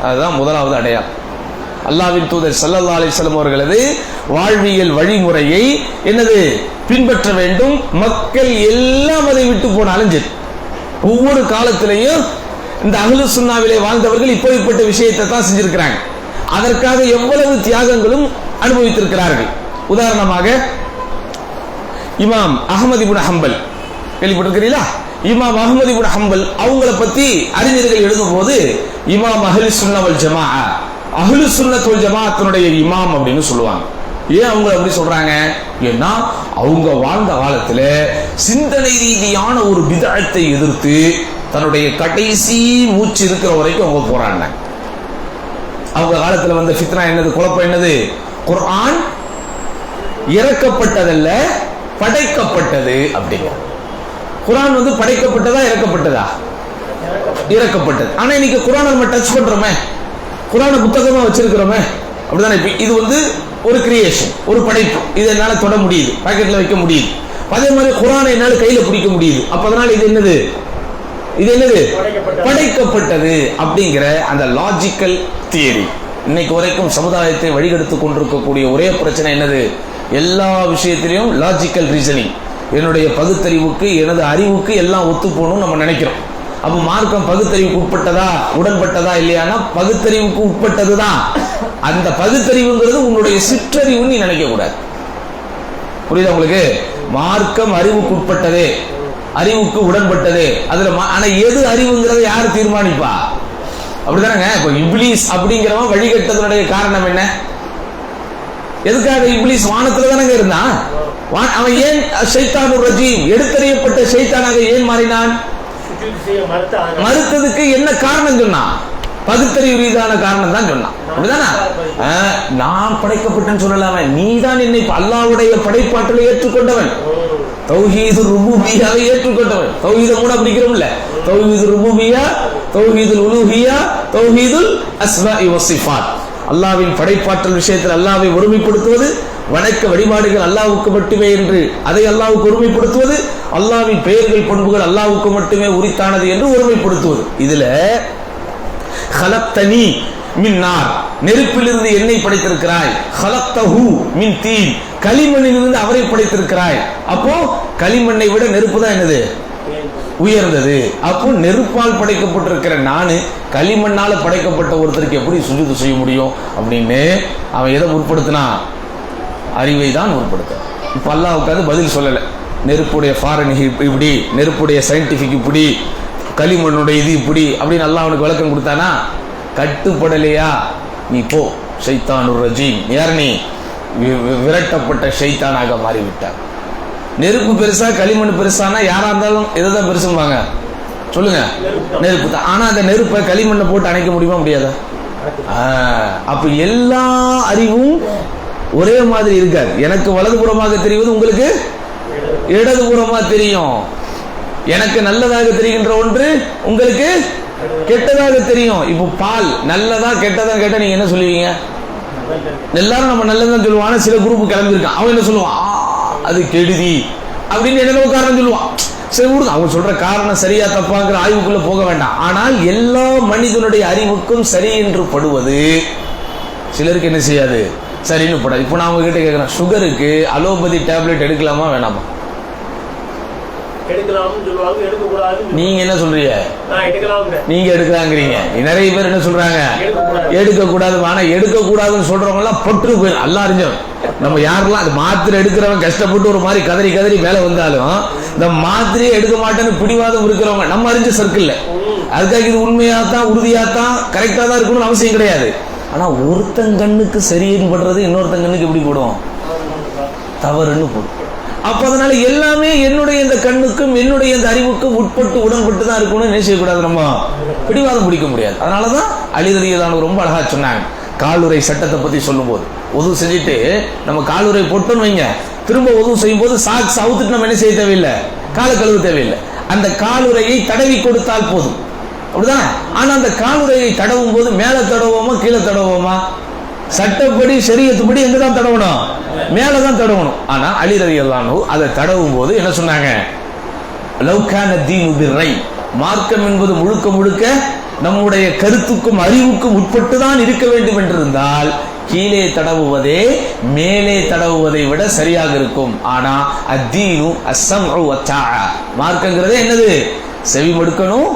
அதுதான் முதலாவது அடையாளம். அல்லாஹ்வின் தூதர் ஸல்லல்லாஹு அலைஹி வஸல்லம் அவர்களது வாழ்வியல் வழிமுறையை என்னது பின்பற்ற வேண்டும். மக்கள் எல்லாம் அதை விட்டு போனாலும் சரி, ஒவ்வொரு காலத்திலையும் இந்த அஹ்லு சுன்னாவிலே வாழ்ந்தவர்கள் இப்படிப்பட்ட விஷயத்தை தான் செஞ்சிருக்கிறாங்க. அதற்காக எவ்வளவு தியாகங்களும் அனுபவித்திருக்கிறார்கள். உதாரணமாக இமாம் அஹ்மத் இப்னு ஹம்பல் கேள்விப்பட்டிருக்கிறீங்களா? இமாம் அஹ்மத் இப்னு ஹம்பல் அவங்கள பத்தி அறிஞர்கள் எழுதும்போது இமாம் அஹ்லு சுன்னா வல் ஜமாஅ, அஹ்லு சுன்னத் வல் ஜமாஅத்தினுடைய இமாம் அப்படின்னு சொல்லுவாங்க. ஏன் அவங்க அப்படி சொல்றாங்க? ஏன்னா அவங்க வாழ்ந்த காலத்துல சிந்தனை ரீதியான ஒரு பிதஅத்தை எதிர்த்து தன்னுடைய கடைசி மூச்சு இருக்கிற வரைக்கும் அவங்க போராடினாங்க. அவங்க காலத்துல வந்த ஃபித்னா என்னது, குழப்பம் என்னது, குர்ஆன் இறக்கப்பட்டதல்ல படைக்கப்பட்டது அப்படிங்க. குர்ஆன் படைக்கப்பட்டதா இறக்கப்பட்டதா? இறக்கப்பட்டது. ஆனா இன்னைக்கு குர்ஆனை நம்ம டச் பண்றோமே, குர்ஆனை புத்தகமா வச்சிருக்கிறோமே, அப்படிதானே? இது ஒரு கிரியேஷன், ஒரு படைப்பு. இது என்னால தொட முடியுது, பாக்கெட்ல வைக்க முடியுது. அதே மாதிரி குர்ஆனை என்னால கையில பிடிக்க முடியுது. அப்ப அதனால இது என்னது படைக்கப்பட்டது அப்படிங்கிற அந்த லாஜிக்கல் தியரி இன்னைக்கு வரைக்கும் சமுதாயத்தை வழிகெடுத்து கொண்டிருக்கக்கூடிய ஒரே பிரச்சனை என்னது, எல்லா விஷயத்திலையும் லாஜிக்கல் ரீசனிங், என்னுடைய பகுத்தறிவுக்கு எனது அறிவுக்கு எல்லாம் ஒத்து போகணும்னு நம்ம நினைக்கிறோம். அப்ப மார்க்கம் பகுத்தறிவுக்கு உட்பட்டதா உடன்பட்டதா இல்லையானா பகுத்தறிவுக்கு உட்பட்டதுதான். அந்த பகுத்தறிவுங்கிறது உன்னுடைய சிற்றறிவுன்னு நீ நினைக்க கூடாது. புரியுதா உங்களுக்கு? மார்க்கம் அறிவுக்கு உட்பட்டதே, அறிவுக்கு உடன்பட்டதே. அதுல ஆனா எது அறிவுங்கிறத யாரு தீர்மானிப்பா? அப்படிதானங்க. இப்ப இப்லீஸ் அப்படிங்கிறவன் வழிகட்டதனுடைய காரணம் என்ன? எதுக்காக இப்லீஸ் வானத்துல தானங்க இருந்தான்? அவன் ஏன் ஷைத்தானுர் ரஜீம், எடுத்தறியப்பட்ட ஷைத்தானாக ஏன் மாறினான்? மறுத்ததுக்கு என்ன காரணம் சொன்னான்? பகுத்தறிவு ரீதியான காரணம் தான் சொன்னான். அப்படிதானே? நான் படைக்கப்பட்டேன்னு சொல்லலாம, நீ தான் என்னை அல்லாஹ்வுடைய படைப்பாற்றலை ஏற்றுக்கொண்டவன், தௌஹீதுல் ருபூபிய்யாவை ஏற்றுக்கொண்டவன். தௌஹீதை மூணா பிரிக்கிறோம்ல, தௌஹீதுல் ருபூபிய்யா, தௌஹீதுல் உலூஹிய்யா, தௌஹீதுல் அஸ்மாஇ வஸ்ஸிஃபாத். அல்லாஹ்வின் படைப்பாற்றல் விஷயத்தில் அல்லாஹ்வை ஒருமைப்படுத்துவது, வணக்க வழிபாடுகள் அல்லாஹ்வுக்கு மட்டுமே என்று அதை அல்லாஹ்வுக்கு ஒருமைப்படுத்துவது, அல்லாஹ்வின் பெயர்கள் பண்புகள் அல்லாஹ்வுக்கு மட்டுமே உரித்தானது என்று ஒருமைப்படுத்துவது. இதுல ஹலக்தனி மின் நார், நெருப்பிலிருந்து என்னை படைத்திருக்கிறாய். ஹலக்தஹு மின் தீன், களிமண்ணிலிருந்து அவரை படைத்திருக்கிறாய். அப்போ களிமண்ணை விட நெருப்பு தான் என்னது? உயர்ந்தது. அப்போ நெருப்பால் படைக்கப்பட்டிருக்கிற நானு களிமண்ணால படைக்கப்பட்ட ஒருத்தருக்கு எப்படி சுஜூது செய்ய முடியும் அப்படின்னு அவன் எதை முற்படுத்தினா? அறிவை தான் முற்படுத்த. இப்ப அல்லாஹ் உட்காந்து பதில் சொல்லல. நெருப்புடைய ஃபாரன் இப்படி, நெருப்புடைய சயின்டிபிக் இப்படி, களிமண்ணுடைய இது இப்படி அப்படின்னு அல்லாஹ் அவனுக்கு விளக்கம் கொடுத்தானா? கட்டுப்படலையா? நீ போ, ஷைத்தானுர் ரஜீம். யார் நீ? விரட்டப்பட்ட ஷைத்தானாக மாறிவிட்டார். நெருப்பு பெருசா களிமண் பெருசானா யாரா இருந்தாலும் எதைதான் பெருசும்பாங்க? சொல்லுங்க, நெருப்பு தான். ஆனா அந்த நெருப்பை களிமண்ணை போட்டு அணைக்க முடியுமா? முடியாதா? அப்ப எல்லா அறிவும் ஒரே மாதிரி இருக்காது. எனக்கு வலதுபுறமாக தெரிவது உங்களுக்கு இடதுபுறமா தெரியும். எனக்கு நல்லதாக தெரிகின்ற ஒன்று உங்களுக்கு கெட்டதாக தெரியும். இப்போ பால் நல்லதா கெட்டதா கேட்டா நீங்க என்ன சொல்லுவீங்க? எல்லாரும் நம்ம நல்லதான் சொல்லுவோம். ஆனா சில குரூப் கிளம்பி இருக்கான், அவன் என்ன சொல்லுவான்? அது கெடுதி அப்படின்னு என்ன காரணம் சொல்லுவான். சரி விடுங்க, அவங்க சொல்ற காரணம் சரியா தப்பாங்கிற ஆய்வுக்குள்ள போக வேண்டாம். ஆனால் எல்லா மனிதனுடைய அறிவுக்கும் சரி என்று படுவது சிலருக்கு என்ன செய்யாது? சரின்னு படாது. இப்போ நான் உங்ககிட்ட கேட்கிறேன், சுகருக்கு அலோபதி டேப்லெட் எடுக்கலாமா வேணாமா? நீங்க என்ன சொல்றீங்க? நீங்க எடுக்கலாங்கிறீங்க. நிறைய பேர் என்ன சொல்றாங்க? எடுக்க கூடாது. ஆனா எடுக்க கூடாதுன்னு சொல்றவங்க எல்லாம் பொற்று போய் நல்லா அறிஞ்சவன். நம்ம யாரெல்லாம் அது மாத்திரை எடுக்கிறவன் கஷ்டப்பட்டு ஒரு மாதிரி கதறி கதறி மேல வந்தாலும் இந்த மாத்திரையே எடுக்க மாட்டேன்னு பிடிவாதம் இருக்கிறவங்க நம்ம அறிஞ்ச சர்க்கிள். அதுக்காக இது உண்மையாத்தான் உறுதியாத்தான் கரெக்டா தான் இருக்கணும்னு அவசியம் கிடையாது. ஆனா ஒருத்தன் கண்ணுக்கு சரின்னு படுறது இன்னொருத்தன் கண்ணுக்கு எப்படி போடும்? தவறுன்னு போடும். அப்ப அதனால எல்லாமே என்னுடைய இந்த கண்ணுக்கும் என்னுடைய இந்த அறிவுக்கும் உட்பட்டு உடன்பட்டு தான் இருக்கணும்னு நினைச்சக்கூடாது. நம்ம பிடிவாதம் பிடிக்க முடியாது. அதனாலதான் அலி ரலியல்லாஹு ரொம்ப அழகா சொன்னாங்க. காலுறை சட்டத்தை பத்தி சொல்லும் போது, ஒது செஞ்சுட்டு நம்ம காலுறை போட்டோன்னு வைங்க, திரும்ப ஒது செய்யும் போது சாக்ஸ் அவுத்துட்டு நம்ம என்ன செய்ய தேவையில்லை? காலை கழுவ தேவையில்லை. அந்த காலுறையை தடவி கொடுத்தால் போதும், அப்படிதான். ஆனா அந்த காலுறையை தடவும் போது மேல தடவோமா கீழே தடவோமா? சட்டப்படி ஷரியத்துப்படி எங்கதான் தடவணும்? மேலதான் தடவணும். ஆனா அலி ரலியல்லாஹு அதை தடவும் போது என்ன சொன்னாங்க? லவ் கான தீனு பிர்ரை, மார்க்கம் என்பது முழுக்க முழுக்க நம்முடைய கருத்துக்கும் அறிவுக்கும் உட்பட்டு தான் இருக்க வேண்டும் என்றிருந்தால் கீழே தடவுவதே மேலே தடவுவதை விட சரியாக இருக்கும். ஆனா அத்தீனு அஸ்ஸம்உ வத்தாஅ, மார்க்கங்கிறதே என்னது? செவி மடுக்கணும்,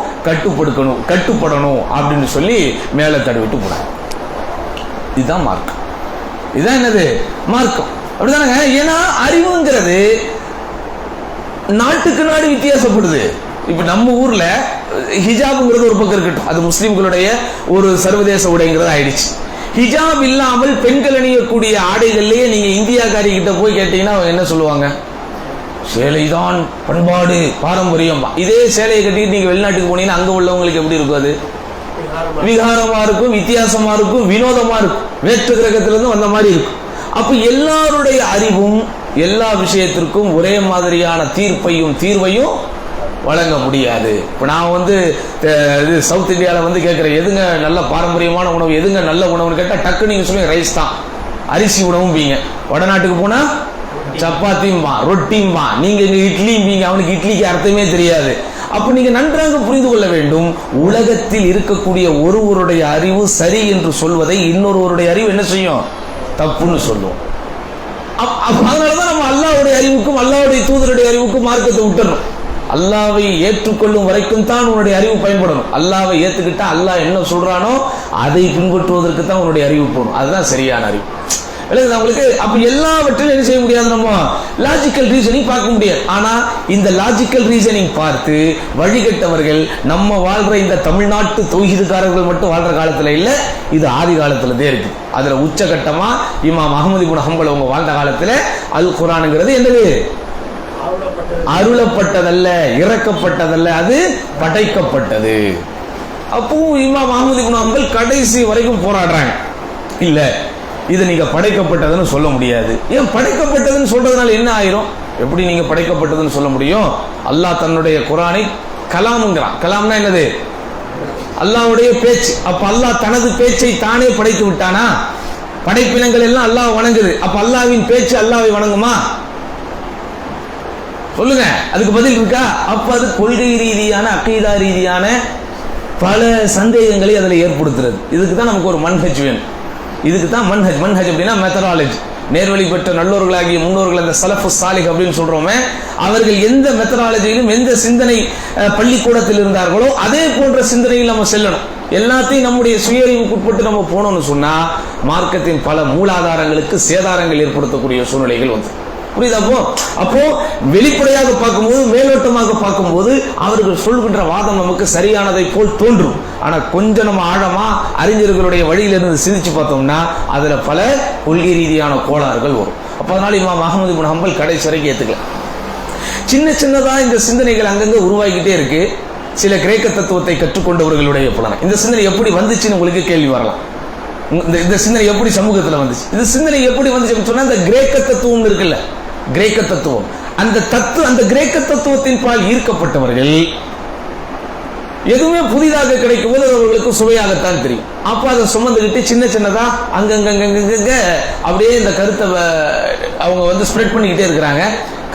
கட்டுப்படணும் அப்படின்னு சொல்லி மேலே தடவிட்டு போனாங்க. இதுதான் மார்க்கம். இதுதான் என்னது? மார்க்கம். அப்படிதானங்க. ஏன்னா அறிவுங்கிறது நாட்டுக்கு நாடு வித்தியாசப்படுது. இப்ப நம்ம ஊர்ல ஹிஜாப்ங்கிறது ஒரு பக்கம் இருக்கட்டும், அது முஸ்லிம்களுடைய ஒரு சர்வதேச உடைங்கிறது ஆயிடுச்சு. ஹிஜாப் இல்லாமல் பெண்கள் அணியக்கூடிய ஆடைகள்லயே நீங்க இந்தியாக்காரி கிட்ட போய் கேட்டீங்கன்னா என்ன சொல்லுவாங்க? சேலைதான் பண்பாடு பாரம்பரியம். இதே சேலையை கட்டிட்டு நீங்க வெளிநாட்டுக்கு போனீங்கன்னா அங்க உள்ளவங்களுக்கு எப்படி இருக்கும்? அது விகாரமா இருக்கும், வித்தியாசமா இருக்கும், வினோதமா இருக்கும், வேற்று கிரகத்திலிருந்து வந்த மாதிரி இருக்கும். அப்ப எல்லாருடைய அறிவும் எல்லா விஷயத்திற்கும் ஒரே மாதிரியான தீர்வையும் வழங்க முடியாது. இப்ப நான் சவுத் இந்தியாவில் கேட்கிறேன், எதுங்க நல்ல பாரம்பரியமான உணவு, எதுங்க நல்ல உணவுன்னு கேட்டா டக்கு நீங்க சொல்லுங்க ரைஸ் தான், அரிசி உணவும் பீங்க. வடநாட்டுக்கு போனா சப்பாத்தியும்பா, ரொட்டியும்பா, நீங்க இட்லியும்பீங்க. அவனுக்கு இட்லிக்கு அர்த்தமே தெரியாது. அப்ப நீங்க நன்றாக புரிந்து கொள்ள வேண்டும், உலகத்தில் இருக்கக்கூடிய ஒருவருடைய அறிவு சரி என்று சொல்வதை இன்னொருவருடைய அறிவு என்ன செய்யும்? தப்புன்னு சொல்லுவோம். அதனாலதான் நம்ம அல்லாஹ்வுடைய அறிவுக்கும் அல்லாஹ்வுடைய தூதருடைய அறிவுக்கும் மார்க்கத்தை விட்டுறணும். அல்லாஹ்வை ஏற்றுக்கொள்ளும் வரைக்கும் தான் உன்னுடைய அறிவு பயன்படணும். அல்லாஹ்வை ஏத்துக்கிட்டா அல்லாஹ் என்ன சொல்றானோ அதை பின்பற்றுவதற்கு தான் உன்னுடைய அறிவு போகணும். அதுதான் சரியான அறிவு. உங்களுக்கு அப்ப எல்லாவற்றிலும் என்ன செய்ய முடியாது? நம்ம லாஜிக்கல் ரீசனிங் பார்க்க முடியாது. ஆனா இந்த லாஜிக்கல் ரீசனிங் பார்த்து வழிகட்டவர்கள் நம்ம வாழ்ற இந்த தமிழ்நாட்டு தௌஹீதுக்காரர்கள் மட்டும் வாழ்ற காலத்துல இல்ல, இது ஆதி காலத்துலதே இருக்கு. அதுல உச்சகட்டமா இமாம் அஹ்மது இப்னு ஹம்பல் அவங்க வாழ்ந்த காலத்துல அல் குர்ஆன்ங்கிறது என்னது? அருளப்பட்டதல்ல, இறக்கப்பட்டதல்ல, அது படைக்கப்பட்டது. அப்போ இமாம் அஹ்மது இப்னு ஹம்பல் கடைசி வரைக்கும் போராடுறாங்க. இல்ல, இது நீங்க படைக்கப்பட்டதுன்னு சொல்ல முடியாது. ஏன் படைக்கப்பட்டதுன்னு சொல்றதுனால என்ன ஆயிரும்? எப்படி நீங்க படைக்கப்பட்டதுன்னு சொல்ல முடியும்? அல்லாஹ் தன்னுடைய குர்ஆனை கலாம்ங்கிறான். கலாம்னா என்னது? அல்லாஹ்வுடைய பேச்சு. அப்ப அல்லாஹ் தனது பேச்சை தானே படைத்து விட்டானா? படைப்பினங்கள் எல்லாம் அல்லாஹ் வணங்குது. அப்ப அல்லாஹ்வின் பேச்சு அல்லாஹ்வை வணங்குமா? சொல்லுங்க, அதுக்கு பதில் இருக்கா? அப்ப அது கொள்கை ரீதியான அகீதா ரீதியான பல சந்தேகங்களை அதில் ஏற்படுத்துறது. இதுக்கு தான் நமக்கு ஒரு மன்ஹஜ் வேணும். இதுக்கு தான் மன்ஹஜ். மன்ஹஜ் அப்படின்னா மெத்தடாலஜி. நேர்வழி பெற்ற நல்லோர்களாகிய முன்னோர்கள், அந்த சலஃபு சாலிஹ் அப்படின்னு சொல்றோமே, அவர்கள் எந்த மெத்தடாலஜியிலும் எந்த சிந்தனை பள்ளிக்கூடத்தில் இருந்தார்களோ அதே போன்ற சிந்தனையில் நம்ம செல்லணும். எல்லாத்தையும் நம்முடைய சுயறிவுக்குட்பட்டு நம்ம போனோம்னு சொன்னா மார்க்கத்தின் பல மூலாதாரங்களுக்கு சேதாரங்கள் ஏற்படுத்தக்கூடிய சூழ்நிலைகள் வந்து புரியுதா? அப்போ வெளிப்படையாக பார்க்கும்போது, மேலோட்டமாக பார்க்கும்போது அவர்கள் சொல்கின்ற வாதம் நமக்கு சரியானதை போல் தோன்றும். ஆனா கொஞ்சம் நம்ம ஆழமா அறிஞர்களுடைய வழியிலிருந்து சிந்திச்சு பார்த்தோம்னா அதுல பல கொள்கை ரீதியான கோளாறுகள் வரும். அப்ப அதனால இமாம் அஹ்மது இப்னு ஹம்பல் கடைசி வரைக்கும் ஏத்துக்கல. சின்ன சின்னதா இந்த சிந்தனைகள் அங்கங்க உருவாகிக்கிட்டே இருக்கு. சில கிரேக்க தத்துவத்தை கற்றுக்கொண்டவர்களுடைய புலனை இந்த சிந்தனை எப்படி வந்துச்சுன்னு உங்களுக்கு கேள்வி வரலாம். இந்த சிந்தனை எப்படி சமூகத்தில் வந்துச்சு? இந்த சிந்தனை எப்படி வந்துச்சு சொன்னா இந்த கிரேக்க தத்துவம் இருக்குல்ல, கிரேக்க தத்துவம், அந்த கிரேக்க தத்துவத்தின் பால் ஈர்க்கப்பட்டவர்கள் எதுவுமே புதிதாக கிடைக்கும் போது அவர்களுக்கு சுவையாகத்தான் தெரியும். அப்ப அதை சுமந்துக்கிட்டு சின்ன சின்னதா அங்கங்க அப்படியே இந்த கருத்தை அவங்க வந்து ஸ்ப்ரெட் பண்ணிக்கிட்டே இருக்கிறாங்க.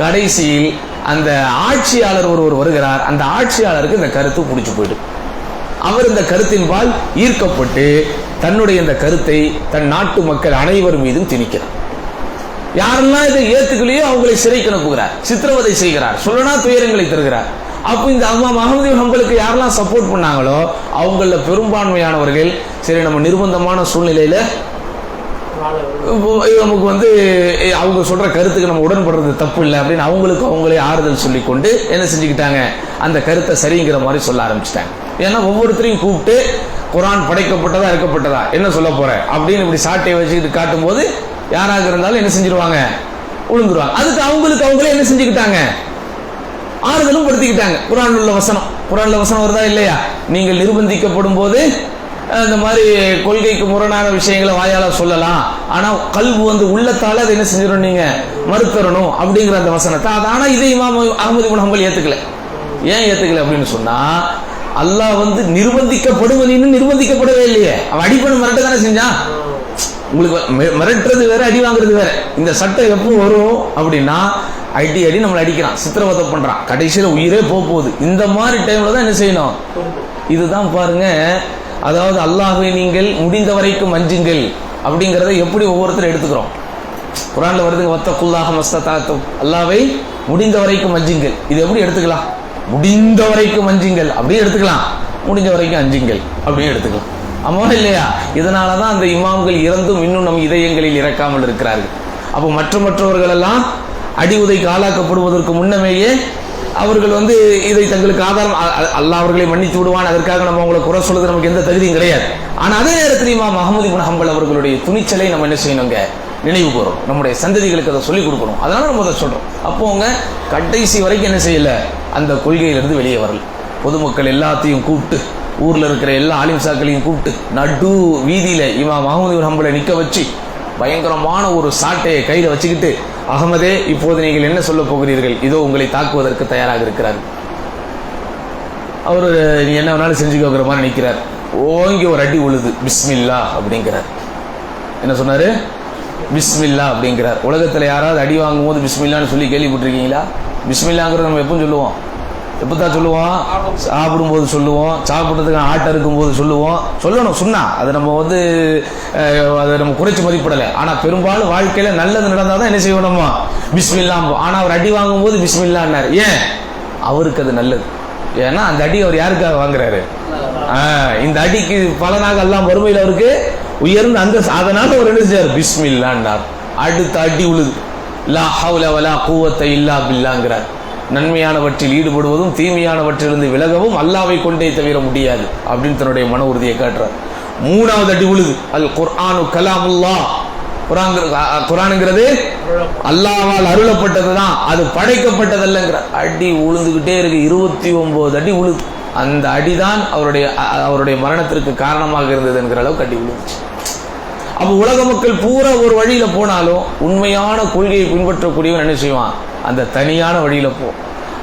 கடைசியில் அந்த ஆட்சியாளர் ஒருவர் வருகிறார். அந்த ஆட்சியாளருக்கு இந்த கருத்து பிடிச்சு போயிடும். அவர் இந்த கருத்தின் பால் ஈர்க்கப்பட்டு தன்னுடைய இந்த கருத்தை தன் நாட்டு மக்கள் அனைவர் மீதும் திணிக்கிறார். யாரெல்லாம் இதை ஏத்துக்கலையோ அவங்களை சிறைக்கு அனுப்புகிறார், சித்திரவதை செய்கிறார், சொல்லனா துயரங்களை தருகிறார். அப்ப இந்த இமாம் அஹ்மது இப்னு ஹம்பலுக்கு யாரெல்லாம் சப்போர்ட் பண்ணாங்களோ அவங்கள பெரும்பான்மையானவர்கள் சரி நம்ம நிர்பந்தமான சூழ்நிலையில நமக்கு வந்து அவங்க சொல்ற கருத்துக்கு நம்ம உடன்படுறது தப்பு இல்லை அப்படின்னு அவங்களே ஆறுதல் சொல்லி கொண்டு என்ன செஞ்சுக்கிட்டாங்க, அந்த கருத்தை சரிங்கிற மாதிரி சொல்ல ஆரம்பிச்சிட்டாங்க. ஏன்னா ஒவ்வொருத்தரையும் கூப்பிட்டு குர்ஆன் படைக்கப்பட்டதா இருக்கப்பட்டதா என்ன சொல்ல போற அப்படின்னு இப்படி சாட்டையை வச்சுக்கிட்டு காட்டும் போது யாராக இருந்தாலும் என்ன செஞ்சிருவாங்க, உளுந்துருவாங்க. அதுக்கு அவங்களே என்ன செஞ்சுக்கிட்டாங்க, ஆறுதலும் படுத்திக்கிட்டாங்க. குர்ஆன்ல உள்ள வசனம் வருதா இல்லையா? நீங்கள் நிர்பந்திக்கப்படும் போது இந்த மாதிரி கொள்கைக்கு முரணான விஷயங்களை வாயால சொல்லலாம், ஆனா கல்வி வந்து உள்ளத்தால அதை என்ன செஞ்சிடணும், நீங்க மறுத்தரணும் அப்படிங்கிற அந்த வசனத்தை. ஆனா இதை இமாம் அஹ்மது இப்னு ஹம்பல் ஏத்துக்கல. ஏன் ஏத்துக்கல அப்படின்னு சொன்னா அல்லாஹ் வந்து நிர்பந்திக்கப்படுவதுன்னு நிர்பந்திக்கப்படவே இல்லையே. அவன் அடிப்படை மிரட்ட தானே செஞ்சான். உங்களுக்கு மிரட்டுறது வேற, அடி வாங்குறது வேற. இந்த சட்டம் எப்போ வரும் அப்படின்னா அடி நம்மளை அடிக்கிறான், சித்திரவதை பண்றான், கடைசியில உயிரே போகுது. இந்த மாதிரி டைம்ல தான் என்ன செய்யணும். இதுதான் பாருங்க, அதாவது அல்லாஹ்வை நீங்கள் முடிந்த வரைக்கும் அஞ்சுங்கள் அப்படிங்கறத எப்படி ஒவ்வொருத்தரும் எடுத்துக்கிறோம். குர்ஆன்ல வருதுங்க, வத்தகுல்லாஹ மஸ்ததாத்தும், அல்லாஹ்வை முடிந்த வரைக்கும் அஞ்சுங்கள். இது எப்படி எடுத்துக்கலாம்? முடிந்த வரைக்கும் அஞ்சுங்கள் அப்படியே எடுத்துக்கலாம், முடிஞ்ச வரைக்கும் அஞ்சுங்கள் அப்படியே எடுத்துக்கலாம். ஆமா இல்லையா? இதனாலதான் அந்த இமாம்கள் இறந்தும் இன்னும் நம் இதயங்களில் இறக்காமல் இருக்கிறார்கள். அப்போ மற்றவர்கள் எல்லாம் அடி உதைக்கு ஆளாக்கப்படுவதற்கு முன்னமேயே அவர்கள் வந்து இதை தங்களுக்கு ஆதாரம், அல்லாஹ் அவர்களை மன்னித்து விடுவான், அதற்காக நம்ம அவங்களை குறை சொல்றது நமக்கு எந்த தகுதியும் கிடையாது. ஆனா அதே நேரத்தில் இமாம் அஹ்மது இப்னு ஹம்பல் அவர்களுடைய துணிச்சலை நம்ம என்ன செய்யணுங்க, நினைவு கூறணும், நம்முடைய சந்ததிகளுக்கு அதை சொல்லிக் கொடுக்கணும். அதனால நம்ம அதை சொல்றோம். அப்போ அவங்க கடைசி வரைக்கும் என்ன செய்யல, அந்த கொள்கையிலிருந்து வெளியே வரல. பொதுமக்கள் எல்லாத்தையும் கூப்பிட்டு, ஊர்ல இருக்கிற எல்லா ஆலிம்சாக்களையும் கூப்பிட்டு நடு வீதியில இமாம் அஹ்மது இப்னு ஹம்பலை நிக்க வச்சு பயங்கரமான ஒரு சாட்டையை கையில வச்சுக்கிட்டு, அகமதே இப்போது நீங்கள் என்ன சொல்ல போகிறீர்கள், இதோ உங்களை தாக்குவதற்கு தயாராக இருக்கிறார். அவரு நீ என்ன வேணாலும் செஞ்சுக்கிற மாதிரி நிற்கிறார். ஓங்கி ஒரு அடி உழுது, பிஸ்மில்லா அப்படிங்கிறார். என்ன சொன்னாரு? பிஸ்மில்லா அப்படிங்கிறார். உலகத்துல யாராவது அடி வாங்கும் போது பிஸ்மில்லான்னு சொல்லி கேள்விப்பட்டிருக்கீங்களா? பிஸ்மில்லாங்கிறது நம்ம எப்பவும் சொல்லுவோம், எப்பதான் சொல்லுவோம், சாப்பிடும்போது சொல்லுவோம், சாப்பிட்றதுக்கு ஆட்டை இருக்கும் போது சொல்லுவோம், சொல்லணும், சொன்னா அதை நம்ம வந்து அதை நம்ம குறைச்சி மதிப்பிடலை. ஆனா பெரும்பாலும் வாழ்க்கையில நல்லது நடந்தாதான் என்ன செய்யணுமா, பிஸ்மில்லா. ஆனா அவர் அடி வாங்கும் போது பிஸ்மில்லான்னாரு. ஏன்? அவருக்கு அது நல்லது. ஏன்னா அந்த அடி அவர் யாருக்காக வாங்குறாரு? இந்த அடிக்கு பலனாக எல்லாம் வறுமையில் அவருக்கு உயர்ந்த அந்த, அதனால அவர் என்ன செய்யார், பிஸ்மில்லான்னார். அடுத்த அடி உழுது, லா ஹவ்ல வலா குவத்த இல்லா பில்லாங்கிறார். நன்மையானவற்றில் ஈடுபடுவதும் தீமையானவற்றிலிருந்து விலகவும் அல்லாவை கொண்டே தவிர முடியாது அப்படின்னு தன்னுடைய மன உறுதியை காட்டுறார். மூணாவது அடி உழுது, அல் குர்ஆனு கலாமுல்லாஹ், குர்ஆன்ங்கிறது அல்லாஹ்வால் அருளப்பட்டதுதான், அது படைக்கப்பட்டதல்லங்கிற அடி உழுந்துகிட்டே இருக்கு. 29 அடி உழுது. அந்த அடிதான் அவருடைய மரணத்திற்கு காரணமாக இருந்தது என்கிற அளவுக்கு அடி உழுந்துச்சு. அப்ப உலக மக்கள் பூரா ஒரு வழியில போனாலும் உண்மையான கொள்கையை பின்பற்றக்கூடியவன் என்ன செய்வான், அந்த தனியான வழியில போ.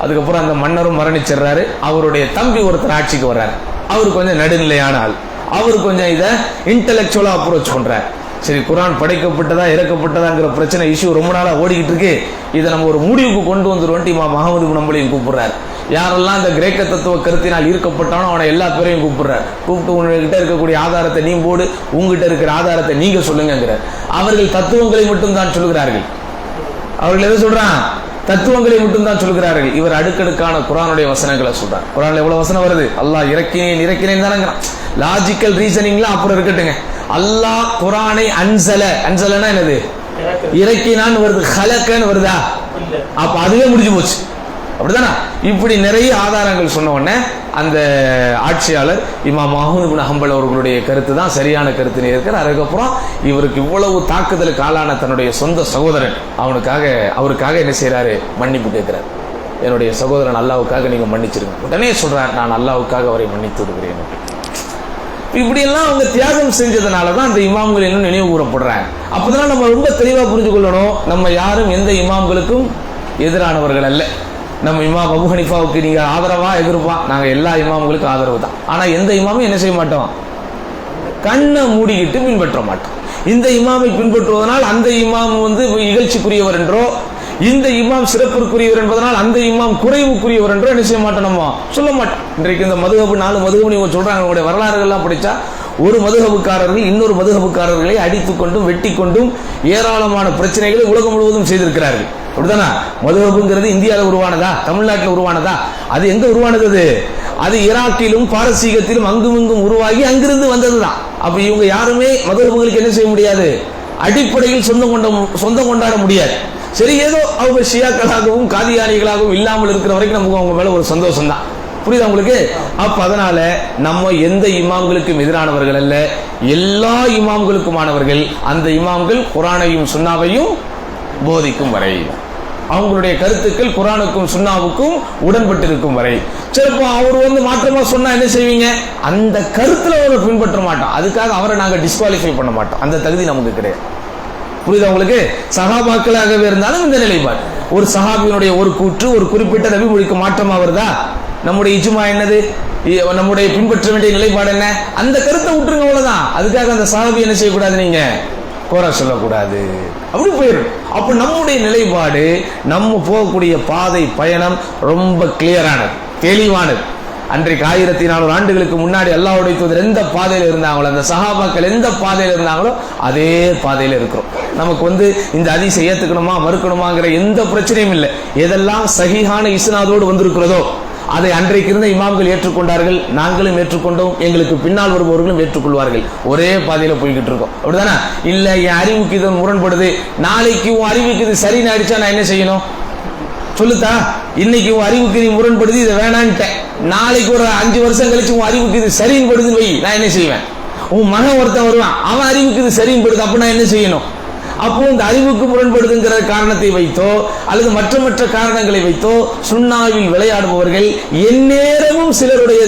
அதுக்கப்புறம் அந்த மன்னரும் மரணிச்சிடுறாரு. அவருடைய தம்பி ஒருத்தர் ஆட்சிக்கு வர்றாரு. அவர் கொஞ்சம் நடுநிலையான ஆள். அவர் கொஞ்சம் இதை இன்டெலெக்சுவலா அப்ரோச் பண்றாரு. சரி, குர்ஆன் படைக்கப்பட்டதா இறக்கப்பட்டதாங்கிற பிரச்சனை இஷ்யூ ரொம்ப நாளா ஓடிக்கிட்டு இருக்கு, இதை நம்ம ஒரு முடிவுக்கு கொண்டு வந்துருவோம். இமாம் அஹ்மது இப்னு ஹம்பலையும் கூப்பிடுறாரு. யாரெல்லாம் இந்த கிரேக்க தத்துவ கருத்தினால் ஈர்க்கப்பட்டானோ அவனை எல்லா பேரையும் கூப்பிடுறாரு. கூப்பிட்டு உங்ககிட்ட இருக்கக்கூடிய ஆதாரத்தை நீ போடு, உங்ககிட்ட இருக்கிற ஆதாரத்தை நீங்க சொல்லுங்கிறார். அவர்கள் தத்துவங்களை மட்டும் தான் சொல்லுகிறார்கள். அவர்கள் எதை சொல்றான்? தத்துவங்களை மட்டும் தான் சொல்கிறார்கள். இவர் அடுக்கடுக்கான குர்ஆனுடைய வசனங்களை சொல்றார். குர்ஆன்ல எவ்வளவு வசனம் வருது? அல்லாஹ் இறக்கினேன் தானங்கிறான். லாஜிக்கல் ரீசனிங்லாம் அப்புறம் இருக்கட்டுங்க. அல்லாஹ் குர்ஆனை அன்சலனா என்னது? இறக்கினான்னு வருது. ஹலக்கன்னு வருதா? அப்ப அதுவே முடிஞ்சு போச்சு. அப்படிதானா? இப்படி நிறைய ஆதாரங்கள் சொன்ன உடனே அந்த ஆட்சியாளர் இமாம் அஹ்மது இப்னு ஹம்பல் அவர்களுடைய கருத்து தான் சரியான கருத்து இருக்கிறார். அதுக்கப்புறம் இவருக்கு இவ்வளவு தாக்குதலுக்கு ஆளான தன்னுடைய சொந்த சகோதரன் அவருக்காக என்ன செய்யறாரு? மன்னிப்பு கேட்கிறார். என்னுடைய சகோதரன் அல்லாஹ்வுக்காக நீங்க மன்னிச்சிருங்க. உடனே சொல்றார், நான் அல்லாஹ்வுக்காக அவரை மன்னித்து விடுகிறேன். இப்படியெல்லாம் அவங்க தியாகம் செஞ்சதுனாலதான் அந்த இமாம்கள் இன்னும் நினைவு கூறப்படுறாங்க. அப்பதான் நம்ம ரொம்ப தெளிவா புரிஞ்சு கொள்ளணும், நம்ம யாரும் எந்த இமாம்களுக்கும் எதிரானவர்கள் அல்ல. நம்ம இமாம் அபூ ஹனீஃபாவுக்கு நீங்க ஆதரவா எதிர்ப்பா? நாங்க எல்லா இமாம்களுக்கும் ஆதரவு தான். ஆனா எந்த இமாமும் என்ன செய்ய மாட்டோம்? கண்ணை மூடிக்கிட்டு பின்பற்ற மாட்டோம். இந்த இமாமை பின்பற்றுவதனால் அந்த இமாம் இகழ்ச்சிக்குரியவர் என்றோ, இந்த இமாம் சிறப்பிற்குரியவர் என்பதனால் அந்த இமாம் குறைவுக்குரியவர் என்றோ என்ன செய்ய மாட்டோம்? நம்ம சொல்ல மாட்டோம். இன்றைக்கு இந்த மதுஹப் 4 மதுஹப் நீங்க சொல்றாங்க. அவங்களுடைய வரலாறுகள்லாம் படிச்சா ஒரு மதுஹபுக்காரர்கள் இன்னொரு மதுஹபுக்காரர்களை அடித்துக் கொண்டும் வெட்டி கொண்டும் ஏராளமான பிரச்சனைகளை உலகம் முழுவதும் செய்திருக்கிறார்கள். அப்படிதானா? மதுஹபுங்கிறது இந்தியாவில் உருவானதா? தமிழ்நாட்டில் உருவானதா? அது எங்க உருவானது? அது ஈராக்கிலும் பாரசீகத்திலும் அங்குமிங்கும் உருவாகி அங்கிருந்து வந்ததுதான். அப்ப இவங்க யாருமே மதுஹபுகளுக்கு என்ன செய்ய முடியாது? அடிப்படையில் சொந்தம் கொண்டாட முடியாது. சரி, ஏதோ அவங்க ஷியாக்களாகவும் காதியானிகளாகவும் இல்லாமல் இருக்கிற வரைக்கும் நமக்கு அவங்க மேல ஒரு சந்தோஷம் தான். புரியுதா உங்களுக்கு? அப்ப அதனால நம்ம எந்த இமாம்களுக்கும் எதிரானவர்கள் அல்ல, எல்லா இமாம்களுக்குமானவர்கள். அந்த இமாம்கள் குர்ஆனையும் சுன்னாவையும் போதிக்கும் வரை, அவங்களுடைய கருத்துக்கள் குர்ஆனுக்கும் சுன்னாவுக்கும் உடன்பட்டு இருக்கும் வரை. சிலப்போ அவர் மாற்றமா சொன்னா என்ன செய்வீங்க? அந்த கருத்துல அவரை பின்பற்ற மாட்டோம். அதுக்காக அவரை நாங்க டிஸ்குவாலிஃபை பண்ண மாட்டோம். அந்த தகுதி நமக்கு கிடையாது. புரியுதா உங்களுக்கு? சஹாபாக்களாகவே இருந்தாலும் இந்த நிலைப்பாடு. ஒரு சஹாபியினுடைய ஒரு கூற்று ஒரு குறிப்பிட்ட நபி மொழிக்கு மாற்றமா வருதா? நம்முடைய இஜ்மா என்னது? நம்முடைய பின்பற்ற வேண்டிய நிலைப்பாடு என்ன? அந்த கருத்தை விட்டுருங்க, அவ்வளவுதான். அதுக்காக அந்த சஹாபி என்ன செய்யக்கூடாது? நீங்க குறை சொல்லக்கூடாது. அப்படி போயிடும். அப்ப நம்முடைய நிலைப்பாடு, நம்ம போகக்கூடிய பாதை பயணம் ரொம்ப கிளியரானது, தெளிவானது. அன்றைக்கு 1400 ஆண்டுகளுக்கு முன்னாடி அல்லாஹ்வுடைய தூதர் எந்த பாதையில இருந்தாங்களோ, அந்த சஹாபாக்கள் எந்த பாதையில இருந்தாங்களோ அதே பாதையில இருக்கிறோம். நமக்கு இந்த ஹதீஸை ஏத்துக்கணுமா மறுக்கணுமாங்கிற எந்த பிரச்சனையும் இல்லை. எதெல்லாம் சஹீஹான இஸ்னாதோடு வந்திருக்கிறதோ அதை அன்றைக்கு இருந்த இமாம்கள் ஏற்றுக்கொண்டார்கள், நாங்களும் ஏற்றுக்கொண்டோம், எங்களுக்கு பின்னால் வருபவர்களும் ஏற்றுக்கொள்வார்கள். ஒரே பாதையில போய்கிட்டு இருக்கோம். அப்படிதானே? இல்ல என் அறிவுக்கு இது முரண்படுது, நாளைக்கு உன் அறிவுக்கு இது சரின்னு ஆயிடுச்சா நான் என்ன செய்யணும்? சொல்லுத்தா. இன்னைக்கு உன் அறிவுக்கு நீ முரண்படுது, இதை வேணான்ட்டேன். நாளைக்கு ஒரு 5 வருஷம் கழிச்சு உன் அறிவுக்கு இது சரின்னு படுதுன்னு வை, நான் என்ன செய்வேன்? உன் மகன் ஒருத்தன் வருவான், அவன் அறிவுக்கு இது சரின்னு படுது, அப்ப நான் என்ன செய்யணும்? அப்போ இந்த அறிவுக்கு முரண்படுதுங்கிற காரணத்தை வைத்தோ அல்லது மற்ற காரணங்களை வைத்தோ சுன்னாவில் விளையாடுபவர்கள் எந்நேரமும் சிலருடைய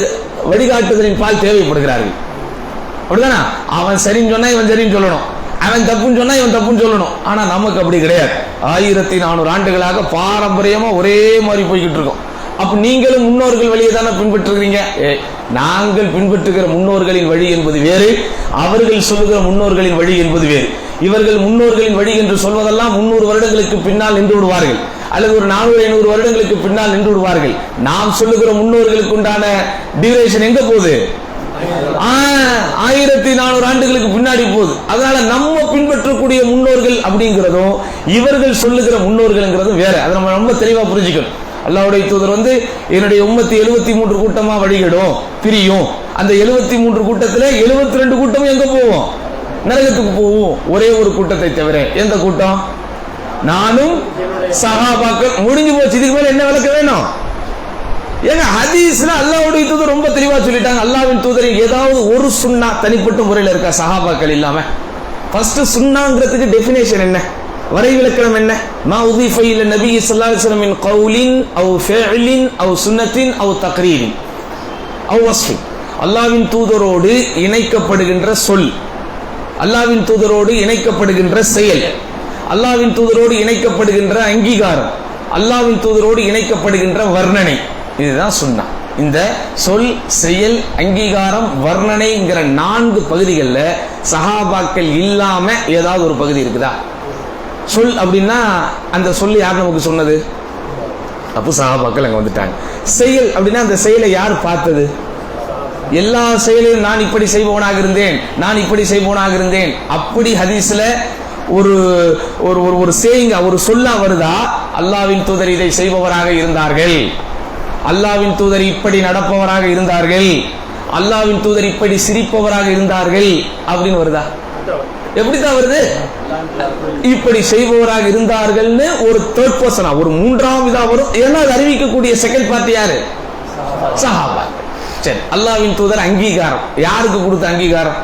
வழிகாட்டுதலின் பால் தேவைப்படுகிறார்கள். அப்படிதானா? அவன் சரின்னு சொன்னா இவன் சரின்னு சொல்லணும், அவன் தப்புன்னு சொன்னா இவன் தப்புன்னு சொல்லணும். ஆனா நமக்கு அப்படி கிடையாது. 1400 ஆண்டுகளாக பாரம்பரியமா ஒரே மாதிரி போய்கிட்டு இருக்கோம். அப்ப நீங்களும் முன்னோர்கள் வழியை தானே பின்பற்றுகிறீங்க. நாங்கள் பின்பற்றுகிற முன்னோர்களின் வழி என்பது வேறு, அவர்கள் சொல்லுகிற முன்னோர்களின் வழி என்பது வேறு. இவர்கள் முன்னோர்களின் வழி என்று சொல்வதெல்லாம் 300 வருடங்களுக்கு பின்னால் நின்று விடுவார்கள், அல்லது ஒரு 400-500 வருடங்களுக்கு பின்னால் நின்று விடுவார்கள். நாம் சொல்லுகிற முன்னோர்களுக்கு உண்டான டியூரேஷன் எங்க போகுது? 1400 ஆண்டுகளுக்கு பின்னாடி போகுது. அதனால நம்ம பின்பற்றக்கூடிய முன்னோர்கள் அப்படிங்கிறதும் இவர்கள் சொல்லுகிற முன்னோர்கள்ங்கிறதும் வேற. அதை நம்ம ரொம்ப தெளிவா புரிஞ்சுக்கணும். அல்லாஹ்வுடைய தூதர் என்னுடைய உம்மத்து 73 கூட்டமா வழிகடும், பிரியும். அந்த 73 கூட்டத்துல 72 கூட்டமும் எங்க போவோம்? நரகத்துக்கு போவோம். ஒரே ஒரு கூட்டத்தை தவிர. எந்த கூட்டம்? நானும் சஹாபாக்கள். முடிஞ்சு போச்சு. இதுக்கு மேல என்ன விளக்க வேணும்? ஏங்க ஹதீஸ்ல அல்லாஹ்வுடைய தூதர் ரொம்ப தெளிவா சொல்லிட்டாங்க. அல்லாஹ்வின் தூதரின் ஏதாவது ஒரு சுன்னா தனிப்பட்ட முறையில் இருக்கா சஹாபாக்கள் இல்லாம? ஃபர்ஸ்ட் சுன்னாங்கிறதுக்கு டெஃபினேஷன் என்ன? வரைவிலக்கணம் என்ன? மா உதீஃப இல நபி ஸல்லல்லாஹு அலைஹி வஸல்லம் மின் கௌலின் அவ் ஃபிஅலின் அவ் சுன்னத்தின் அவ் தக்ரீரின் அவ் வஸ்ஃபின். அல்லாஹ்வின் தூதரோடு இணைக்கப்படுகின்ற சொல், அல்லாஹ்வின் தூதரோடு இணைக்கப்படுகின்ற செயல், அல்லாஹ்வின் தூதரோடு இணைக்கப்படுகின்ற அங்கீகாரம், அல்லாஹ்வின் தூதரோடு இணைக்கப்படுகின்ற வர்ணனை, இதுதான் சுன்னா. இந்த சொல், செயல், அங்கீகாரம், வர்ணனைங்கிற 4 பகுதிகளில் சஹாபாக்கள் இல்லாம ஏதாவது ஒரு பகுதி இருக்குதா? சொல் அப்படின்னா அந்த சொல் யார் நமக்கு சொன்னது? அப்போ சஹாபாக்கள் அங்க வந்துட்டாங்க. செயல் அப்படின்னா அந்த செயலை யார் பார்த்தது? எல்லா செயலையும் நான் இப்படி செய்பவனாக இருந்தேன், நான் இப்படி செய்பவனாக இருந்தேன் அப்படி ஹதீஸ்ல ஒரு ஒரு சேயிங்க, ஒரு சொல்லா வருதா? அல்லாஹ்வின் தூதர் இதை செய்பவராக இருந்தார்கள், அல்லாஹ்வின் தூதர் இப்படி நடப்பவராக இருந்தார்கள், அல்லாஹ்வின் தூதர் இப்படி சிரிப்பவராக இருந்தார்கள் அப்படின்னு வருதா? எப்படித்தான் வருது? இப்படி செய்பவராக இருந்தார்கள்னு ஒரு தேர்ட் பர்சனா, ஒரு 3ஆம் இதா வரும். ஏன்னா அது அறிவிக்கக்கூடிய செகண்ட் பார்ட்டி யாரு? சஹாபா. சரி, அல்லாஹ்வின் தூதர் அங்கீகாரம் யாருக்கு கொடுத்த அங்கீகாரம்?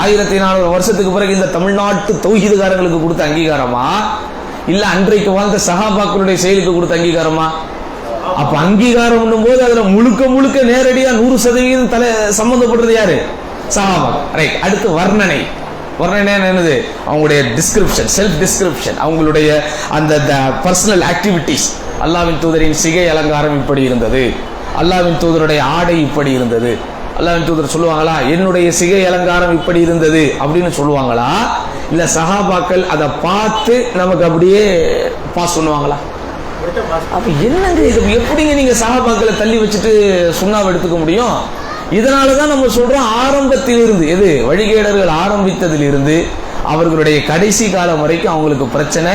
1400 வருஷத்துக்கு பிறகு இந்த தமிழ்நாட்டு தௌஹீதுகாரங்களுக்கு கொடுத்த அங்கீகாரமா, இல்ல அன்றைக்கு வாழ்ந்த சஹாபாக்களுடைய செயலுக்கு கொடுத்த அங்கீகாரமா? அப்ப அங்கீகாரம் போது அதுல முழுக்க முழுக்க நேரடியா 100% தலை சம்பந்தப்படுறது யாரு? சஹாபா. ரைட். அடுத்து வர்ணனை. வர்ணனை என்னது? அவங்களுடைய டிஸ்கிரிப்ஷன், செல்ஃப் டிஸ்கிரிப்ஷன், அவங்களுடைய அந்த பர்சனல் ஆக்டிவிட்டிஸ். அல்லாஹ்வின் தூதரின் சிகை அலங்காரம் இப்படி இருந்தது, அல்லாஹ்வின் தூதருடைய ஆடை இப்படி இருந்தது. அல்லாஹ்வின் தூதர் சொல்லுவாங்களா என்னுடைய சிகை அலங்காரம் இப்படி இருந்தது அப்படின்னு சொல்லுவாங்களா? இல்ல சஹாபாக்கள் அதை பார்த்து நமக்கு அப்படியே பாஸ் பண்ணுவாங்களா? அப்ப என்னங்க இது? எப்படிங்க நீங்க சஹாபாக்களை தள்ளி வச்சுட்டு சுண்ணாவை எடுத்துக்க முடியும்? இதனாலதான் நம்ம சொல்றோம், ஆரம்பத்திலிருந்து எது வழிகேடர்கள் ஆரம்பித்ததிலிருந்து அவர்களுடைய கடைசி காலம் வரைக்கும் அவங்களுக்கு பிரச்சனை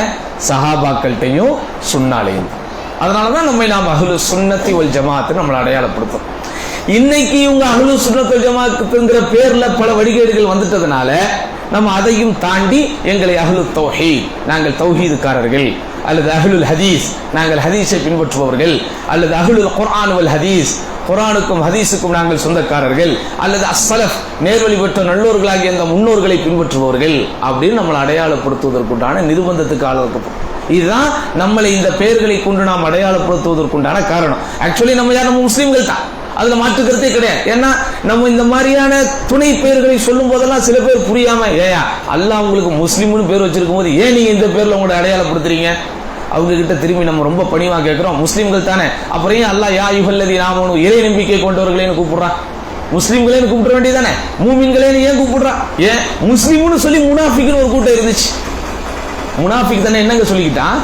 சஹாபாக்கள்கிட்டையும் சுன்னாலையும். அதனாலதான் நாம் அஹ்லு சுன்னத்தி வல் ஜமாஅத் நம்மளை அடையாளப்படுத்தும். இன்னைக்கு இவங்க அஹ்லு சுன்னத் வல் ஜமாஅத்ங்கிற பேர்ல பல வழிகேடுகள் வந்துட்டதுனால நம்ம அதையும் தாண்டி எங்களை அஹ்லு தௌஹீத், நாங்கள் தௌஹீதுக்காரர்கள், அல்லது அஹ்லுல் ஹதீஸ், நாங்கள் ஹதீஸை பின்பற்றுபவர்கள், அல்லது அஹ்லுல் குர்ஆன் வல் ஹதீஸ், குர்ஆனுக்கும் ஹதீஸுக்கும் நாங்கள் சொந்தக்காரர்கள், அல்லது அஸ்ஸலஃப், நேர்வழி பெற்ற நல்லோர்களாகிய அந்த முன்னோர்களை பின்பற்றுபவர்கள் அப்படின்னு நம்மளை அடையாளப்படுத்துவதற்குண்டான நிர்பந்தத்துக்கு ஆளாக்கப்படும். இதுதான் நம்மளை இந்த பெயர்களை கொண்டு நாம் அடையாளப்படுத்துவதற்குண்டான காரணம். ஆக்சுவலி நம்ம யார்? நம்ம முஸ்லீம்கள் தான், அதுல மாற்றுக்கிறதே கிடையாது. ஏன்னா நம்ம இந்த மாதிரியான துணை பெயர்களை சொல்லும் போதெல்லாம் சில பேர் புரியாம, ஏயா அல்லாஹ் உங்களுக்கு முஸ்லீம்னு பேர் வச்சிருக்கும் போது ஏன் நீங்க இந்த பேர்ல உங்களை அடையாளப்படுத்துறீங்க? அவங்க கிட்ட திரும்பி நம்ம ரொம்ப பணிவா கேட்கிறோம், முஸ்லீம்கள் தானே, அப்புறம் ஏன் அல்லாஹ் யா அய்யுஹல்லதீன ஆமனூ இறை நம்பிக்கை கொண்டவர்களேன்னு கூப்பிடுறான்? முஸ்லீம்களேன்னு கூப்பிட வேண்டியதானே, மூமின்களேன்னு ஏன் கூப்பிடுறான்? ஏன் முஸ்லீம்னு சொல்லி முனாஃபிக்னு ஒரு கூட்டம் இருந்துச்சு. முனாஃபிக் தானே என்னங்க சொல்லிக்கிட்டான்?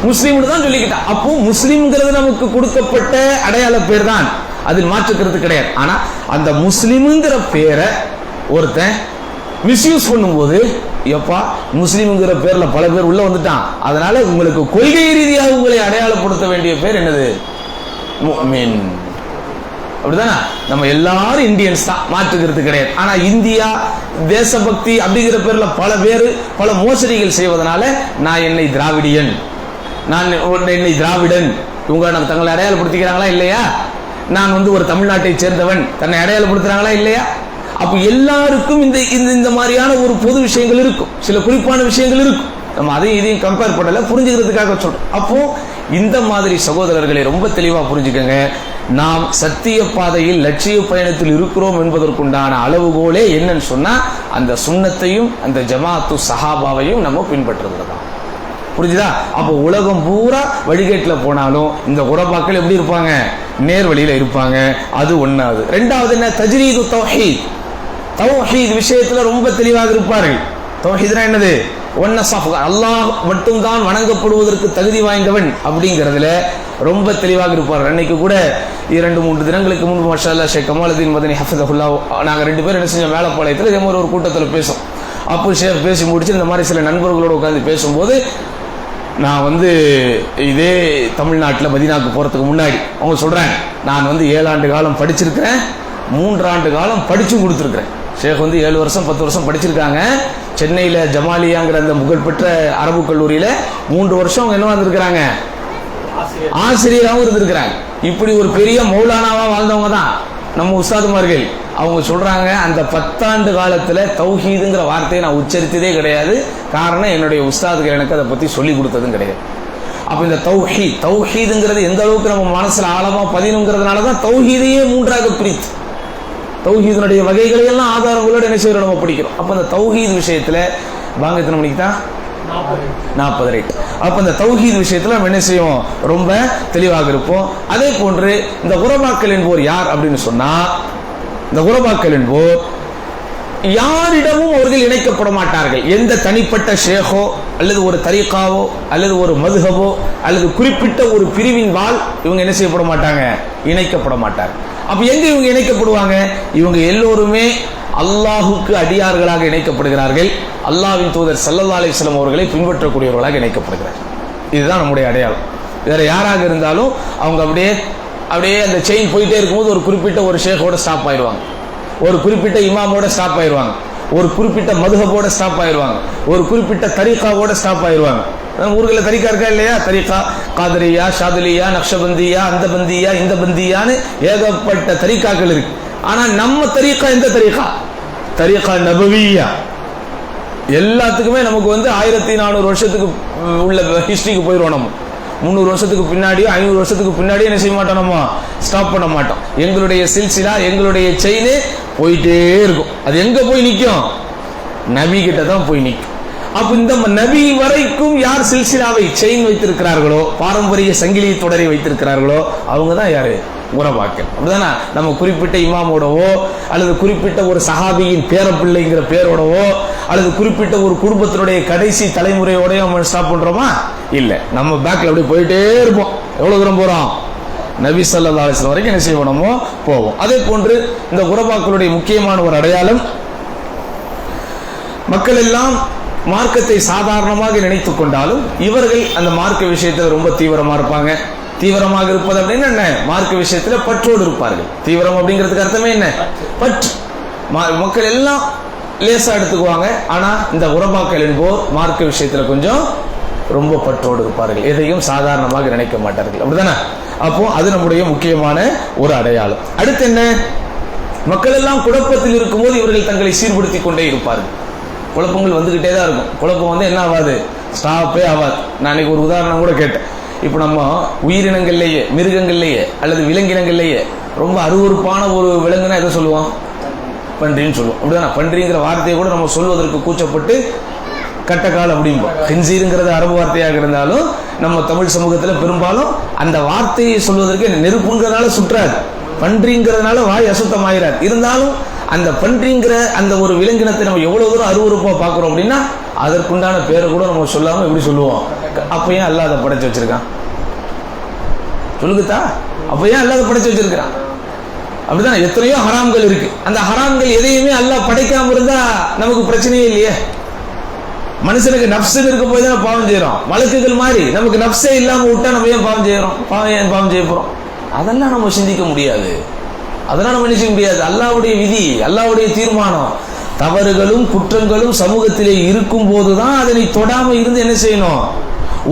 முஸ்லீம்னு தான் சொல்லிக்கிட்டான். அப்போ முஸ்லீம்ங்கிறது நமக்கு கொடுக்கப்பட்ட அடையாள பேர் தான், அதில் மாற்றுக்கிறது கிடையாது. ஆனா அந்த முஸ்லீம்ங்கிற பேரை ஒருத்தன் மிஸ்யூஸ் பண்ணும்போது, எப்பா முஸ்லீம்ங்கிற பேர்ல பல பேர் உள்ள வந்துட்டான், அதனால உங்களுக்கு கொள்கை ரீதியாக உங்களை அடையாளப்படுத்த வேண்டிய பேர் என்னது? முஃமின். அப்படிதானே? நம்ம எல்லாரும் இந்தியன்ஸ் தான், மாற்றுக்கிறது கிடையாது. ஆனா இந்தியா தேசபக்தி அப்படிங்கிற பேர்ல பல பேர் பல மோசடிகள் செய்வதனால நான் என்னை திராவிடியன், நான் என்னை திராவிடன், இவங்க தங்களை அடையாளப்படுத்திக்கிறாங்களா இல்லையா? நான் ஒரு தமிழ்நாட்டை சேர்ந்தவன், தன்னை அடையாளப்படுத்துறாங்களா இல்லையா? அப்ப எல்லாருக்கும் இந்த இந்த மாதிரியான ஒரு பொது விஷயங்கள் இருக்கும், சில குறிப்பான விஷயங்கள் இருக்கும். நம்ம அதையும் இதையும் கம்பேர் பண்ணல, புரிஞ்சுக்கிறதுக்காக சொல்றோம். அப்போ இந்த மாதிரி சகோதரர்களை ரொம்ப தெளிவா புரிஞ்சுக்கங்க. நாம் சத்திய பாதையில் லட்சிய பயணத்தில் இருக்கிறோம் என்பதற்குண்டான அளவுகோலே என்னன்னு சொன்னா அந்த சுன்னத்தையும் அந்த ஜமாஅத்து சஹாபாவையும் நம்ம பின்பற்றுறது தான். புரிஞ்சுதா? அப்போ உலகம் பூரா வழிகேட்டுல போனாலும் இந்த குரபாக்கள் எப்படி இருப்பாங்க? நேர் வழியில இருப்பாங்க. அது ஒன்னாவது. ரெண்டாவது என்ன? தஜ்ரீது தௌஹீத். தௌஹீத் விஷயத்துல ரொம்ப தெளிவாக இருப்பார்கள். தௌஹீத்னா என்னது? அல்லாஹ் மட்டும்தான் வணங்கப்படுவதற்கு தகுதி வாய்ந்தவன் அப்படிங்கிறதுல ரொம்ப தெளிவாக இருப்பார். அன்னைக்கு கூட 2-3 தினங்களுக்கு முன்பு மாஷா அல்லாஹ் ஷேக் கமாலுதீன் மதனி ஹஃபிதஹுல்லாஹ் நாங்கள் 2 பேரும் என்ன செஞ்சோம், மேலப்பாளையத்தில் இதே மாதிரி ஒரு கூட்டத்தில் பேசும். அப்போ ஷேக் பேசி முடிச்சு இந்த மாதிரி சில நண்பர்களோடு உட்காந்து பேசும்போது நான் இதே தமிழ்நாட்டில் மதீனாவுக்கு போகிறதுக்கு முன்னாடி அவங்க சொல்கிறேன், நான் 7 ஆண்டு காலம் படிச்சிருக்கிறேன், 3 ஆண்டு காலம் படிச்சும் கொடுத்துருக்குறேன். ஷேக் 7 வருஷம் 10 வருஷம் படிச்சிருக்காங்க. சென்னையில் ஜமாலியாங்கிற அந்த புகழ்பெற்ற அரபு கல்லூரியில் 3 வருஷம் அவங்க என்ன வந்திருக்கிறாங்க, ஆசிரியராகவும் இருந்திருக்கிறாங்க. இப்படி ஒரு பெரிய மௌலானாவா வாழ்ந்தவங்க தான் நம்ம உஸ்தாதுமார்கள். அவங்க சொல்றாங்க, அந்த 10 ஆண்டு காலத்துல தௌஹீதுங்கிற வார்த்தையை நான் உச்சரித்ததே கிடையாது. காரணம், என்னுடைய உஸ்தாதுகள் எனக்கு அதை பத்தி சொல்லி கொடுத்ததும் கிடையாது. அப்ப இந்த தௌஹீதுங்கிறது எந்த அளவுக்கு நம்ம மனசுல ஆழமா பதினுங்கிறதுனாலதான் தௌஹீதையே 3ஆக பிரித்து தௌஹீதுடைய வகைகளை எல்லாம் ஆதாரங்களோட என்ன செய்யறோம், நம்ம படிக்கிறோம். அப்ப அந்த தௌஹீத் விஷயத்துல வாங்க எத்தனை மணிக்கு தான் 40 ரைட். அப்ப இந்த தௌஹீத் விஷயத்துல நம்ம என்ன செய்வோம், ரொம்ப தெளிவாக இருப்போம். அதே போன்று இந்த குரபாக்கள் என்போர் யார் அப்படின்னு சொன்னா, இந்த குரபாக்கள் என்போர் யாரிடமும் அவர்கள் இணைக்கப்பட மாட்டார்கள். எந்த தனிப்பட்ட ஷேகோ அல்லது ஒரு தரீகாவோ அல்லது ஒரு மதுஹபோ அல்லது குறிப்பிட்ட ஒரு பிரிவின் வாழ் இவங்க என்ன செய்யப்பட மாட்டாங்க, இணைக்கப்பட மாட்டாங்க. அப்ப எங்க இவங்க இணைக்கப்படுவாங்க, இவங்க எல்லோருமே அல்லாஹுக்கு அடியார்களாக இணைக்கப்படுகிறார்கள். அல்லாஹ்வின் தூதர் ஸல்லல்லாஹு அலைஹி வஸல்லம் அவர்களை பின்பற்றக்கூடியவர்களாக இணைக்கப்படுகிறார்கள். இதுதான் நம்முடைய அடையாளம். வேற யாராக இருந்தாலும் அவங்க அப்படியே அந்த செயின் போயிட்டே இருக்கும்போது ஒரு குறிப்பிட்ட ஒரு ஷேக்கோட ஸ்டாப் ஆயிடுவாங்க, ஒரு குறிப்பிட்ட இமாமோட ஸ்டாப் ஆயிடுவாங்க, ஒரு குறிப்பிட்ட மதுஹபோட ஸ்டாப் ஆயிடுவாங்க, ஒரு குறிப்பிட்ட தரீகாவோட ஸ்டாப் ஆயிடுவாங்க. ஊர்களில் தரீகா இருக்கா இல்லையா, தரீகா காதரியா, ஷாதுலியா, நக்ஷபந்தியா, அந்த பந்தியா, இந்த பந்தியான்னு ஏகப்பட்ட தரீகாக்கள் இருக்கு. ஆனா நம்ம தரீகா எந்த தரீகா, தரீகா நபவியா. எல்லாத்துக்குமே நமக்கு 1400 வருஷத்துக்கு உள்ள ஹிஸ்டரிக்கு போயிடுவோம். நம்ம 300 வருஷத்துக்கு பின்னாடியோ 500 வருஷத்துக்கு பின்னாடியோ என்ன செய்ய மாட்டோம், நம்ம ஸ்டாப் பண்ண மாட்டோம். எங்களுடைய சில்சிலா, எங்களுடைய செயின் போயிட்டே இருக்கும். அது எங்க போய் நிற்கும், நபி கிட்ட தான் போய் நிற்கும். அப்ப இந்த நபி வரைக்கும் யார் சில்சிலாவை செயின் வைத்திருக்கிறார்களோ, பாரம்பரிய சங்கிலி தொடரை வைத்திருக்கிறார்களோ, அவங்க தான் யாரு, குரபாக்கள். அப்படிதானே? நம்ம குறிப்பிட்ட இமாமோடவோ அல்லது குறிப்பிட்ட ஒரு சஹாபியின் பேரப்பிள்ளைங்கிற பேரோடவோ அல்லது குறிப்பிட்ட ஒரு குடும்பத்தினுடைய கடைசி தலைமுறையோடய நம்ம ஸ்டாப் பண்றோமா, இல்ல. நம்ம பேக்ல அப்படியே போயிட்டே இருப்போம். எவ்வளவு தூரம் போறோம், நபி ஸல்லல்லாஹு அலைஹி வஸல்லம் வரைக்கும் என்ன செய்யணுமோ போவோம். அதே போன்று இந்த குரபாக்களுடைய முக்கியமான ஒரு அடையாளம், மக்கள் எல்லாம் மார்க்கத்தை சாதாரணமாக நினைத்துக் கொண்டாலும் இவர்கள் அந்த மார்க்க விஷயத்தில் ரொம்ப தீவிரமா இருப்பாங்க. தீவிரமாக இருப்பது அப்படின்னு என்ன, மார்க்க விஷயத்துல பற்றோடு இருப்பார்கள். தீவிரம் அப்படிங்கிறதுக்கு அர்த்தமே என்ன, பற்று. மக்கள் எல்லாம் லேசா எடுத்துக்குவாங்க. ஆனா இந்த குரபாக்கள் என்போர் மார்க்க விஷயத்துல கொஞ்சம் ரொம்ப பற்றோடு இருப்பார்கள், எதையும் சாதாரணமாக நினைக்க மாட்டார்கள். அப்படிதானே? அப்போ அது நம்முடைய முக்கியமான ஒரு அடையாளம். அடுத்து என்ன, மக்கள் எல்லாம் குழப்பத்தில் இருக்கும்போது இவர்கள் தங்களை சீர்படுத்திக் கொண்டே இருப்பார்கள். குழப்பங்கள் வந்துகிட்டே தான் இருக்கும். குழப்பம் என்ன ஆகாது, ஸ்டாப்பே ஆகாது. நான் அன்னைக்கு ஒரு உதாரணம் கூட கேட்டேன். இப்போ நம்ம உயிரினங்கள்லேயே, மிருகங்கள்லேயே அல்லது விலங்கினங்கள்லேயே ரொம்ப அருவருப்பான ஒரு விலங்குனா எதை சொல்லுவோம், பன்றின்னு சொல்லுவோம். அப்படிதானே? பன்றிங்கிற வார்த்தையை கூட நம்ம சொல்வதற்கு கூச்சப்பட்டு கட்டக்கால் அப்படிம்போம். ஹின்சீருங்கிறது அரபு வார்த்தையாக இருந்தாலும் நம்ம தமிழ் சமூகத்தில் பெரும்பாலும் அந்த வார்த்தையை சொல்வதற்கு நெருப்புங்கிறதுனால சுற்றாது, பன்றிங்கிறதுனால வாய் அசுத்தமாயிராது. இருந்தாலும் அந்த பன்றிங்கிற அந்த ஒரு விலங்கினத்தை நம்ம எவ்வளவு தூரம் அருவருப்பா பார்க்கிறோம் அப்படின்னா அதற்குண்டான பேரை கூட நம்ம சொல்லாம எப்படி சொல்லுவோம், அப்ப ஏன் அல்லாஹ் அதை படைச்சு வச்சிருக்கான் சொல்லுங்கத்தா, அப்ப ஏன் அல்லாஹ் அதை படைச்சு வச்சிருக்கான். அப்படிதான் எத்தனையோ ஹராம்கள் இருக்கு. அந்த ஹராம்கள் எதையுமே அல்லாஹ் படைக்காம இருந்தா நமக்கு பிரச்சனையே இல்லையே. மனுஷனுக்கு நப்சு இருக்க போய் தான் பாவம் செய்யறோம். வழக்குகள் மாதிரி நமக்கு நப்சே இல்லாம விட்டா நம்ம ஏன் பாவம் செய்யறோம், ஏன் பாவம் செய்ய போறோம், அதெல்லாம் நம்ம சிந்திக்க முடியாது. அதெல்லாம் நம்ம நினைக்க முடியாது. அல்லாஹ்வுடைய விதி, அல்லாஹ்வுடைய தீர்மானம். தவறுகளும் குற்றங்களும் சமூகத்திலே இருக்கும் போதுதான் அதனை தொடாம இருந்து என்ன செய்யணும்,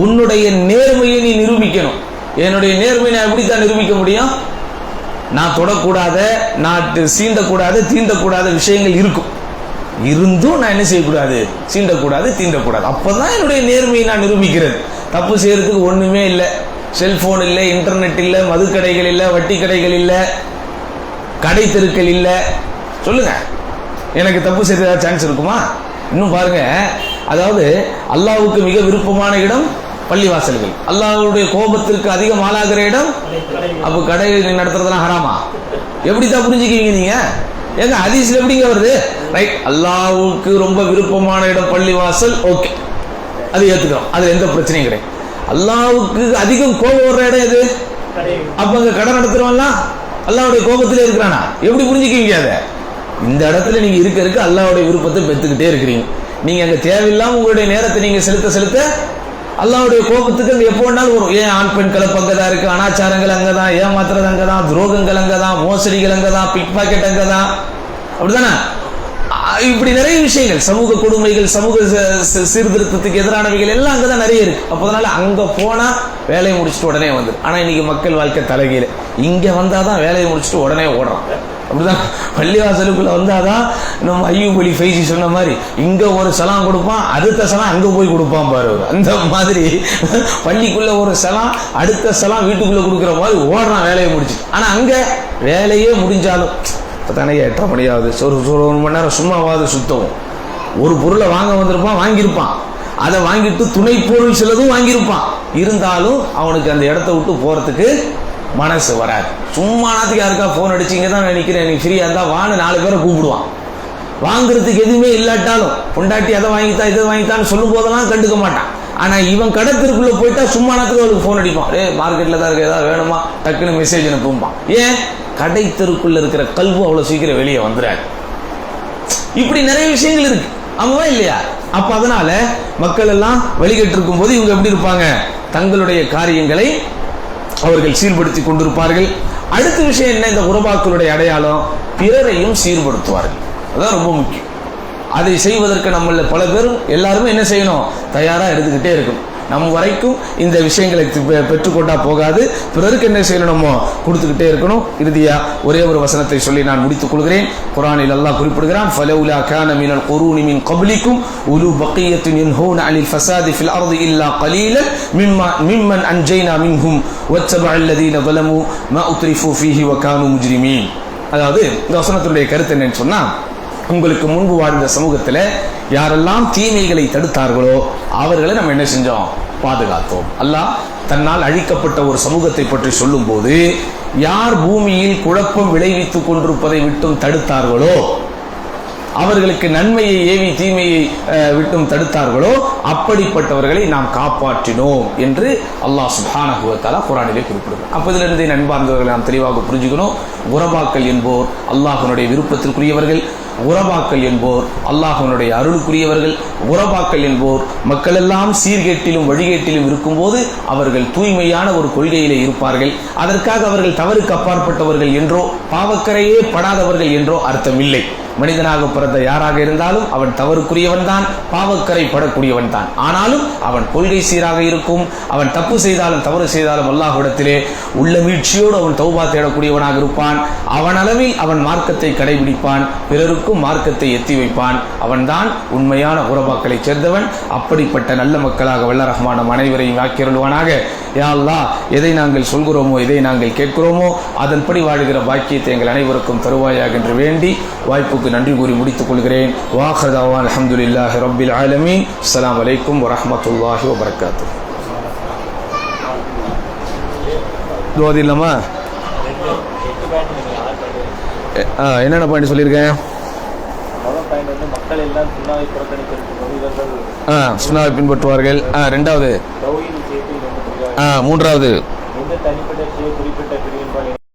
உன்னுடைய நேர்மையை நீ நிரூபிக்கணும். என்னுடைய நேர்மையை நான் எப்படித்தான் நிரூபிக்க முடியும், நான் தொடக்கூடாத, நான் சீண்டக்கூடாத, தீண்டக்கூடாத விஷயங்கள் இருக்கும், இருந்தும் நான் என்ன செய்யக்கூடாது, சீண்டக்கூடாது, தீண்டக்கூடாது. அப்பதான் என்னுடைய நேர்மையை நான் நிரூபிக்கிறது. தப்பு செய்யறதுக்கு ஒண்ணுமே இல்லை. செல்போன் இல்லை, இன்டர்நெட் இல்லை, மதுக்கடைகள் இல்லை, வட்டி கடைகள் இல்லை, கடை தெருக்கள் இல்லை. சொல்லுங்க, எனக்கு தப்பு செய்ய சான்ஸ் இருக்குமா? இன்னும் பாருங்க, அதாவது அல்லாஹ்வுக்கு மிக விருப்பமான இடம் பள்ளிவாசல்கள், அல்லாஹ்வுடைய கோபத்திற்கு அதிகம் ஆளாகிற இடம். அப்ப கடை நடத்துறதெல்லாம் ஹராமா? எப்படித்தான் புரிஞ்சுக்குவீங்க நீங்க? ஏங்க ஹதீஸ்ல எப்படிங்க வருது? ரைட், அல்லாஹ்வுக்கு ரொம்ப விருப்பமான இடம் பள்ளிவாசல், ஓகே, அது ஏத்துக்கிறோம், அது எந்த பிரச்சனையும் கிடையாது. அல்லாஹ்வுக்கு அதிகம் கோபம் வர்ற இடம் எது? அப்ப அங்க கடை நடத்துறவன்லாம் அல்லாஹ்வுடைய கோபத்திலே இருக்கிறானா? எப்படி புரிஞ்சுக்குவீங்க அதை? இந்த இடத்துல நீங்க இருக்க அல்லாஹ்வுடைய விருப்பத்தை பெற்றுக்கிட்டே இருக்கிறீங்க. நீங்க அங்க தேவையில்லாம உங்களுடைய நேரத்தை நீங்க செலுத்த அல்லாஹ்வுடைய கோபத்துக்கு அங்க எப்போ வேணாலும் வரும். ஏன் ஆண் பெண் கலப்பு அங்கதான் இருக்கு, அனாச்சாரங்கள் அங்கதான், ஏமாத்துறது அங்கதான், துரோகங்கள் அங்கதான், மோசடிகள் அங்கதான், பிக் பாக்கெட் அங்கதான். அப்படிதானே? இப்படி நிறைய விஷயங்கள், சமூக கொடுமைகள், சமூக சீர்திருத்தத்துக்கு எதிரானவைகள் எல்லாம் அங்கதான் நிறைய இருக்கு. அப்போதனால அங்க போனா வேலையை முடிச்சுட்டு உடனே வந்து. ஆனா இன்னைக்கு மக்கள் வாழ்க்கை தலைகீழ, இங்க வந்தாதான் வேலையை முடிச்சுட்டு உடனே ஓடுறோம். அப்படிதான் பள்ளிவாசலுக்குள்ள வந்தாதான் நம்ம அய்யூப் அலி ஃபைசி சொன்ன மாதிரி இங்க ஒரு சலாம் கொடுப்பான், அடுத்த சலாம் அங்க போய் கொடுப்பான் பாரு. அந்த மாதிரி பள்ளிக்குள்ள ஒரு சலாம், அடுத்த சலாம் வீட்டுக்குள்ள கொடுக்குற மாதிரி ஓடுறான் வேலையை முடிச்சுட்டு. ஆனா அங்க வேலையே முடிஞ்சாலும் தானே 8:30 மணியாவது, ஒரு 1 மணி நேரம் சும்மாவாவது சுத்தவும். ஒரு பொருளை வாங்க வந்திருப்பான், வாங்கியிருப்பான். அதை வாங்கிட்டு துணை பொருள் சிலதும் வாங்கியிருப்பான். இருந்தாலும் அவனுக்கு அந்த இடத்த விட்டு போறதுக்கு மனசு வராது. சும்மா நாத்துக்கு யாருக்கா போன் அடிச்சு இங்கே தான் நினைக்கிறேன் நீ ஃப்ரீயா இருந்தா வான்னு 4 பேரை கூப்பிடுவான். வாங்குறதுக்கு எதுவுமே இல்லாட்டாலும் பொண்டாட்டி அதை வாங்கித்தா இதை வாங்கித்தான்னு சொல்லும் போதெல்லாம் கண்டுக்க மாட்டான். ஆனா இவன் கடத்திற்குள்ள போயிட்டா சும்மா நாத்துக்கு அவளுக்கு போன் அடிப்பான். மார்க்கெட்ல தான் இருக்க ஏதாவது வேணுமா டக்குன்னு மெசேஜ் அனுப்பும்பான். ஏன் கடை தெருக்குள்ள இருக்கிற கல்வி அவ்வளவு சீக்கிரம் வெளியே வந்துடாது. இப்படி நிறைய விஷயங்கள் இருக்கு, ஆமாவா இல்லையா? அப்ப அதனால மக்கள் எல்லாம் வழிகட்டு இருக்கும் போது இவங்க எப்படி இருப்பாங்க, தங்களுடைய காரியங்களை அவர்கள் சீர்படுத்தி கொண்டிருப்பார்கள். அடுத்த விஷயம் என்ன, இந்த உறவாக்களுடைய அடையாளம் பிறரையும் சீர்படுத்துவார்கள். அதான் ரொம்ப முக்கியம். அதை செய்வதற்கு நம்மள பல பேரும் எல்லாருமே என்ன செய்யணும், தயாரா எடுத்துக்கிட்டே இருக்கணும். நம்ம வரைக்கும் இந்த விஷயங்களை பெற்றுக்கொண்டா போகாது, பிறருக்கு என்ன செய்யணுமோ கொடுத்துக்கிட்டே இருக்கணும். இறுதியா ஒரே ஒரு வசனத்தை சொல்லி நான் முடித்துக் கொள்கிறேன். குர்ஆனில் அல்லாஹ் குறிப்பிடுகிறான், ஃபலௌலா கான மினல் குரூனி மின் கப்லிக்கும் உலு பக்கியத்துன் யன்ஹூன அனில் ஃபஸாதி ஃபில் அர்தி இல்லா கலீலன் மிம்மன் அன்ஜைனா மின்ஹும் வத்தபஅ அல்லதீன ஸலமு மா உத்ரிஃபு ஃபீஹி வ கானூ முஜ்ரிமீன். அதாவது இந்த வசனத்துடைய கருத்து என்னன்னு சொன்னா, உங்களுக்கு முன்பு வாழ்ந்த சமூகத்தில் யாரெல்லாம் தீமைகளை தடுத்தார்களோ அவர்களை நம்ம என்ன செஞ்சோம், பாதுகாத்தோம். அல்லாஹ் தன்னால் அழிக்கப்பட்ட ஒரு சமூகத்தை பற்றி சொல்லும் போது, யார் பூமியில் குழப்பம் விளைவித்துக் கொண்டிருப்பதை விட்டும் தடுத்தார்களோ, அவர்களுக்கு நன்மையை ஏவி தீமையை விட்டும் தடுத்தார்களோ அப்படிப்பட்டவர்களை நாம் காப்பாற்றினோம் என்று அல்லாஹ் சுப்ஹானஹு வ தஆலா குர்ஆனிலே குறிப்பிடுகிறார். அப்ப இதிலிருந்து நண்பார்ந்தவர்களை நாம் தெளிவாக புரிஞ்சுக்கணும். உறவாக்கள் என்போர் அல்லாஹ்வுடைய விருப்பத்திற்குரியவர்கள், உறவாக்கள் என்போர் அல்லாஹ்வுடைய அருளுக்குரியவர்கள், உறவாக்கள் என்போர் மக்கள் எல்லாம் சீர்கேட்டிலும் வழிகேட்டிலும் இருக்கும்போது அவர்கள் தூய்மையான ஒரு கொள்கையிலே இருப்பார்கள். அதற்காக அவர்கள் தவறுக்கு அப்பாற்பட்டவர்கள் என்றோ பாவக்கரையே படாதவர்கள் என்றோ அர்த்தமில்லை. மனிதனாக பிறந்த யாராக இருந்தாலும் அவன் தவறுக்குரியவன் தான், பாவக்கரை படக்கூடியவன் தான். ஆனாலும் அவன் கொள்கை சீராக இருக்கும். அவன் தப்பு செய்தாலும் தவறு செய்தாலும் அல்லாஹ்விடத்திலே உள்ள மீட்சியோடு அவன் தௌபா தேடக்கூடியவனாக இருப்பான். அவன் அளவில் அவன் மார்க்கத்தை கடைபிடிப்பான், பிறருக்கும் மார்க்கத்தை எத்தி வைப்பான். அவன்தான் உண்மையான உறவாக்களை சேர்ந்தவன். அப்படிப்பட்ட நல்ல மக்களாக வல்ல ரஹ்மான் அனைவரையும் ஆக்கியருள்வானாக. யா அல்லாஹ், எதை நாங்கள் சொல்கிறோமோ எதை நாங்கள் கேட்கிறோமோ அதன்படி வாழுகிற பாக்கியத்தை எங்கள் அனைவருக்கும் தருவாயாக என்று வேண்டி வாய்ப்புக்கு நன்றி கூறி முடித்துக் கொள்கிறேன். வாஹிரு தஅவானா அல்ஹம்துலில்லாஹி ரப்பில் ஆலமீன். அஸ்ஸலாமு அலைக்கும் வரஹ்மத்துல்லாஹி வபரகாத்துஹு. துஆ இல்லாமா என்னென்ன பாயிண்ட் சொல்லியிருக்கேன்? சுன்னாவை பின்பற்றுவார்கள். ரெண்டாவது, மூன்றாவது